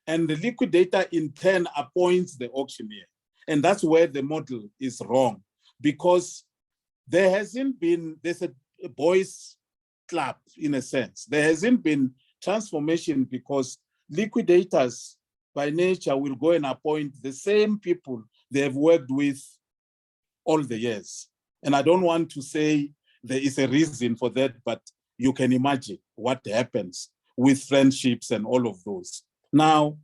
Speaker 8: And the liquidator in turn appoints the auctioneer. And that's where the model is wrong, because there's a boys' club in a sense. There hasn't been transformation because liquidators by nature will go and appoint the same people they have worked with all the years. And I don't want to say there is a reason for that, but you can imagine what happens with friendships and all of those. Now,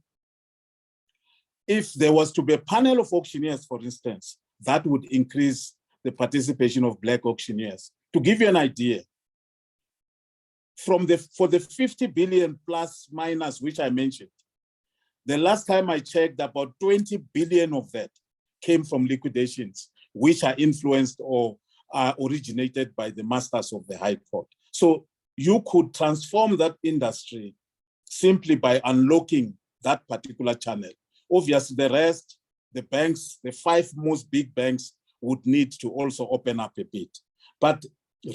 Speaker 8: if there was to be a panel of auctioneers, for instance, that would increase the participation of Black auctioneers. To give you an idea, for the 50 billion plus minus, which I mentioned, the last time I checked, about 20 billion of that came from liquidations, which are influenced or are originated by the masters of the High Court. So you could transform that industry simply by unlocking that particular channel. Obviously, the rest, the banks, the 5 most big banks would need to also open up a bit. But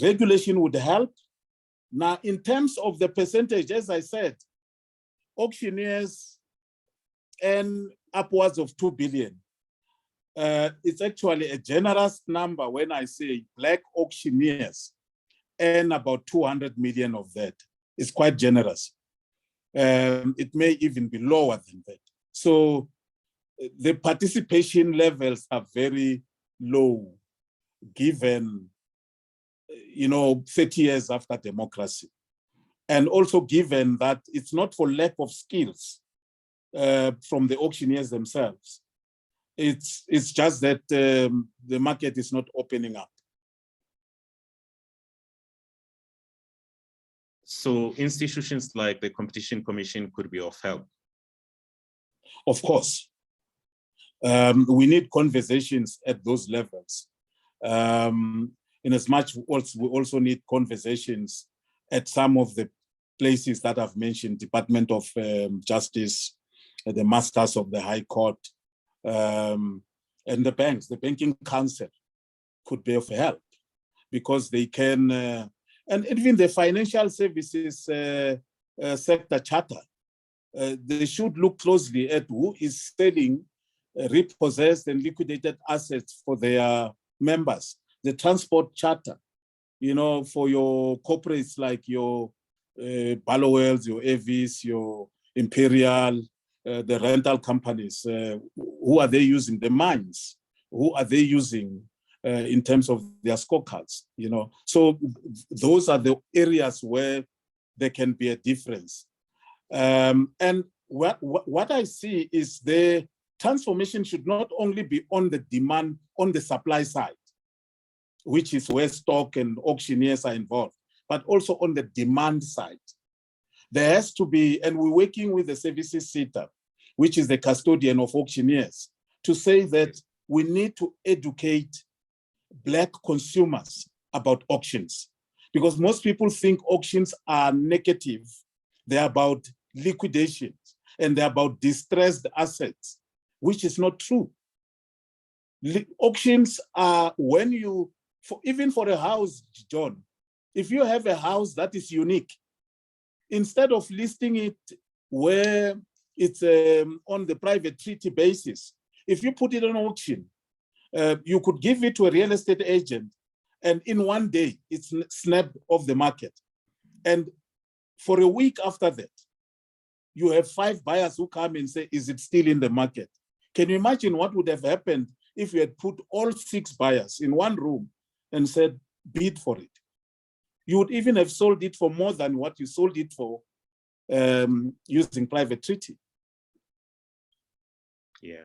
Speaker 8: regulation would help. Now, in terms of the percentage, as I said, auctioneers earn upwards of 2 billion. It's actually a generous number when I say Black auctioneers earn about 200 million of that. It's quite generous. It may even be lower than that. So the participation levels are very low, given 30 years after democracy. And also given that it's not for lack of skills from the auctioneers themselves. It's just that the market is not opening up.
Speaker 2: So institutions like the Competition Commission could be of help?
Speaker 8: Of course. We need conversations at those levels. In as much we also need conversations at some of the places that I've mentioned, Department of Justice, the masters of the High Court, and the banks. The Banking Council could be of help because they can, and even the financial services sector charter, they should look closely at who is selling repossessed and liquidated assets for their members. The transport charter, for your corporates like your Ballowells, your Avis, your Imperial, the rental companies, who are they using? The mines, who are they using in terms of their scorecards? So those are the areas where there can be a difference. And what I see is the transformation should not only be on the demand, on the supply side, which is where stock and auctioneers are involved, but also on the demand side. There has to be, and we're working with the services sector, which is the custodian of auctioneers, to say that we need to educate Black consumers about auctions. Because most people think auctions are negative. They're about liquidations and they're about distressed assets, which is not true. Auctions are when you, even for a house, John, if you have a house that is unique, instead of listing it where it's on the private treaty basis, if you put it on auction, You could give it to a real estate agent, and in one day, it's snapped off the market. And for a week after that, you have 5 buyers who come and say, is it still in the market? Can you imagine what would have happened if you had put all 6 buyers in one room and said, bid for it? You would even have sold it for more than what you sold it for using private treaty.
Speaker 2: Yeah.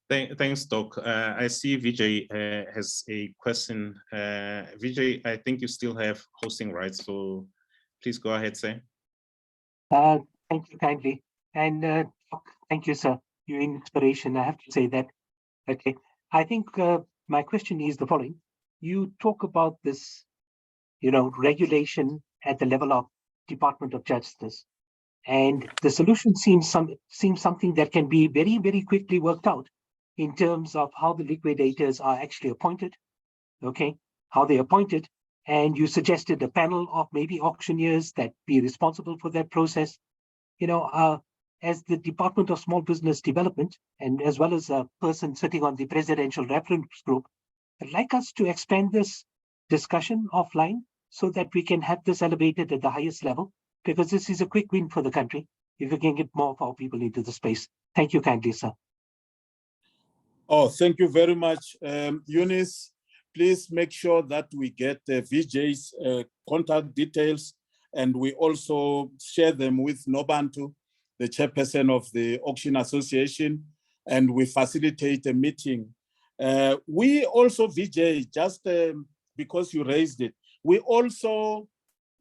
Speaker 2: Thanks, Doc. I see Vijay has a question. Vijay, I think you still have hosting rights, so please go ahead, sir.
Speaker 7: Thank you kindly. And Doc, thank you, sir. You're an inspiration, I have to say that. Okay. I think my question is the following. You talk about this, regulation at the level of Department of Justice. And the solution seems something that can be very, very quickly worked out in terms of how the liquidators are actually appointed, okay, how they're appointed. And you suggested a panel of maybe auctioneers that be responsible for that process. As the Department of Small Business Development, and as well as a person sitting on the Presidential Reference Group, I'd like us to expand this discussion offline so that we can have this elevated at the highest level, because this is a quick win for the country if we can get more of our people into the space. Thank you kindly, sir.
Speaker 8: Oh, thank you very much. Eunice, please make sure that we get Vijay's contact details, and we also share them with Nobantu, the chairperson of the Auction Association, and we facilitate a meeting. We also, Vijay, just because you raised it, we also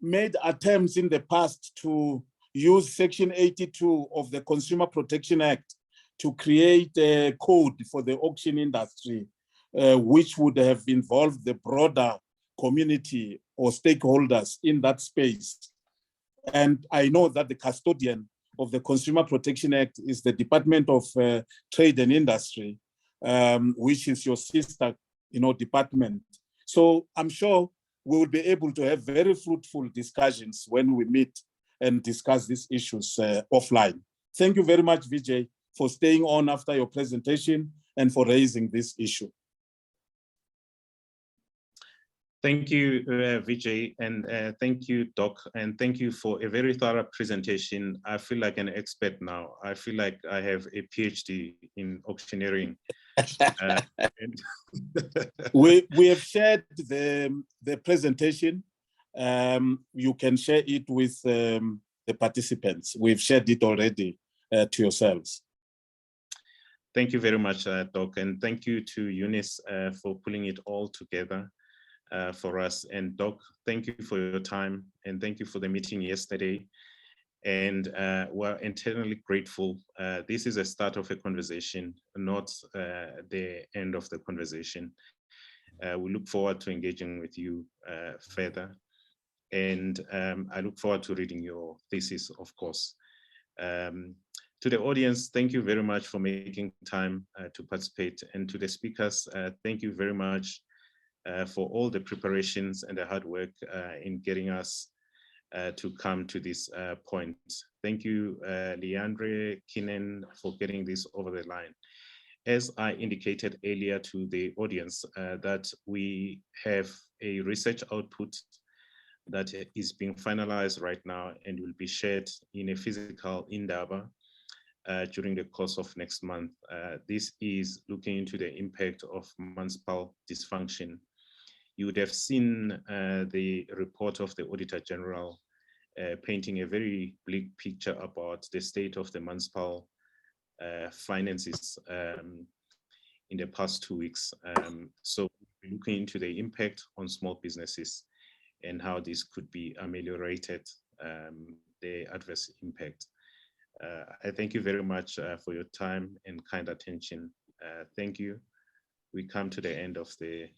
Speaker 8: made attempts in the past to use Section 82 of the Consumer Protection Act to create a code for the auction industry, which would have involved the broader community or stakeholders in that space. And I know that the custodian of the Consumer Protection Act is the Department of Trade and Industry, which is your sister, department. So I'm sure we will be able to have very fruitful discussions when we meet and discuss these issues offline. Thank you very much, Vijay, for staying on after your presentation and for raising this issue.
Speaker 2: Thank you, Vijay, and thank you, Doc, and thank you for a very thorough presentation. I feel like an expert now. I feel like I have a PhD in auctioneering.
Speaker 8: We have shared the presentation. You can share it with the participants. We've shared it already to yourselves.
Speaker 2: Thank you very much, Doc, and thank you to Eunice for pulling it all together for us. And Doc, thank you for your time, and thank you for the meeting yesterday. And we're internally grateful. This is a start of a conversation, not the end of the conversation. We look forward to engaging with you further. And I look forward to reading your thesis, of course. To the audience, thank you very much for making time to participate. And to the speakers, thank you very much for all the preparations and the hard work in getting us to come to this point. Thank you, Leandre Kinen, for getting this over the line. As I indicated earlier to the audience, that we have a research output that is being finalized right now and will be shared in a physical indaba during the course of next month. This is looking into the impact of municipal dysfunction. You would have seen the report of the Auditor General painting a very bleak picture about the state of the municipal finances in the past 2 weeks. So we're looking into the impact on small businesses and how this could be ameliorated, the adverse impact. I thank you very much for your time and kind attention. Thank you. We come to the end of the